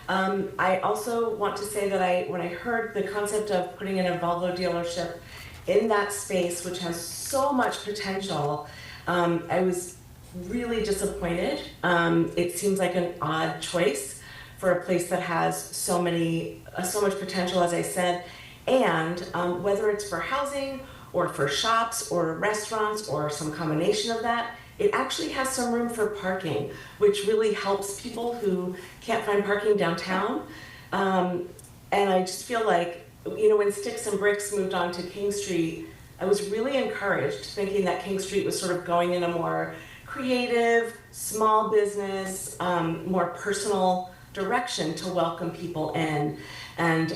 I also want to say that when I heard the concept of putting in a Volvo dealership in that space, which has so much potential, I was really disappointed. It seems like an odd choice for a place that has so much potential, as I said, and whether it's for housing or for shops or restaurants or some combination of that, it actually has some room for parking, which really helps people who can't find parking downtown. And I just feel like when Sticks and Bricks moved on to King Street, I was really encouraged, thinking that King Street was sort of going in a more creative, small business, more personal direction to welcome people in. And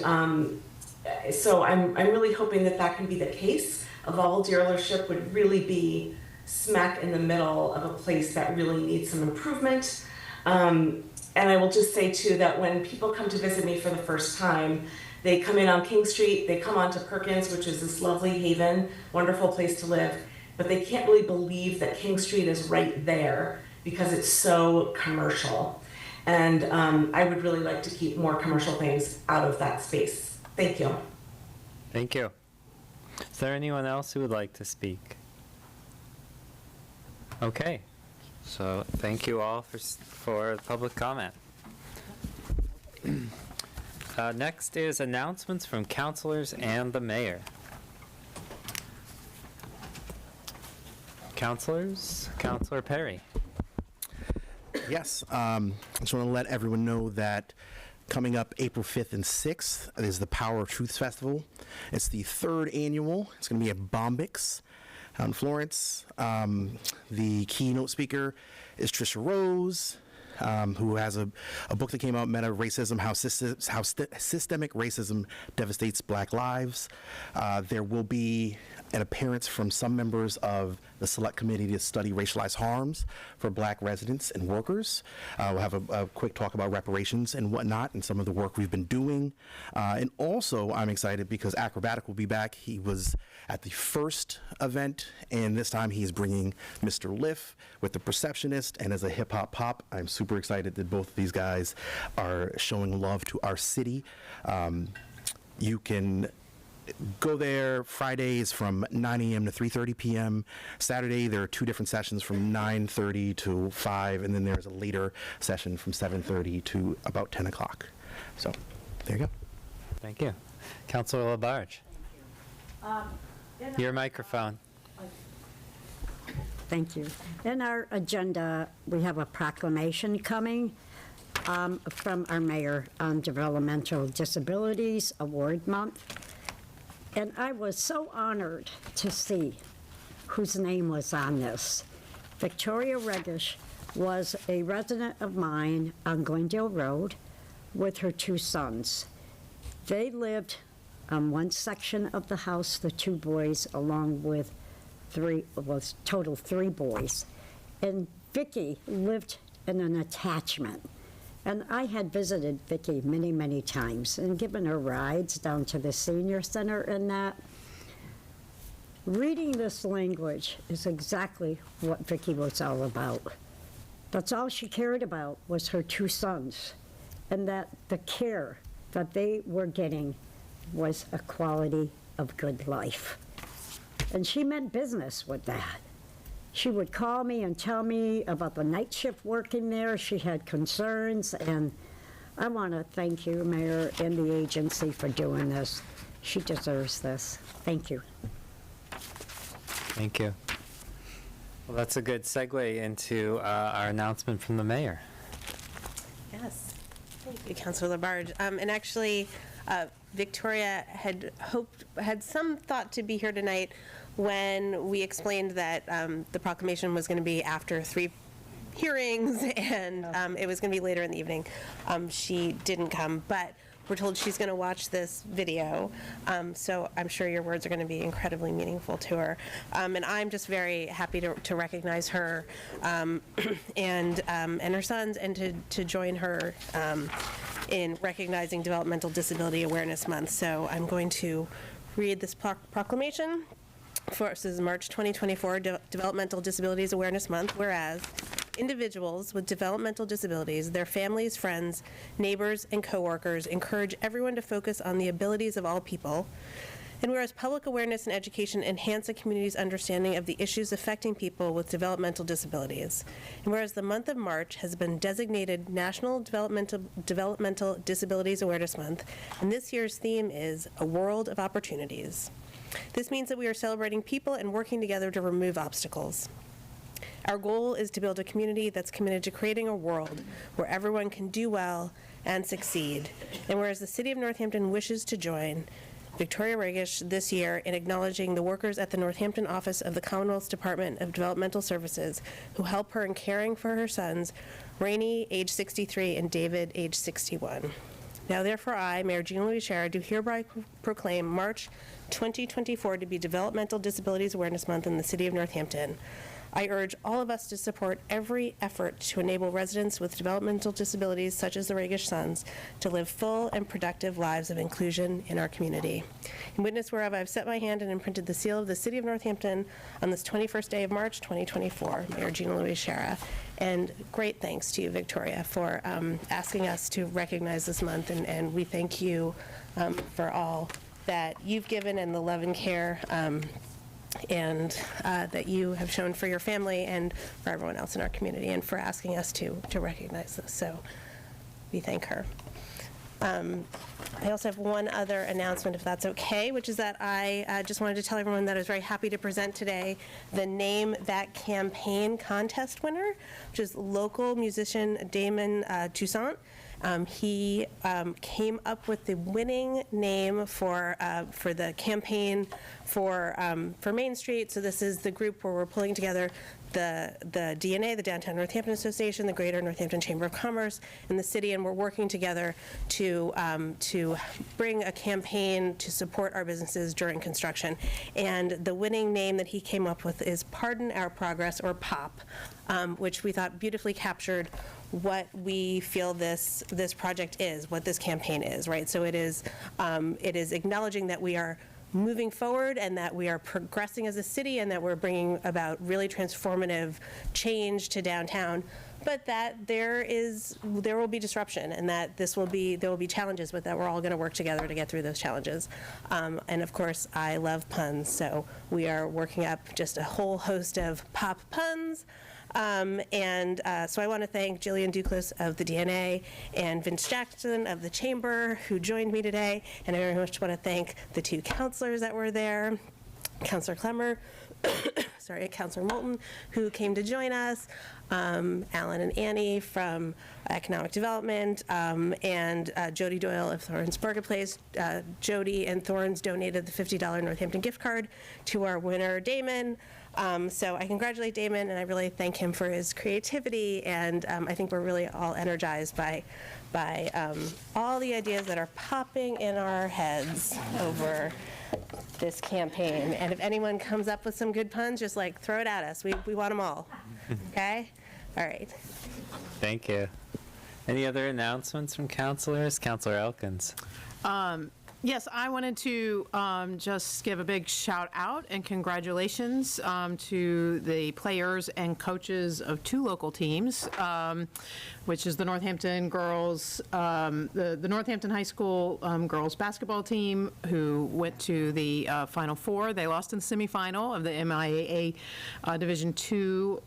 so I'm really hoping that that can be the case. A Volvo dealership would really be smack in the middle of a place that really needs some improvement. And I will just say too that when people come to visit me for the first time, they come in on King Street, they come onto Perkins, which is this lovely haven, wonderful place to live, but they can't really believe that King Street is right there because it's so commercial. And I would really like to keep more commercial things out of that space. Thank you. Thank you. Is there anyone else who would like to speak? Okay, so thank you all for public comment. Next is announcements from councilors and the mayor. Councilors, Councilor Perry. Yes, I just want to let everyone know that coming up April 5th and 6th is the Power of Truth Festival. It's the 3rd annual. It's going to be at Bombix out in Florence. The keynote speaker is Trisha Rose, who has a book that came out, Meta Racism, How Systemic Racism Devastates Black Lives. There will be an appearance from some members of the Select Committee to Study Racialized Harms for Black residents and workers. We'll have a quick talk about reparations and whatnot and some of the work we've been doing. And also, I'm excited because Acrobatic will be back. He was at the first event, and this time he's bringing Mr. Liff with the Perceptionist, and as a hip-hop pop, I'm super excited that both of these guys are showing love to our city. You can go there Fridays from 9 a.m. to 3:30 p.m. Saturday, there are 2 different sessions from 9:30 to 5, and then there's a later session from 7:30 to about 10 o'clock. So, there you go. Thank you. Councilor Labarge. Your microphone. Thank you. In our agenda, we have a proclamation coming from our mayor on Developmental Disabilities Award Month. And I was so honored to see whose name was on this. Victoria Regish was a resident of mine on Glendale Road with her 2 sons. They lived on one section of the house, the 2 boys, along with 3 boys. And Vicky lived in an attachment. And I had visited Vicki many, many times and given her rides down to the senior center and that. Reading this language is exactly what Vicki was all about. That's all she cared about was her 2 sons, and that the care that they were getting was a quality of good life. And she meant business with that. She would call me and tell me about the night shift working there. She had concerns, and I want to thank you, Mayor, and the agency for doing this. She deserves this. Thank you. Thank you. Well, that's a good segue into our announcement from the mayor. Yes. Thank you, Councilor Labarge. And actually, Victoria had some thought to be here tonight when we explained that the proclamation was going to be after 3 hearings and it was going to be later in the evening. She didn't come, but we're told she's going to watch this video, so I'm sure your words are going to be incredibly meaningful to her. And I'm just very happy to recognize her and her sons, and to join her in recognizing Developmental Disability Awareness Month. So I'm going to read this proclamation. This is March 2024 Developmental Disabilities Awareness Month, whereas individuals with developmental disabilities, their families, friends, neighbors, and coworkers encourage everyone to focus on the abilities of all people, and whereas public awareness and education enhance a community's understanding of the issues affecting people with developmental disabilities, and whereas the month of March has been designated National Developmental Disabilities Awareness Month, and this year's theme is A World of Opportunities. This means that we are celebrating people and working together to remove obstacles. Our goal is to build a community that's committed to creating a world where everyone can do well and succeed. And whereas the City of Northampton wishes to join, Victoria Regish this year in acknowledging the workers at the Northampton office of the Commonwealth's Department of Developmental Services who help her in caring for her sons, Rainey, age 63, and David, age 61. Now therefore I, Mayor Jean Louise Shara, do hereby proclaim March 2024 to be Developmental Disabilities Awareness Month in the city of Northampton. I urge all of us to support every effort to enable residents with developmental disabilities, such as the Regish sons, to live full and productive lives of inclusion in our community. In witness whereof I have set my hand and imprinted the seal of the city of Northampton on this 21st day of March 2024, Mayor Jean Louise Shara. And great thanks to you, Victoria, for asking us to recognize this month, and we thank you for all that you've given and the love and care and that you have shown for your family and for everyone else in our community, and for asking us to recognize this. So we thank her. I also have one other announcement, if that's okay, which is that I just wanted to tell everyone that I was very happy to present today the Name That Campaign contest winner, which is local musician Damon Toussaint. He came up with the winning name for the campaign for Main Street. So this is the group where we're pulling together the DNA, the Downtown Northampton Association, the Greater Northampton Chamber of Commerce, and the city, and we're working together to bring a campaign to support our businesses during construction. And the winning name that he came up with is Pardon Our Progress, or POP, which we thought beautifully captured what we feel this project is, what this campaign is, right? So it is acknowledging that we are moving forward and that we are progressing as a city and that we're bringing about really transformative change to downtown, but that there will be disruption and that there will be challenges, but that we're all going to work together to get through those challenges. And of course, I love puns, so we are working up just a whole host of pop puns. So I want to thank Jillian Duclos of the DNA and Vince Jackson of the Chamber, who joined me today. And I very much want to thank the two counselors that were there, Councilor Clemmer, Councilor Moulton, who came to join us, Alan and Annie from Economic Development, and Jody Doyle of Thorns Marketplace. Jody and Thorns donated the $50 Northampton gift card to our winner, Damon. So I congratulate Damon, and I really thank him for his creativity, and I think we're really all energized by all the ideas that are popping in our heads over this campaign. And if anyone comes up with some good puns, just like throw it at us. We want them all. Okay? All right. Thank you. Any other announcements from councilors? Councilor Elkins. Yes, I wanted to just give a big shout out and congratulations to the players and coaches of two local teams, which is the Northampton girls, the Northampton High School girls basketball team, who went to the Final Four. They lost in the semifinal of the MIAA Division II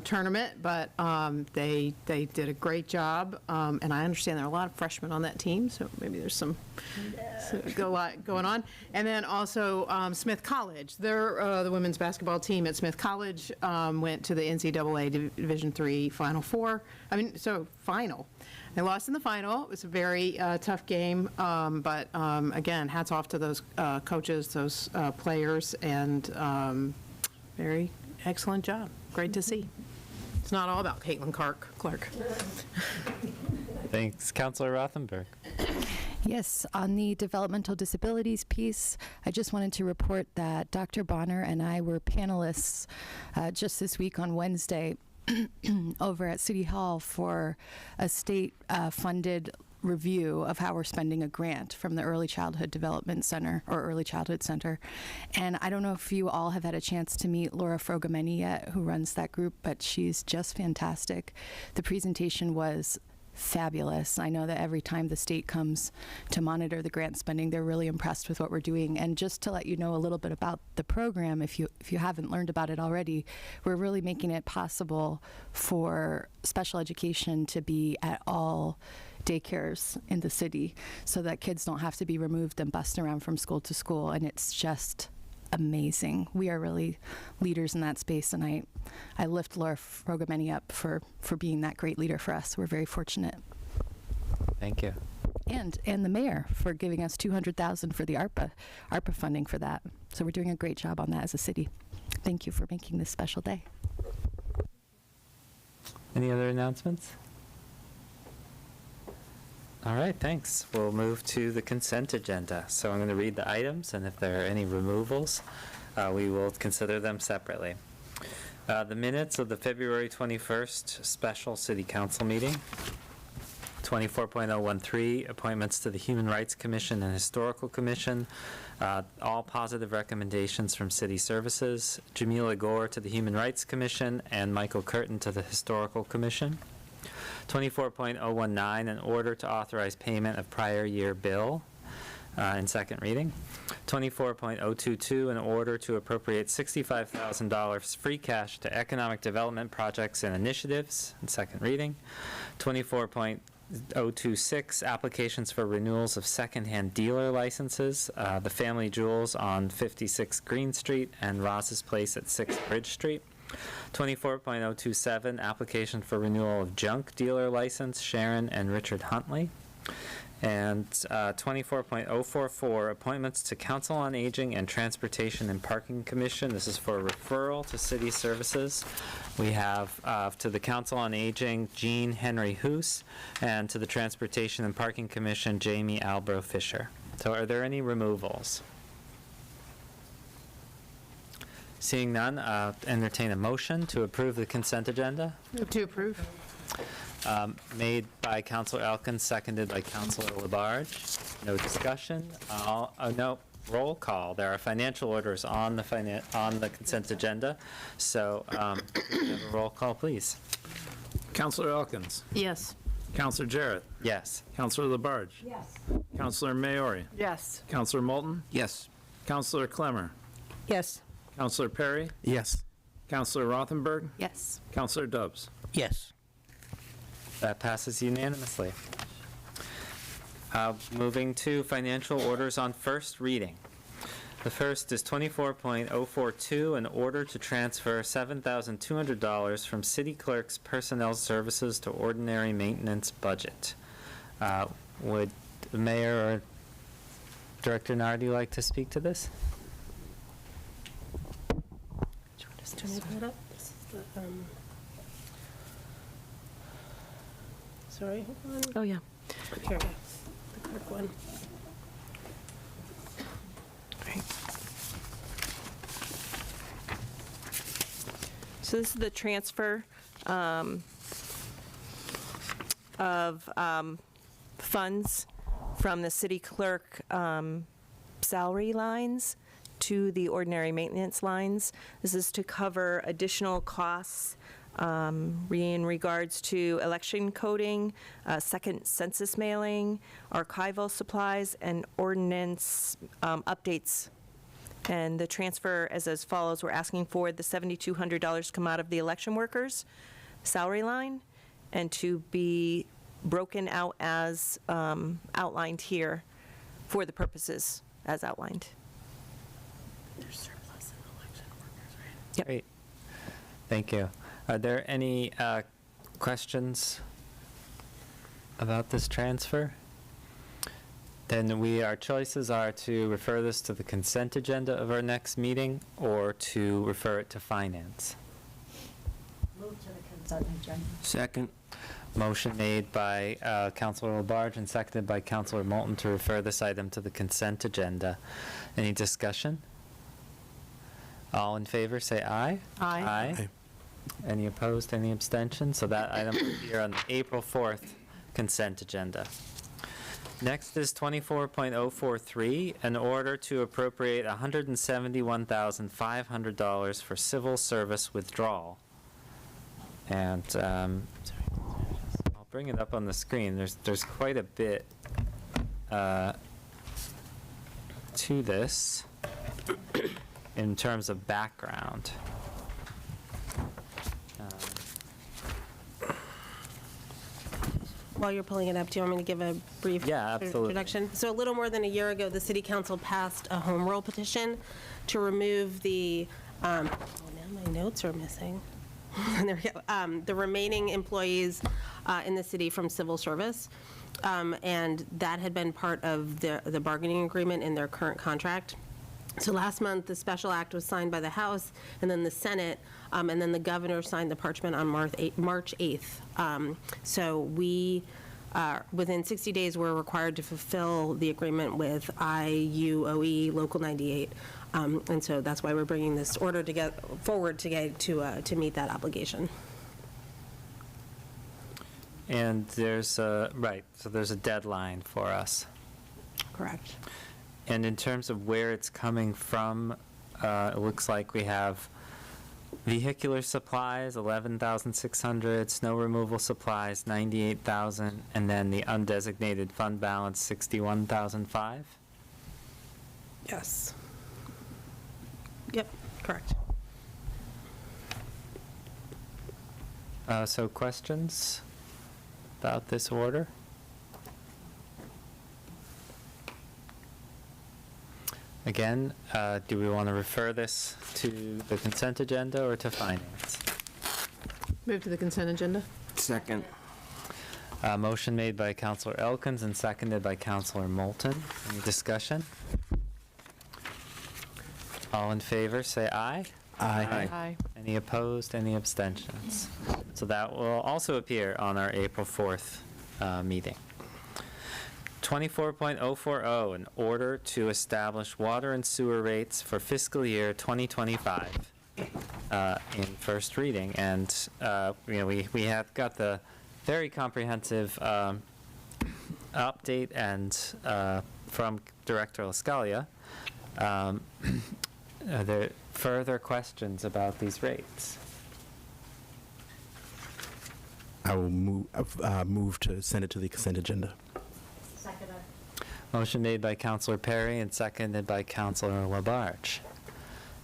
tournament, but they did a great job, and I understand there are a lot of freshmen on that team, so maybe there's some a lot going on. And then also Smith College, they're the women's basketball team at Smith College went to the NCAA Division III Final Four. Final. They lost in the final. It was a very tough game, but again, hats off to those coaches, those players, and very excellent job. Great to see. It's not all about Caitlin Clark. Thanks. Councilor Rothenberg. Yes, on the developmental disabilities piece, I just wanted to report that Dr. Bonner and I were panelists just this week on Wednesday over at City Hall for a state-funded review of how we're spending a grant from the Early Childhood Development Center, or Early Childhood Center. And I don't know if you all have had a chance to meet Laura Frogameni yet, who runs that group, but she's just fantastic. The presentation was fabulous. I know that every time the state comes to monitor the grant spending, they're really impressed with what we're doing. And just to let you know a little bit about the program, if you haven't learned about it already, we're really making it possible for special education to be at all daycares in the city so that kids don't have to be removed and bussed around from school to school. And it's just amazing. We are really leaders in that space, and I lift Laura Frogameni up for being that great leader for us. We're very fortunate. Thank you. And the mayor for giving us $200,000 for the ARPA funding for that. So we're doing a great job on that as a city. Thank you for making this special day. Any other announcements? All right, thanks. We'll move to the consent agenda. So I'm going to read the items, and if there are any removals, we will consider them separately. The minutes of the February 21st special city council meeting. 24.013, appointments to the Human Rights Commission and Historical Commission. All positive recommendations from City Services. Jamila Gore to the Human Rights Commission and Michael Curtin to the Historical Commission. 24.019, an order to authorize payment of prior year bill in second reading. 24.022, an order to appropriate $65,000 free cash to economic development projects and initiatives in second reading. 24.026, applications for renewals of secondhand dealer licenses, the Family Jewels on 56 Green Street and Ross's Place at 6 Bridge Street. 24.027, application for renewal of junk dealer license, Sharon and Richard Huntley. And 24.044, appointments to Council on Aging and Transportation and Parking Commission. This is for referral to City Services. We have to the Council on Aging, Jean Henry Hoos, and to the Transportation and Parking Commission, Jamie Albro Fisher. So are there any removals? Seeing none, entertain a motion to approve the consent agenda. Move to approve. Made by Councilor Elkins, seconded by Councilor Labarge. No discussion. No, roll call. There are financial orders on the consent agenda. So have a roll call, please. Councilor Elkins. Yes. Councilor Jarrett. Yes. Councilor Labarge. Yes. Councilor Maori. Yes. Councilor Moulton. Yes. Councilor Clemmer. Yes. Councilor Perry. Yes. Councilor Rothenberg. Yes. Councilor Dubs. Yes. That passes unanimously. Moving to financial orders on first reading. The first is 24.042, an order to transfer $7,200 from City Clerk's Personnel Services to ordinary maintenance budget. Would the Mayor or Director Nardi like to speak to this? Can you pull it up? This is the, sorry, hold on. Oh, yeah. Here we go. The clerk one. Right. So this is the transfer of funds from the city clerk salary lines to the ordinary maintenance lines. This is to cover additional costs in regards to election coding, second census mailing, archival supplies, and ordinance updates. And the transfer is as follows. We're asking for the $7,200 come out of the election workers' salary line and to be broken out as outlined here for the purposes as outlined. There's surplus in election workers, right? Yep. Great. Thank you. Are there any questions about this transfer? Then our choices are to refer this to the consent agenda of our next meeting or to refer it to finance. Move to the consent agenda. Second. Motion made by Councilor Labarge and seconded by Councilor Moulton to refer this item to the consent agenda. Any discussion? All in favor, say aye. Aye. Aye. Any opposed, any abstentions? So that item will appear on the April 4th consent agenda. Next is 24.043, an order to appropriate $171,500 for civil service withdrawal. And I'll bring it up on the screen. There's quite a bit to this in terms of background. While you're pulling it up, do you want me to give a brief absolutely. introduction? So a little more than a year ago, the City Council passed a home rule petition to remove the, oh, now my notes are missing. There we go. The remaining employees in the city from civil service. And that had been part of the bargaining agreement in their current contract. So last month, the special act was signed by the House and then the Senate, and then the governor signed the parchment on March 8th. So we, within 60 days, we're required to fulfill the agreement with IUOE Local 98. And so that's why we're bringing this order forward to meet that obligation. And there's right, so there's a deadline for us. Correct. And in terms of where it's coming from, it looks like we have vehicular supplies, 11,600, snow removal supplies, 98,000, and then the undesignated fund balance, 61,005. Yes. Yep, correct. So questions about this order? Again, do we want to refer this to the consent agenda or to finance? Move to the consent agenda. Second. Motion made by Counselor Elkins and seconded by Counselor Moulton. Any discussion? All in favor, say aye. Aye. Aye. Any opposed, any abstentions? So that will also appear on our April 4th meeting. 24.040, an order to establish water and sewer rates for fiscal year 2025 in first reading. And, we have got the very comprehensive update and from Director LaScalia. Are there further questions about these rates? I will move to send it to the consent agenda. Motion made by Counselor Perry and seconded by Counselor Labarge.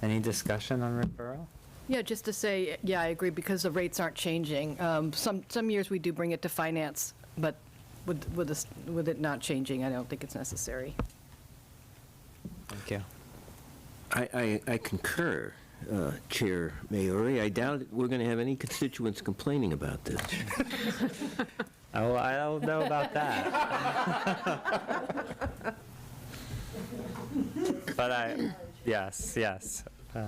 Any discussion on referral? Yeah, just to say, yeah, I agree, because the rates aren't changing. Some years we do bring it to finance, but with it not changing, I don't think it's necessary. Thank you. I concur, Chair Maori. I doubt we're going to have any constituents complaining about this. Oh, I don't know about that. But yes. People are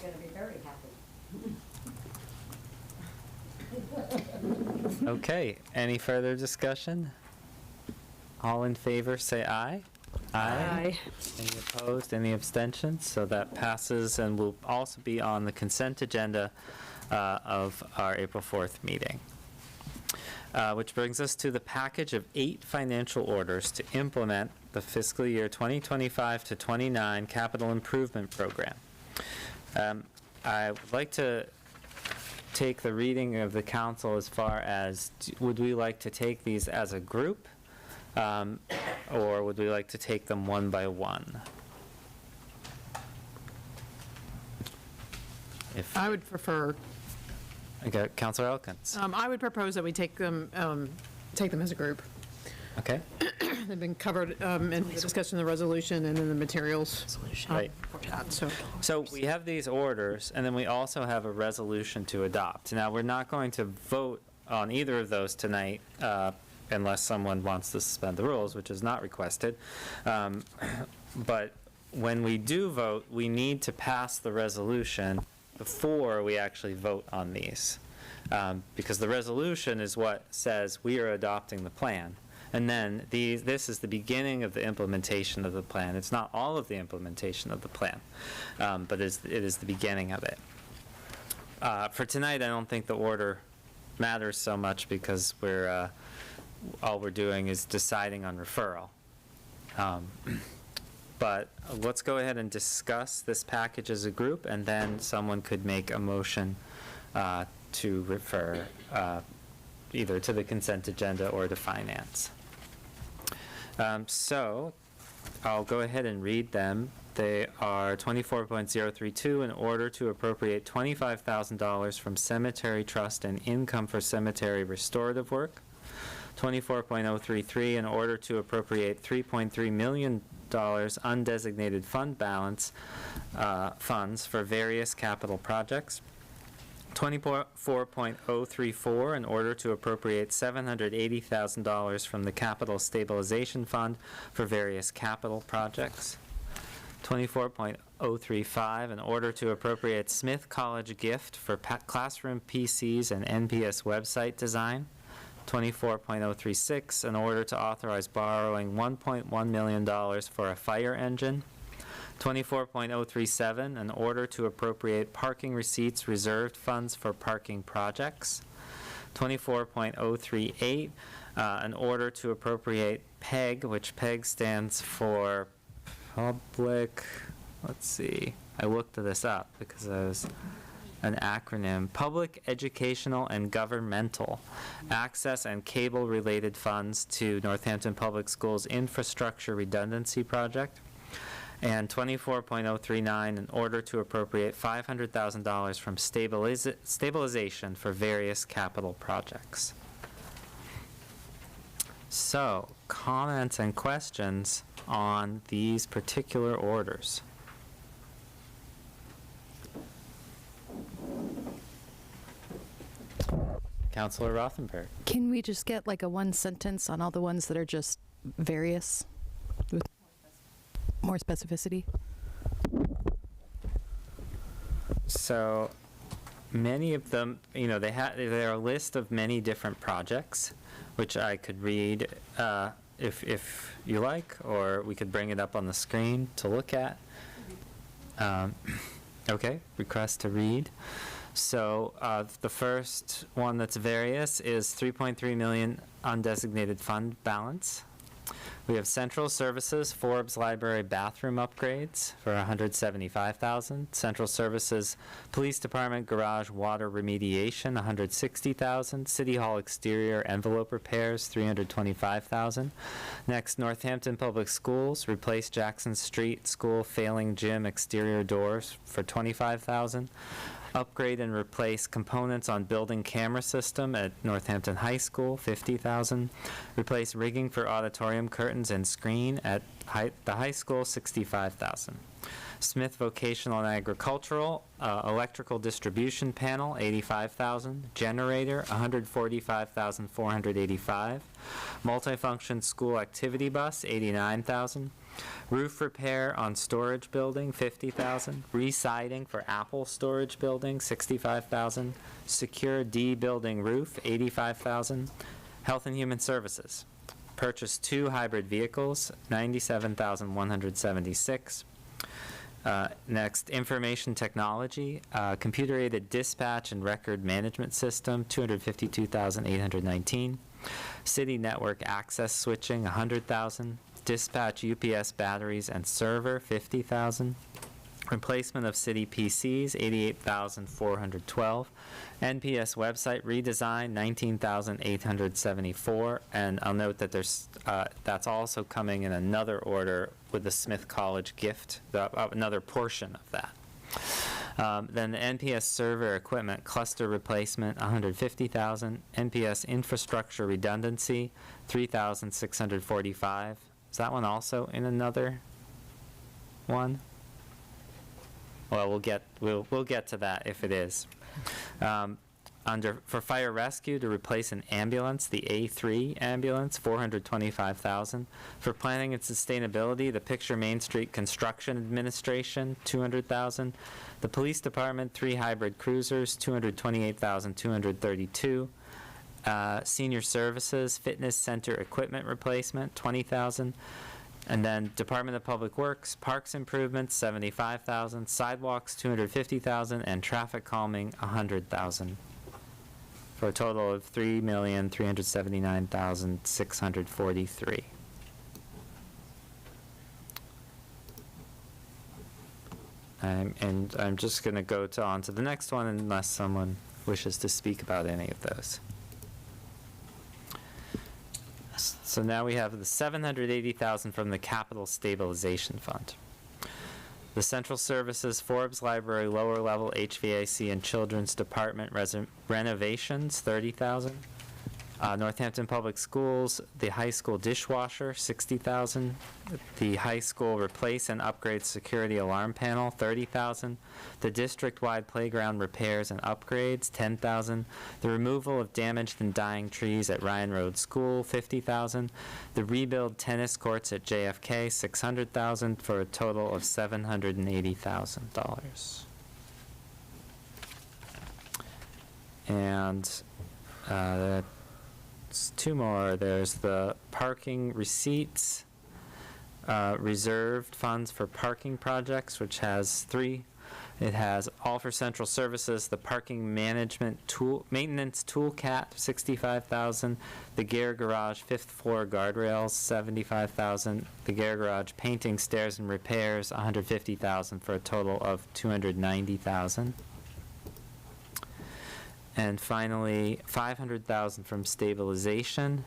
going to be very happy. Okay, any further discussion? All in favor, say aye. Aye. Any opposed, any abstentions? So that passes and will also be on the consent agenda of our April 4th meeting. Which brings us to the package of 8 financial orders to implement the fiscal year 2025 to 29 capital improvement program. I would like to take the reading of the council as far as, would we like to take these as a group? Or would we like to take them one by one? I would prefer, Okay, Counselor Elkins. I would propose that we take them as a group. Okay. They've been covered in the discussion of the resolution and in the materials. Right. So we have these orders, and then we also have a resolution to adopt. Now, we're not going to vote on either of those tonight unless someone wants to suspend the rules, which is not requested. But when we do vote, we need to pass the resolution before we actually vote on these. Because the resolution is what says we are adopting the plan. And then this is the beginning of the implementation of the plan. It's not all of the implementation of the plan, but it is the beginning of it. For tonight, I don't think the order matters so much because all we're doing is deciding on referral. But let's go ahead and discuss this package as a group, and then someone could make a motion to refer either to the consent agenda or to finance. So I'll go ahead and read them. They are 24.032, in order to appropriate $25,000 from cemetery trust and income for cemetery restorative work. 24.033, in order to appropriate $3.3 million undesignated fund balance funds for various capital projects. 24.034, in order to appropriate $780,000 from the Capital Stabilization Fund for various capital projects. 24.035, in order to appropriate Smith College gift for classroom PCs and NPS website design. 24.036, in order to authorize borrowing $1.1 million for a fire engine. 24.037, in order to appropriate parking receipts reserved funds for parking projects. 24.038, in order to appropriate PEG, which PEG stands for Public, let's see, I looked this up because it was an acronym, Public Educational and Governmental Access and Cable-Related Funds to Northampton Public Schools Infrastructure Redundancy Project. And 24.039, in order to appropriate $500,000 from stabilization for various capital projects. So, comments and questions on these particular orders? Councilor Rothenberg. Can we just get like a one sentence on all the ones that are just various with more specificity? So many of them, you know, there are a list of many different projects, which I could read if you like, or we could bring it up on the screen to look at. Okay, request to read. So the first one that's various is 3.3 million undesignated fund balance. We have Central Services, Forbes Library bathroom upgrades for $175,000. Central Services Police Department garage water remediation, $160,000. City Hall exterior envelope repairs, $325,000. Next, Northampton Public Schools, replace Jackson Street School failing gym exterior doors for $25,000. Upgrade and replace components on building camera system at Northampton High School, $50,000. Replace rigging for auditorium curtains and screen at the high school, $65,000. Smith Vocational and Agricultural, electrical distribution panel, $85,000. Generator, $145,485. Multifunction school activity bus, $89,000. Roof repair on storage building, $50,000. Re-siding for Apple storage building, $65,000. Secure D building roof, $85,000. Health and Human Services, purchase 2 hybrid vehicles, $97,176. Next, Information Technology, computer-aided dispatch and record management system, $252,819. City Network access switching, $100,000. Dispatch UPS batteries and server, $50,000. Replacement of city PCs, $88,412. NPS website redesign, $19,874. And I'll note that there's that's also coming in another order with the Smith College gift, another portion of that. Then the NPS server equipment cluster replacement, $150,000. NPS infrastructure redundancy, $3,645. Is that one also in another one? Well, we'll get to that if it is. For fire rescue, to replace an ambulance, the A3 ambulance, $425,000. For planning and sustainability, the Picture Main Street Construction Administration, $200,000. The police department, 3 hybrid cruisers, $228,232. Senior services, fitness center equipment replacement, $20,000. And then Department of Public Works, parks improvements, $75,000. Sidewalks, $250,000. And traffic calming, $100,000. For a total of $3,379,643. And I'm just going to go on to the next one unless someone wishes to speak about any of those. So now we have the $780,000 from the Capital Stabilization Fund. The Central Services, Forbes Library, lower level HVAC and Children's Department renovations, $30,000. Northampton Public Schools, the high school dishwasher, $60,000. The high school replace and upgrade security alarm panel, $30,000. The district-wide playground repairs and upgrades, $10,000. The removal of damaged and dying trees at Ryan Road School, $50,000. The rebuild tennis courts at JFK, $600,000, for a total of $780,000. And that's two more. There's the parking receipts, reserved funds for parking projects, which has three. It has all for central services, the parking management maintenance toolcat, $65,000. The Gare Garage 5th floor guardrails, $75,000. The Gare Garage painting, stairs, and repairs, $150,000, for a total of $290,000. And finally, $500,000 from stabilization.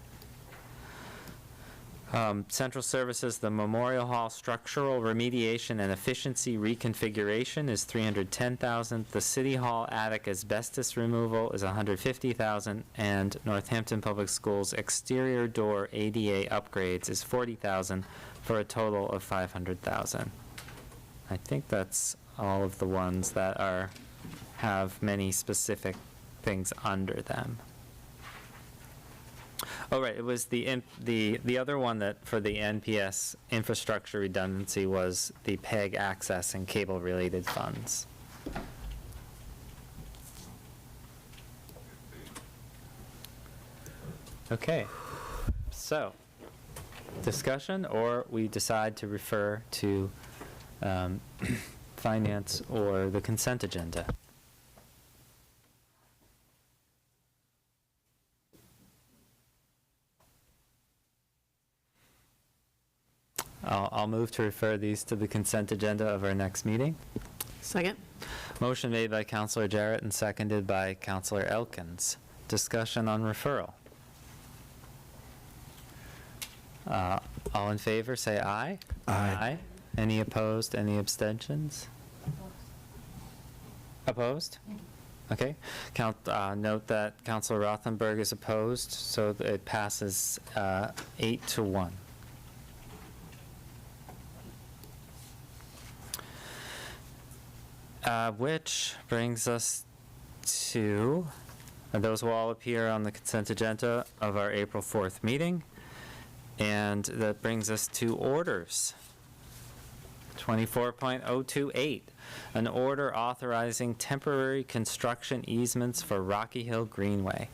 Central services, the Memorial Hall structural remediation and efficiency reconfiguration is $310,000. The City Hall attic asbestos removal is $150,000, and Northampton Public Schools exterior door ADA upgrades is $40,000, for a total of $500,000. I think that's all of the ones that have many specific things under them. Oh, right, it was the other one that for the NPS infrastructure redundancy was the PEG access and cable related funds. Okay, so discussion, or we decide to refer to finance or the consent agenda. I'll move to refer these to the consent agenda of our next meeting. Second. Motion made by Councilor Jarrett and seconded by Councilor Elkins. Discussion on referral. All in favor, say aye. Aye. Any opposed? Any abstentions? Opposed? Okay. Note that Councilor Rothenberg is opposed, so it passes 8-1. Which brings us to, those will all appear on the consent agenda of our April 4th meeting. And that brings us to orders. 24.028, an order authorizing temporary construction easements for Rocky Hill Greenway.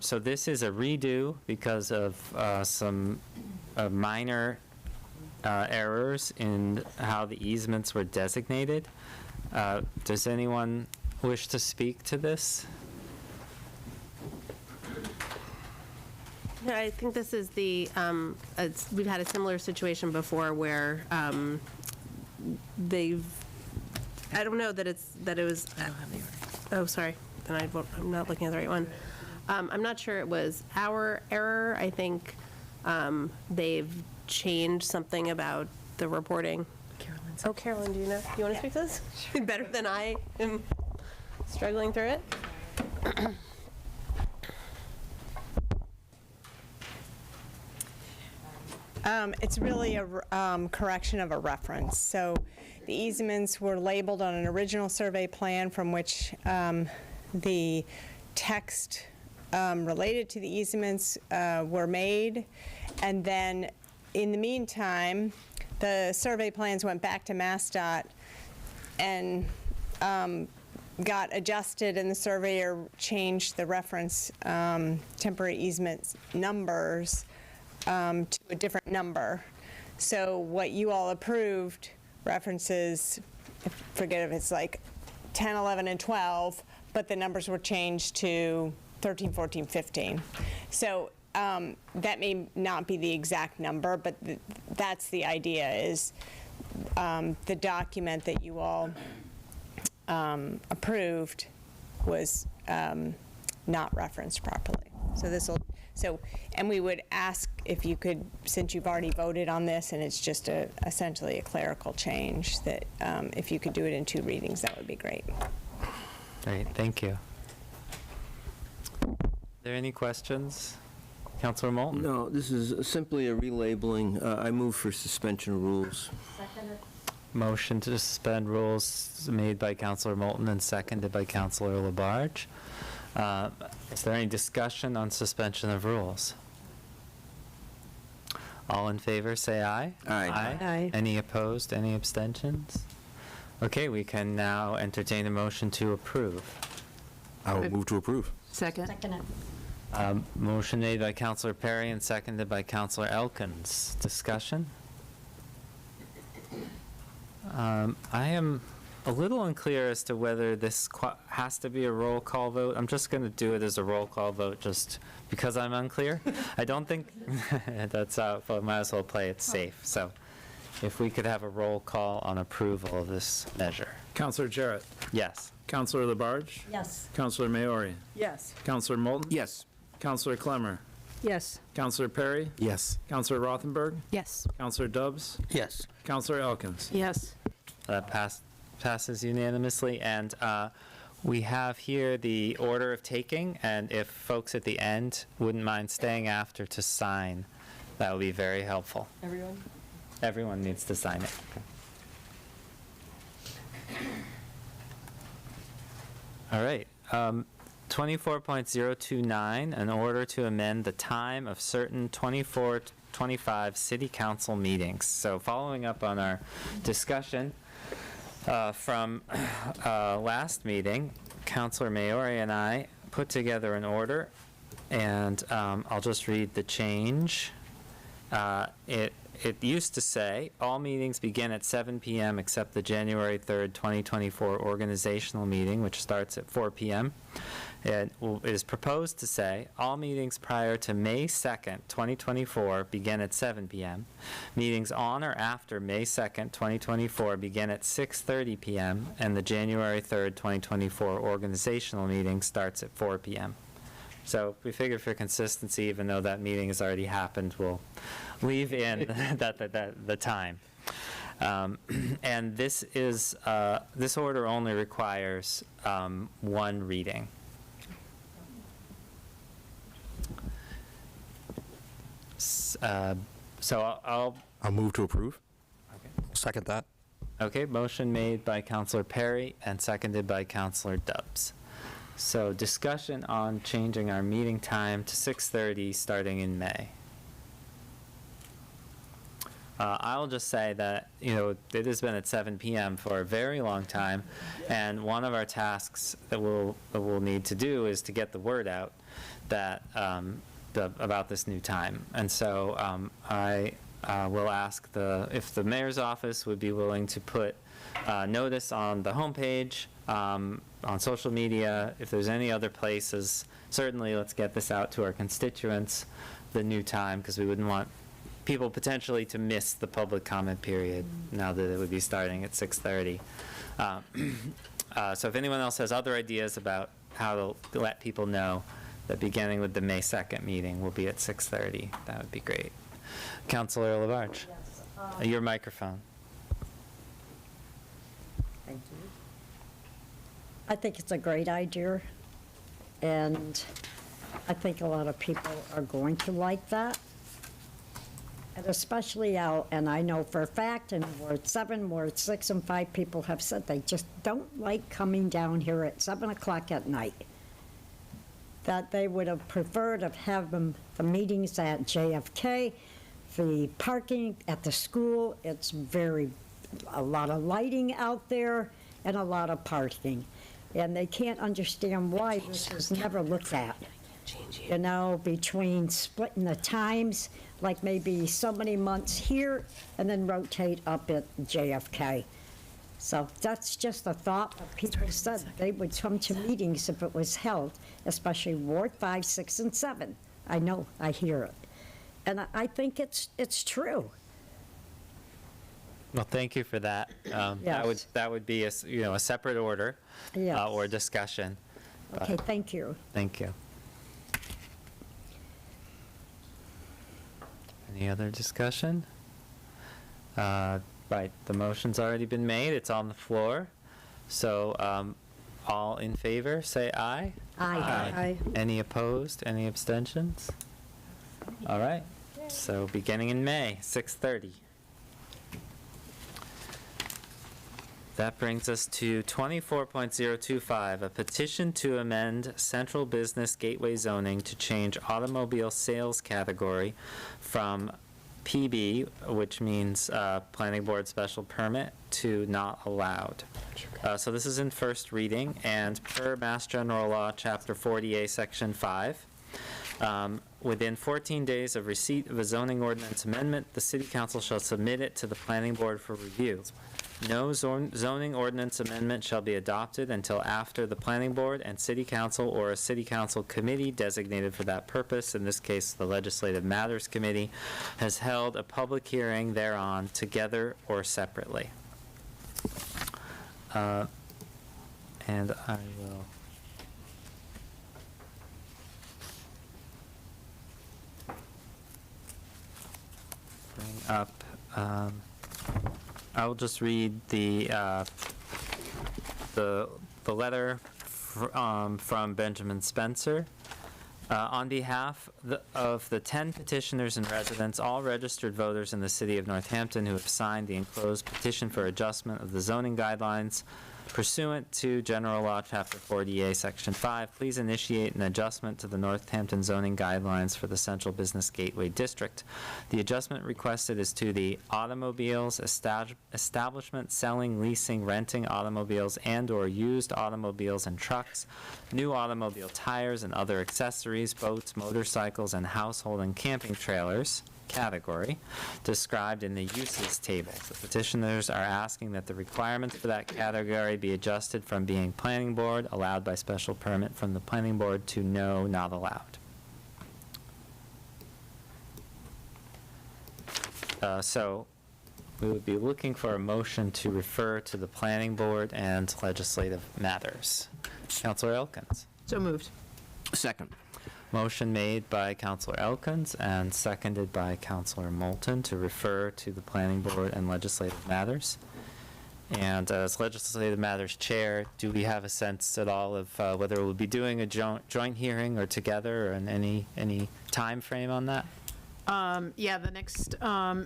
So this is a redo because of some minor errors in how the easements were designated. Does anyone wish to speak to this? Yeah, I think this is the, we've had a similar situation before where I don't know that it was, oh, sorry, then I'm not looking at the right one. I'm not sure it was our error. I think they've changed something about the reporting. Oh, Carolyn, do you know? You want to speak to this? Better than I am struggling through it? It's really a correction of a reference. So the easements were labeled on an original survey plan from which the text related to the easements were made. And then in the meantime, the survey plans went back to MassDOT and got adjusted, and the surveyor changed the reference temporary easements numbers to a different number. So what you all approved references, I forget if it's like 10, 11, and 12, but the numbers were changed to 13, 14, 15. So that may not be the exact number, but that's the idea, is the document that you all approved was not referenced properly. And we would ask if you could, since you've already voted on this and it's just essentially a clerical change, that if you could do it in 2 readings, that would be great. Great, thank you. there any questions? Counselor Moulton? No, this is simply a relabeling. I move for suspension of rules. Motion to suspend rules made by Counselor Moulton and seconded by Counselor Labarge. Is there any discussion on suspension of rules? All in favor, say aye. Aye. Aye. Any opposed, any abstentions? Okay, we can now entertain a motion to approve. I will move to approve. Second. Motion made by Counselor Perry and seconded by Counselor Elkins. Discussion? I am a little unclear as to whether this has to be a roll call vote. I'm just going to do it as a roll call vote just because I'm unclear. I don't think that's but might as well play it safe. So if we could have a roll call on approval of this measure. Counselor Jarrett. Yes. Counselor Labarge. Yes. Counselor Maori. Yes. Counselor Moulton. Yes. Counselor Clemmer. Yes. Counselor Perry. Yes. Counselor Rothenberg. Yes. Counselor Dubs. Yes. Counselor Elkins. Yes. That passes unanimously. And we have here the order of taking, and if folks at the end wouldn't mind staying after to sign, that would be very helpful. Everyone? Everyone needs to sign it. All right. 24.029, an order to amend the time of certain 24-25 city council meetings. So following up on our discussion from last meeting, Councilor Maori and I put together an order, and I'll just read the change. It used to say, all meetings begin at 7 p.m. except the January 3rd, 2024 organizational meeting, which starts at 4 p.m. It is proposed to say, all meetings prior to May 2nd, 2024 begin at 7 p.m. Meetings on or after May 2nd, 2024 begin at 6:30 p.m. and the January 3rd, 2024 organizational meeting starts at 4 p.m. So we figured for consistency, even though that meeting has already happened, we'll leave in the time. And this is, this order only requires one reading. So I'll move to approve. Second that. Okay, motion made by Counselor Perry and seconded by Counselor Dubs. So discussion on changing our meeting time to 6:30 starting in May. I'll just say that, you know, it has been at 7 p.m. for a very long time, and one of our tasks that we'll need to do is to get the word out that about this new time. And so I will ask if the mayor's office would be willing to put notice on the homepage, on social media, if there's any other places. Certainly, let's get this out to our constituents, the new time, because we wouldn't want people potentially to miss the public comment period now that it would be starting at 6:30. So if anyone else has other ideas about how to let people know that beginning with the May 2nd meeting will be at 6:30, that would be great. Councilor Labarge, your microphone. Thank you. I think it's a great idea, and I think a lot of people are going to like that. And especially out, and I know for a fact in Ward 7, Ward 6, and 5, people have said they just don't like coming down here at 7 o'clock at night. That they would have preferred to have the meetings at JFK, the parking at the school, it's a lot of lighting out there and a lot of parking. And they can't understand why this was never looked at. You know, between splitting the times, like maybe so many months here and then rotate up at JFK. So that's just a thought. But people said they would come to meetings if it was held, especially Ward 5, 6, and 7. I know, I hear it. And I think it's true. Well, thank you for that. Yes. That would be a separate order Yes. or discussion. Okay, thank you. Thank you. Any other discussion? Right, the motion's already been made, it's on the floor. So All in favor, say aye. Aye. Any opposed? Any abstentions? All right. So beginning in May, 6:30. That brings us to 24.025, a petition to amend central business gateway zoning to change automobile sales category from PB, which means planning board special permit, to not allowed. So this is in first reading, and per Mass General Law, Chapter 40A, Section 5, within 14 days of receipt of a zoning ordinance amendment, the city council shall submit it to the planning board for review. No zoning ordinance amendment shall be adopted until after the planning board and city council or a city council committee designated for that purpose, in this case the Legislative Matters Committee, has held a public hearing thereon together or separately. And I will bring up, I will just read the letter from Benjamin Spencer. On behalf of the 10 petitioners and residents, all registered voters in the city of Northampton who have signed the enclosed petition for adjustment of the zoning guidelines pursuant to General Law, Chapter 40A, Section 5, please initiate an adjustment to the Northampton zoning guidelines for the Central Business Gateway District. The adjustment requested is to the automobiles, establishment selling, leasing, renting automobiles and/or used automobiles and trucks, new automobile tires and other accessories, boats, motorcycles, and household and camping trailers category described in the uses table. The petitioners are asking that the requirements for that category be adjusted from being planning board, allowed by special permit from the planning board, to no, not allowed. So we would be looking for a motion to refer to the planning board and legislative matters. Councilor Elkins. So moved. Second. Motion made by Councilor Elkins and seconded by Councilor Moulton to refer to the planning board and legislative matters. And as legislative matters chair, do we have a sense at all of whether we'll be doing a joint hearing or together, and any time frame on that? Yeah, the next, I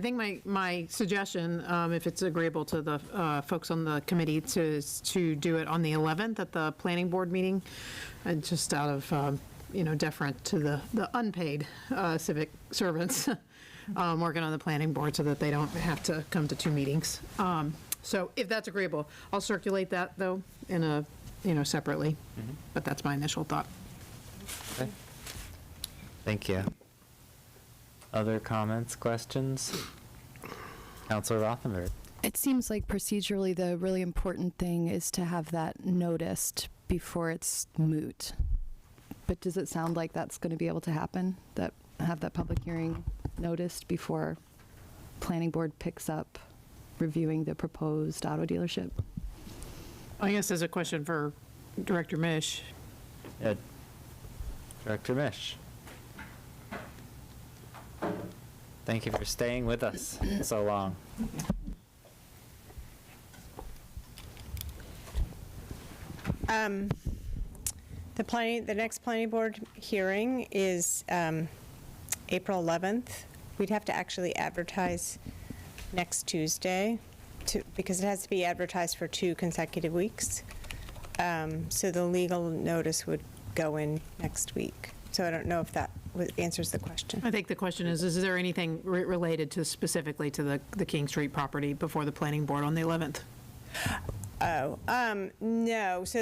think my suggestion, if it's agreeable to the folks on the committee, to do it on the 11th at the planning board meeting, just out of, deference to the unpaid civic servants working on the planning board, so that they don't have to come to 2 meetings. So if that's agreeable, I'll circulate that, though, in a, separately. But that's my initial thought. Okay. Thank you. Other comments, questions? Councilor Rothenberg. It seems like procedurally the really important thing is to have that noticed before it's moot. But does it sound like that's going to be able to happen? Have that public hearing noticed before planning board picks up reviewing the proposed auto dealership? I guess there's a question for Director Mish. Director Mish. Thank you for staying with us so long. The next planning board hearing is April 11th. We'd have to actually advertise next Tuesday, because it has to be advertised for 2 consecutive weeks. So the legal notice would go in next week. So I don't know if that answers the question. I think the question is there anything related to specifically to the King Street property before the planning board on the 11th? No. So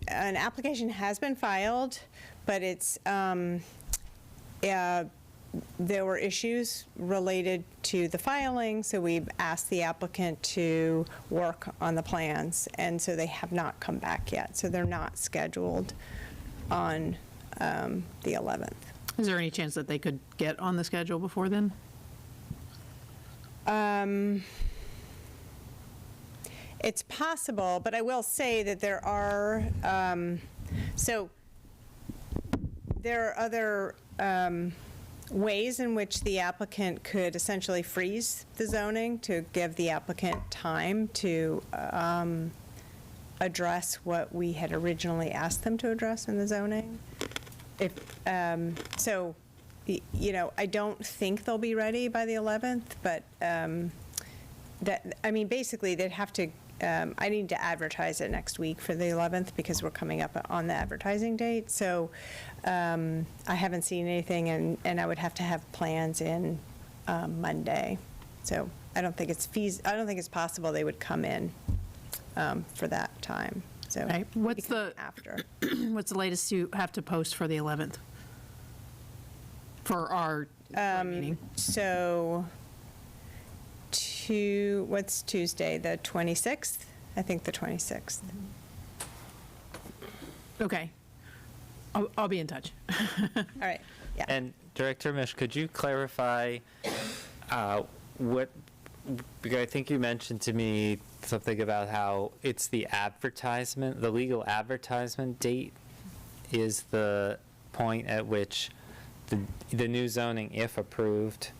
an application has been filed, but it's there were issues related to the filing, so we asked the applicant to work on the plans, and so they have not come back yet. So they're not scheduled on the 11th. Is there any chance that they could get on the schedule before then? It's possible, but I will say that there are other ways in which the applicant could essentially freeze the zoning to give the applicant time to address what we had originally asked them to address in the zoning. If, so, I don't think they'll be ready by the 11th, but basically, they'd have to, I need to advertise it next week for the 11th because we're coming up on the advertising date. So I haven't seen anything, and I would have to have plans in Monday. So I don't think it's possible they would come in for that time. So Okay. What's the after? What's the latest you have to post for the 11th? For our meeting? So what's Tuesday, the 26th? I think the 26th. Okay. I'll be in touch. All right, yeah. And Director Mish, could you clarify what, because I think you mentioned to me something about how it's the advertisement, the legal advertisement date is the point at which the new zoning, if approved,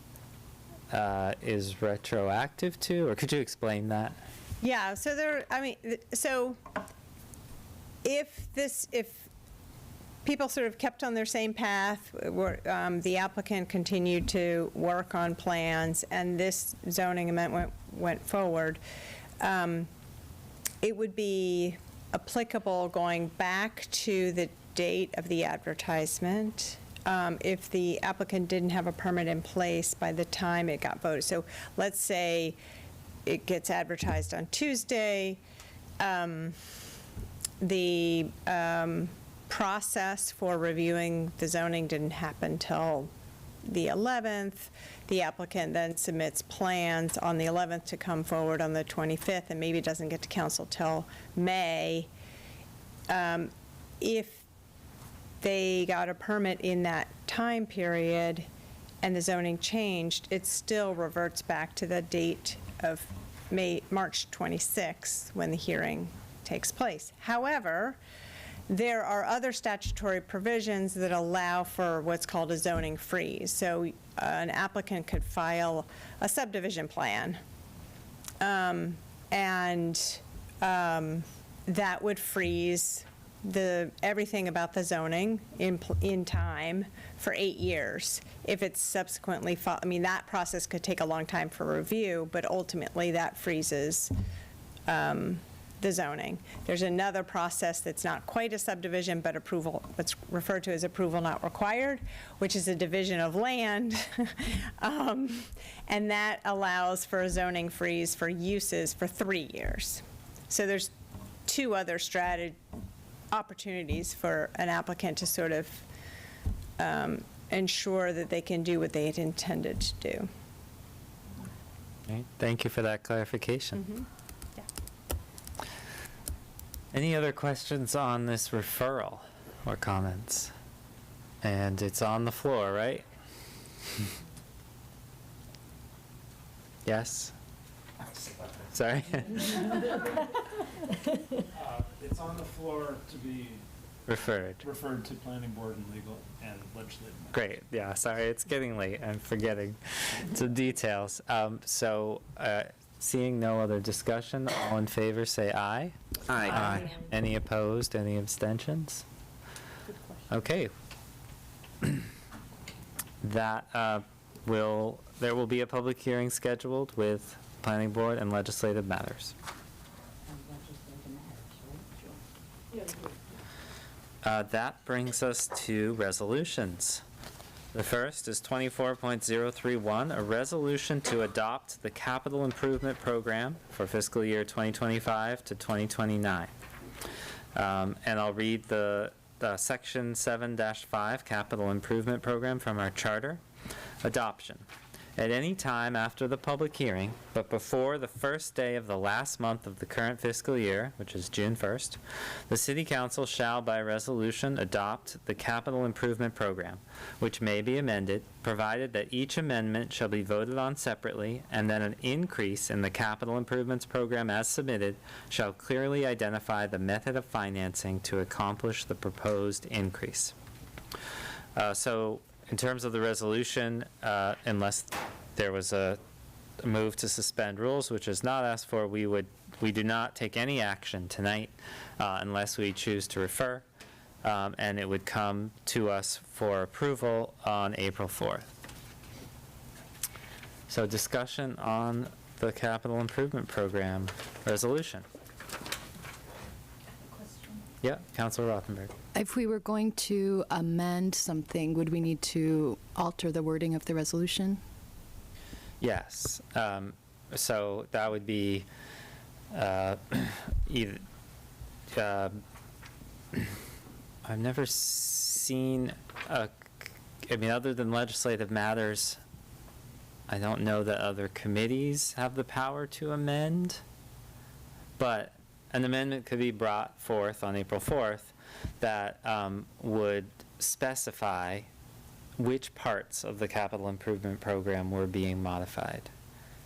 is retroactive to, or could you explain that? Yeah, so if people sort of kept on their same path, the applicant continued to work on plans, and this zoning amendment went forward, it would be applicable going back to the date of the advertisement if the applicant didn't have a permit in place by the time it got voted. So let's say it gets advertised on Tuesday, the process for reviewing the zoning didn't happen till the 11th. The applicant then submits plans on the 11th to come forward on the 25th, and maybe it doesn't get to council till May. If they got a permit in that time period and the zoning changed, it still reverts back to the date of March 26th when the hearing takes place. However, there are other statutory provisions that allow for what's called a zoning freeze. So an applicant could file a subdivision plan, and that would freeze everything about the zoning in time for 8 years. If it's subsequently, that process could take a long time for review, but ultimately that freezes the zoning. There's another process that's not quite a subdivision, but approval, what's referred to as approval not required, which is a division of land. And that allows for a zoning freeze for uses for 3 years. So there's two other opportunities for an applicant to sort of ensure that they can do what they had intended to do. Okay, thank you for that clarification. Mm-hmm. Any other questions on this referral or comments? And it's on the floor, right? Yes? Sorry? It's on the floor to be Referred. referred to planning board and legal and legislative. Great, yeah, sorry, it's getting late, I'm forgetting some details. Seeing no other discussion, all in favor say aye. Aye. Aye. Any opposed, any abstentions? Okay. There will be a public hearing scheduled with planning board and legislative matters. That brings us to resolutions. The first is 24.031, a resolution to adopt the capital improvement program for fiscal year 2025 to 2029. And I'll read the section 7-5 capital improvement program from our charter. Adoption. At any time after the public hearing, but before the first day of the last month of the current fiscal year, which is June 1st, the City Council shall by resolution adopt the capital improvement program, which may be amended, provided that each amendment shall be voted on separately, and that an increase in the capital improvements program as submitted shall clearly identify the method of financing to accomplish the proposed increase. In terms of the resolution, unless there was a move to suspend rules, which is not asked for, we do not take any action tonight unless we choose to refer, and it would come to us for approval on April 4th. So discussion on the capital improvement program resolution. Yeah, Councilor Rothenberg. If we were going to amend something, would we need to alter the wording of the resolution? Yes. So that would be either. I've never seen other than legislative matters, I don't know that other committees have the power to amend, but an amendment could be brought forth on April 4th that would specify which parts of the capital improvement program were being modified.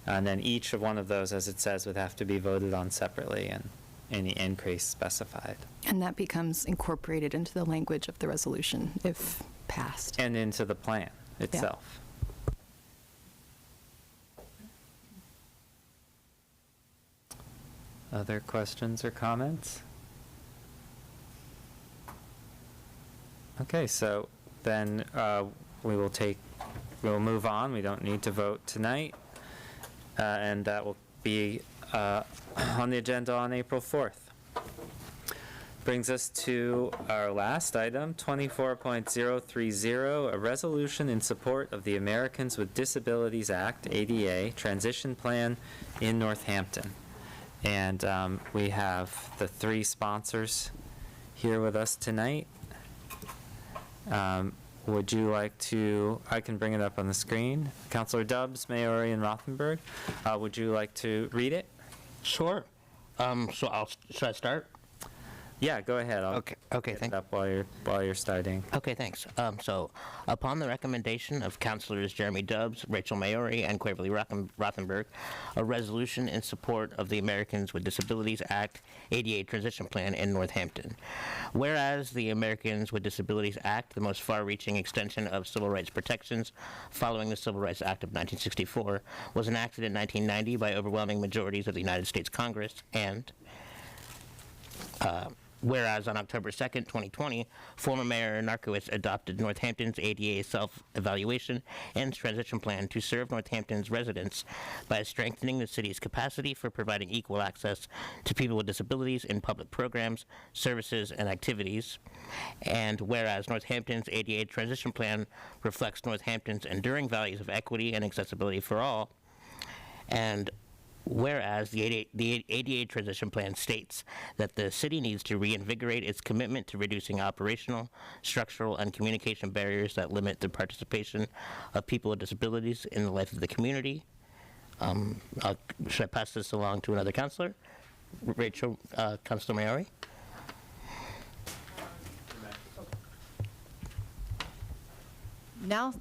And then each of one of those, as it says, would have to be voted on separately and any increase specified. And that becomes incorporated into the language of the resolution if passed. And into the plan itself. Other questions or comments? Okay, so then we'll move on. We don't need to vote tonight. And that will be on the agenda on April 4th. Brings us to our last item, 24.030, a resolution in support of the Americans with Disabilities Act, ADA, transition plan in Northampton. And we have the three sponsors here with us tonight. Would you like to, I can bring it up on the screen. Councilor Dubs, Maori, and Rothenberg, would you like to read it? Sure. Should I start? Yeah, go ahead. Okay, thanks. Up while you're starting. Okay, thanks. So, upon the recommendation of Councilors Jeremy Dubs, Rachel Maori, and Quaverly Rothenberg, a resolution in support of the Americans with Disabilities Act ADA Transition Plan in Northampton. Whereas the Americans with Disabilities Act, the most far-reaching extension of civil rights protections following the Civil Rights Act of 1964, was enacted in 1990 by overwhelming majorities of the United States Congress, and whereas on October 2nd, 2020, former Mayor Narkowitz adopted Northampton's ADA self-evaluation and transition plan to serve Northampton's residents by strengthening the city's capacity for providing equal access to people with disabilities in public programs, services, and activities. And whereas Northampton's ADA transition plan reflects Northampton's enduring values of equity and accessibility for all, and whereas the ADA transition plan states that the city needs to reinvigorate its commitment to reducing operational, structural, and communication barriers that limit the participation of people with disabilities in the life of the community. Should I pass this along to another councilor? Rachel, Councilor Maori?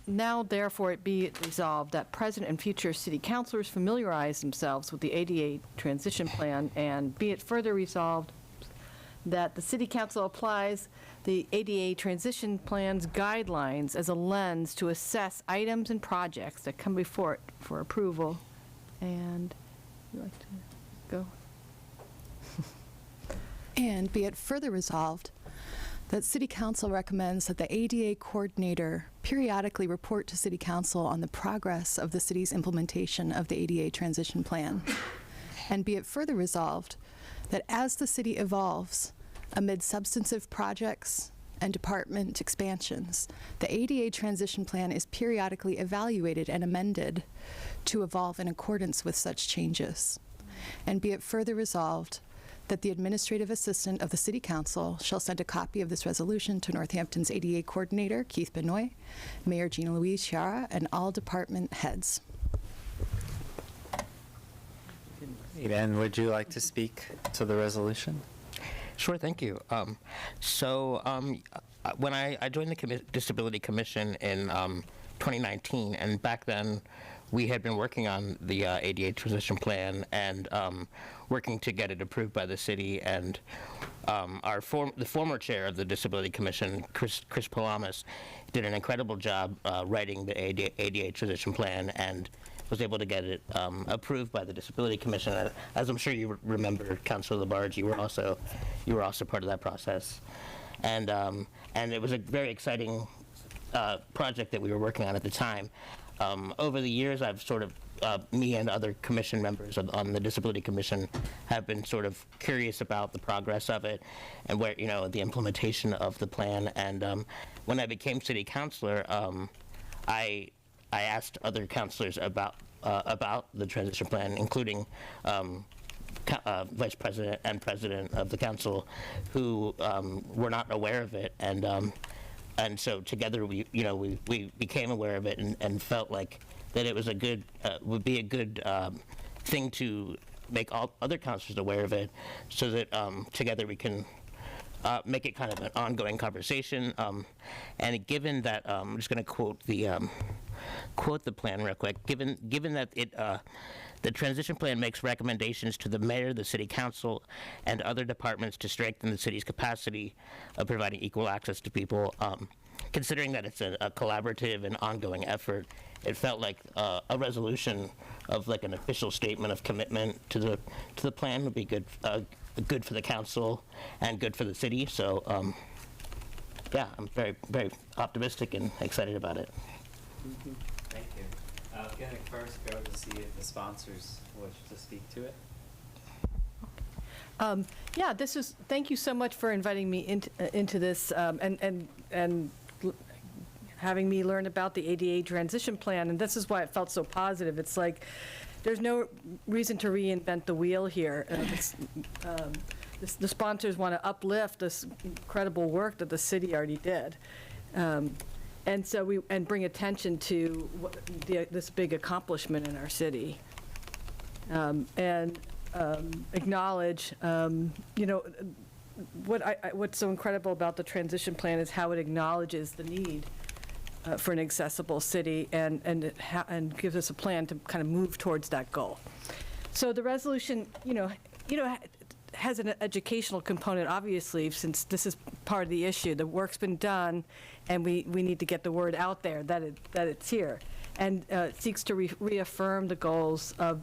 Now, therefore, it be it resolved that present and future city councilors familiarize themselves with the ADA transition plan, and be it further resolved that the city council applies the ADA transition plan's guidelines as a lens to assess items and projects that come before it for approval. And you like to go? And be it further resolved that City Council recommends that the ADA coordinator periodically report to City Council on the progress of the city's implementation of the ADA transition plan. And be it further resolved that as the city evolves amid substantive projects and department expansions, the ADA transition plan is periodically evaluated and amended to evolve in accordance with such changes. And be it further resolved that the administrative assistant of the City Council shall send a copy of this resolution to Northampton's ADA coordinator, Keith Benoit, Mayor Gina Louise Chiara, and all department heads. And would you like to speak to the resolution? Sure, thank you. When I joined the Disability Commission in 2019, and back then we had been working on the ADA transition plan and working to get it approved by the city. And the former chair of the Disability Commission, Chris Palamas, did an incredible job writing the ADA transition plan and was able to get it approved by the Disability Commission. As I'm sure you remember, Councilor Labarge, you were also part of that process, and it was a very exciting project that we were working on at the time. Over the years, I've sort of me and other commission members on the Disability Commission have been sort of curious about the progress of it and where, the implementation of the plan. And when I became city councilor, I asked other councilors about the transition plan, including vice president and president of the council, who were not aware of it. And so together we became aware of it and felt like that it was would be a good thing to make all other councilors aware of it, so that together we can make it kind of an ongoing conversation. And given that, I'm just going to quote the plan real quick. Given that the transition plan makes recommendations to the mayor, the city council, and other departments to strengthen the city's capacity of providing equal access to people. Considering that it's a collaborative and ongoing effort, it felt like a resolution of like an official statement of commitment to the plan would be good for the council and good for the city. So yeah, I'm very, very optimistic and excited about it. Thank you. I'm going to first go to see if the sponsors wish to speak to it. Yeah, thank you so much for inviting me into this and having me learn about the ADA transition plan, and this is why it felt so positive. It's like there's no reason to reinvent the wheel here. The sponsors want to uplift this incredible work that the city already did, and so bring attention to this big accomplishment in our city, and acknowledge, what's so incredible about the transition plan is how it acknowledges the need for an accessible city and gives us a plan to kind of move towards that goal. So the resolution, has an educational component, obviously, since this is part of the issue. The work's been done, and we need to get the word out there that it's here, and seeks to reaffirm the goals of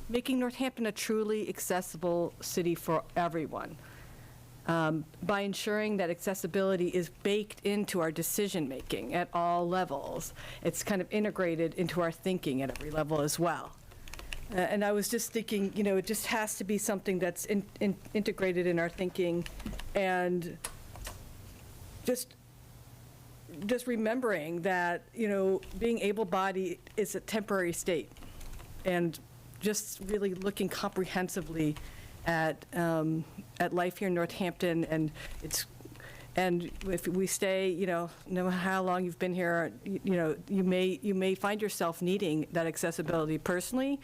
making Northampton a truly accessible city for everyone, by ensuring that accessibility is baked into our decision-making at all levels. It's kind of integrated into our thinking at every level as well. And I was just thinking, it just has to be something that's integrated in our thinking, and just remembering that, being able-bodied is a temporary state, and just really looking comprehensively at life here in Northampton, and if we stay, no matter how long you've been here, you may find yourself needing that accessibility personally,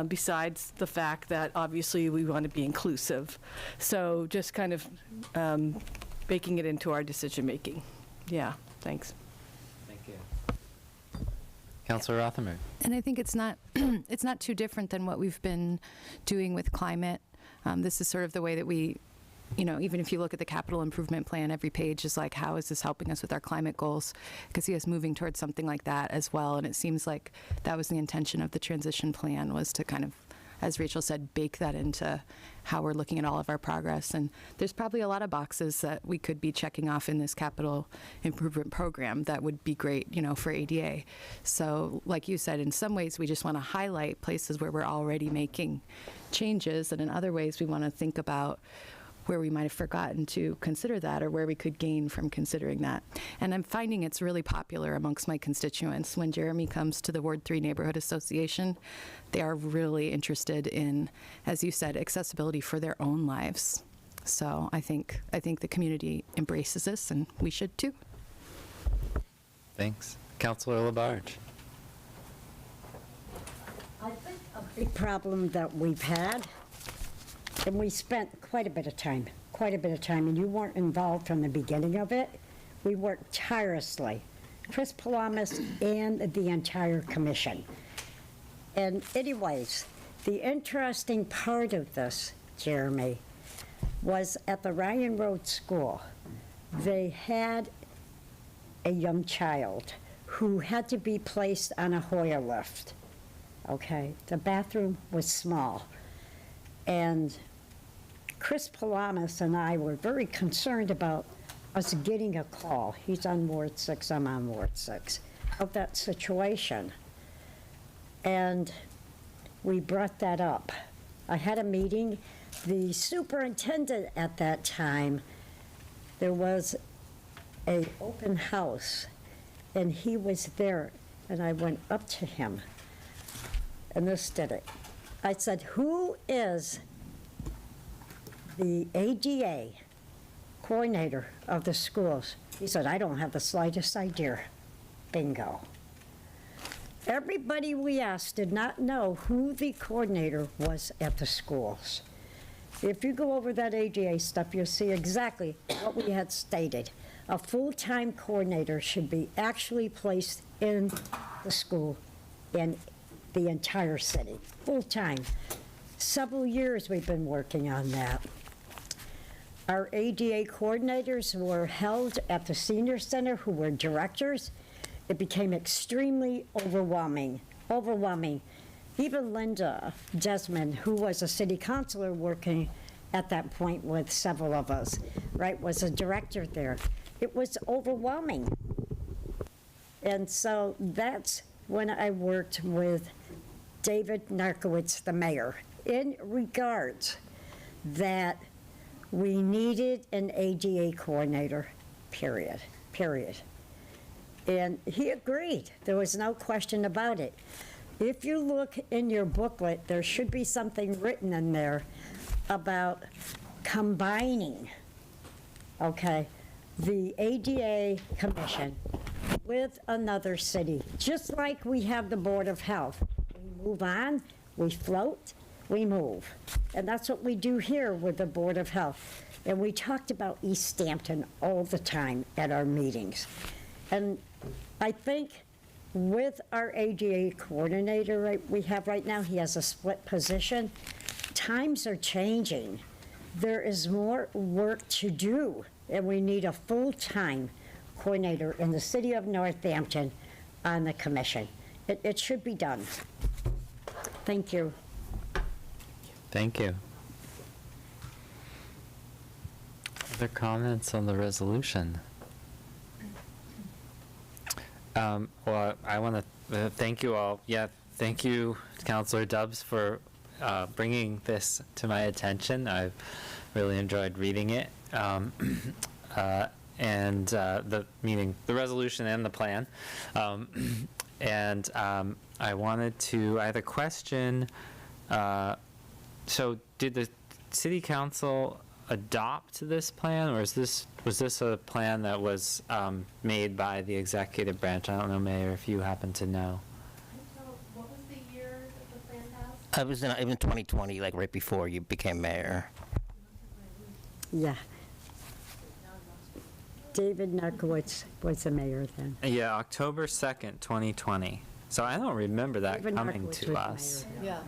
besides the fact that obviously we want to be inclusive. So just kind of baking it into our decision making. Yeah, thanks. Thank you. Councilor Rothenberg. And I think it's not it's not too different than what we've been doing with climate. This is sort of the way that we, even if you look at the capital improvement plan, every page is like, how is this helping us with our climate goals? I could see us moving towards something like that as well. And it seems like that was the intention of the transition plan, was to kind of, as Rachel said, bake that into how we're looking at all of our progress. And there's probably a lot of boxes that we could be checking off in this capital improvement program that would be great, for ADA. So like you said, in some ways we just want to highlight places where we're already making changes, and in other ways we want to think about where we might have forgotten to consider that, or where we could gain from considering that. And I'm finding it's really popular amongst my constituents. When Jeremy comes to the Ward 3 Neighborhood Association, they are really interested in, as you said, accessibility for their own lives. So I think the community embraces this, and we should too. Thanks. Councilor Labarge. I think a big problem that we've had, and we spent quite a bit of time, and you weren't involved from the beginning of it. We worked tirelessly, Chris Palamas and the entire commission. And anyways, the interesting part of this, Jeremy, was at the Ryan Road School, they had a young child who had to be placed on a Hoyer lift. Okay, the bathroom was small. And Chris Palamas and I were very concerned about us getting a call. He's on Ward 6, I'm on Ward 6, of that situation. And we brought that up. I had a meeting. The superintendent at that time, there was an open house, and he was there, and I went up to him, and this did it. I said, who is the ADA coordinator of the schools? He said, I don't have the slightest idea. Bingo. Everybody we asked did not know who the coordinator was at the schools. If you go over that ADA stuff, you'll see exactly what we had stated. A full-time coordinator should be actually placed in the school in the entire city, full-time. Several years we've been working on that. Our ADA coordinators were held at the senior center who were directors. It became extremely overwhelming. Even Linda Desmond, who was a city councilor working at that point with several of us, right, was a director there. It was overwhelming. And so that's when I worked with David Narkowitz, the mayor, in regards that we needed an ADA coordinator, period. And he agreed. There was no question about it. If you look in your booklet, there should be something written in there about combining, okay, the ADA commission with another city, just like we have the Board of Health. We move on, we float, we move. And that's what we do here with the Board of Health. And we talked about East Hampton all the time at our meetings. And I think with our ADA coordinator we have right now, he has a split position. Times are changing. There is more work to do, and we need a full-time coordinator in the city of Northampton on the commission. It should be done. Thank you. Thank you. Other comments on the resolution? Well, I want to thank you all. Yeah, thank you, Councilor Dubs, for bringing this to my attention. I've really enjoyed reading it. And the resolution and the plan. I had a question. So did the city council adopt this plan, or was this a plan that was made by the executive branch? I don't know, Mayor, if you happen to know. What was the year that the plan passed? It was in 2020, like right before you became mayor. Yeah. David Narkowitz was the mayor then. Yeah, October 2nd, 2020. So I don't remember that David coming Narkowitz to was us. mayor.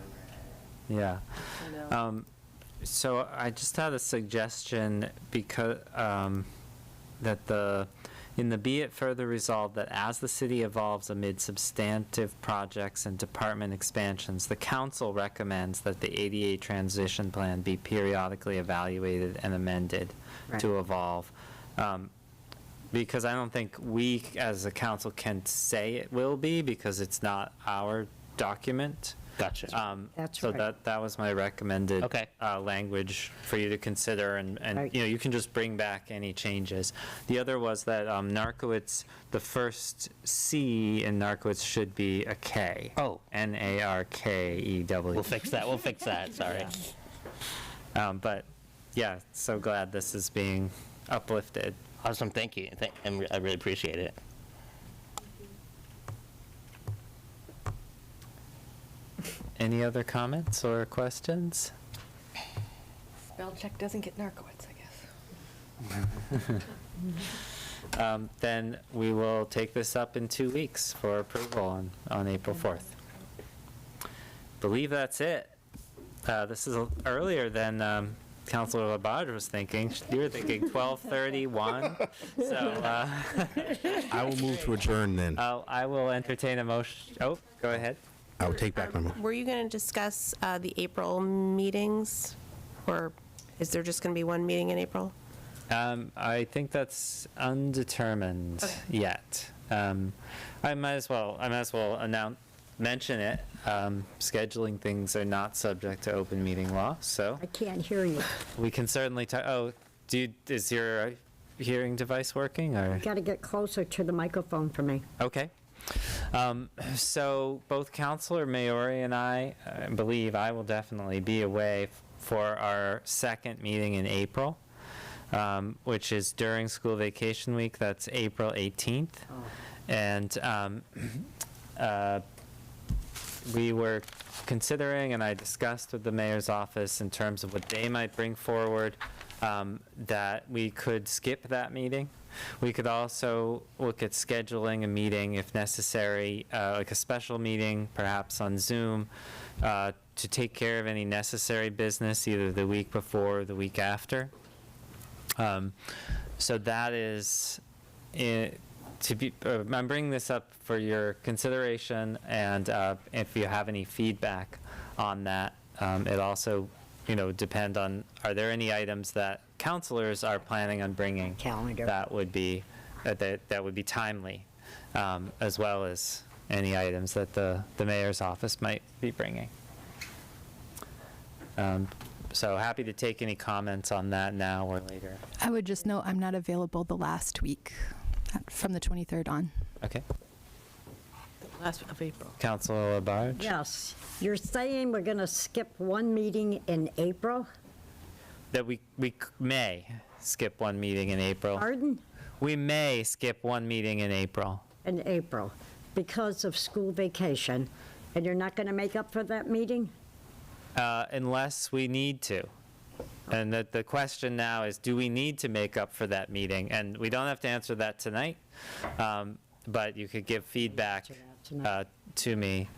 Yeah. I know. So I just had a suggestion because in the be it further resolved that as the city evolves amid substantive projects and department expansions, the council recommends that the ADA transition plan be periodically evaluated and amended to evolve. Because I don't think we as a council can say it will be, because it's not our document. Gotcha. That's so right. that was my recommended language for you to consider, and Right. you can just bring back any changes. The other was that Narkowitz, the first C in Narkowitz should be a K. Oh. Narkew. We'll fix that. Sorry. But yeah, so glad this is being uplifted. Awesome. Thank you. I really appreciate it. Any other comments or questions? Spell check doesn't get Narkowitz, I guess. Then we will take this up in 2 weeks for approval on April 4th. Believe that's it. This is earlier than Counselor Labarge was thinking. You were thinking 12:31. So I will move to adjourn then. I will entertain a motion. Oh, go ahead. I will take back my motion. Were you going to discuss the April meetings, or is there just going to be one meeting in April? I think that's undetermined yet. I might as well mention it. Scheduling things are not subject to open meeting law, so I can't hear you. we can certainly talk. Oh, is your hearing device working, or? Got to get closer to the microphone for me. Okay. So both Counselor Maori and I believe I will definitely be away for our second meeting in April, which is during school vacation week. That's April 18th. And we were considering, and I discussed with the mayor's office in terms of what they might bring forward, that we could skip that meeting. We could also look at scheduling a meeting if necessary, like a special meeting, perhaps on Zoom, to take care of any necessary business, either the week before or the week after. So that is, I'm bringing this up for your consideration, and if you have any feedback on that, it also, depend on, are there any items that counselors are planning on bringing that would be timely, as well as any items that the mayor's office might be bringing. So happy to take any comments on that now or later. I would just note I'm not available the last week from the 23rd on. Okay. Last of April. Councilor Labarge? Yes. You're saying we're going to skip one meeting in April? That we may skip one meeting in April. Pardon? We may skip one meeting in April. In April, because of school vacation. And you're not going to make up for that meeting? Unless we need to. And the question now is, do we need to make up for that meeting? And we don't have to answer that tonight, but you could give feedback to me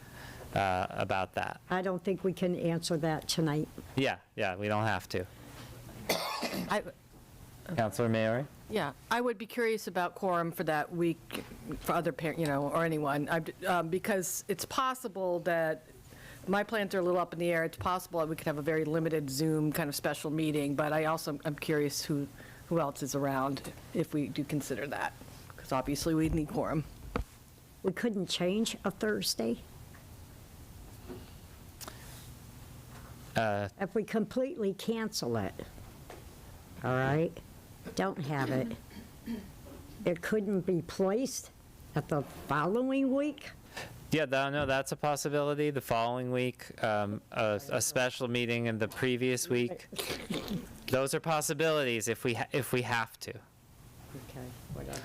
about that. I don't think we can answer that tonight. Yeah, we don't have to. Councilor Maori? Yeah, I would be curious about quorum for that week for other parents, or anyone, because it's possible that my plans are a little up in the air. It's possible that we could have a very limited Zoom kind of special meeting, but I'm curious who else is around if we do consider that, because obviously we need quorum. We couldn't change a Thursday? If we completely cancel it, all right, don't have it, it couldn't be placed at the following week? Yeah, no, that's a possibility. The following week, a special meeting in the previous week. Those are possibilities if we have to. Okay, whatever.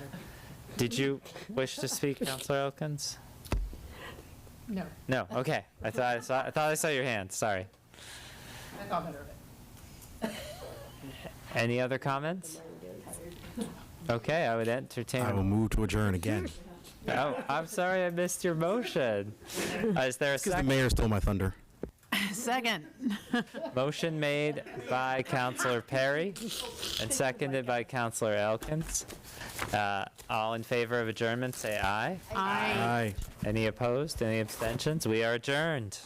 Did you wish to speak, Councilor Elkins? No. No. Okay. I thought I saw your hand. Sorry. I thought better of it. Any other comments? Okay, I would entertain. I will move to adjourn again. Oh, I'm sorry I missed your motion. Is there a Because the second? mayor stole my thunder. Second. Motion made by Councilor Perry and seconded by Councilor Elkins. All in favor of adjournment, say aye. Aye. Aye. Any opposed? Any abstentions? We are adjourned.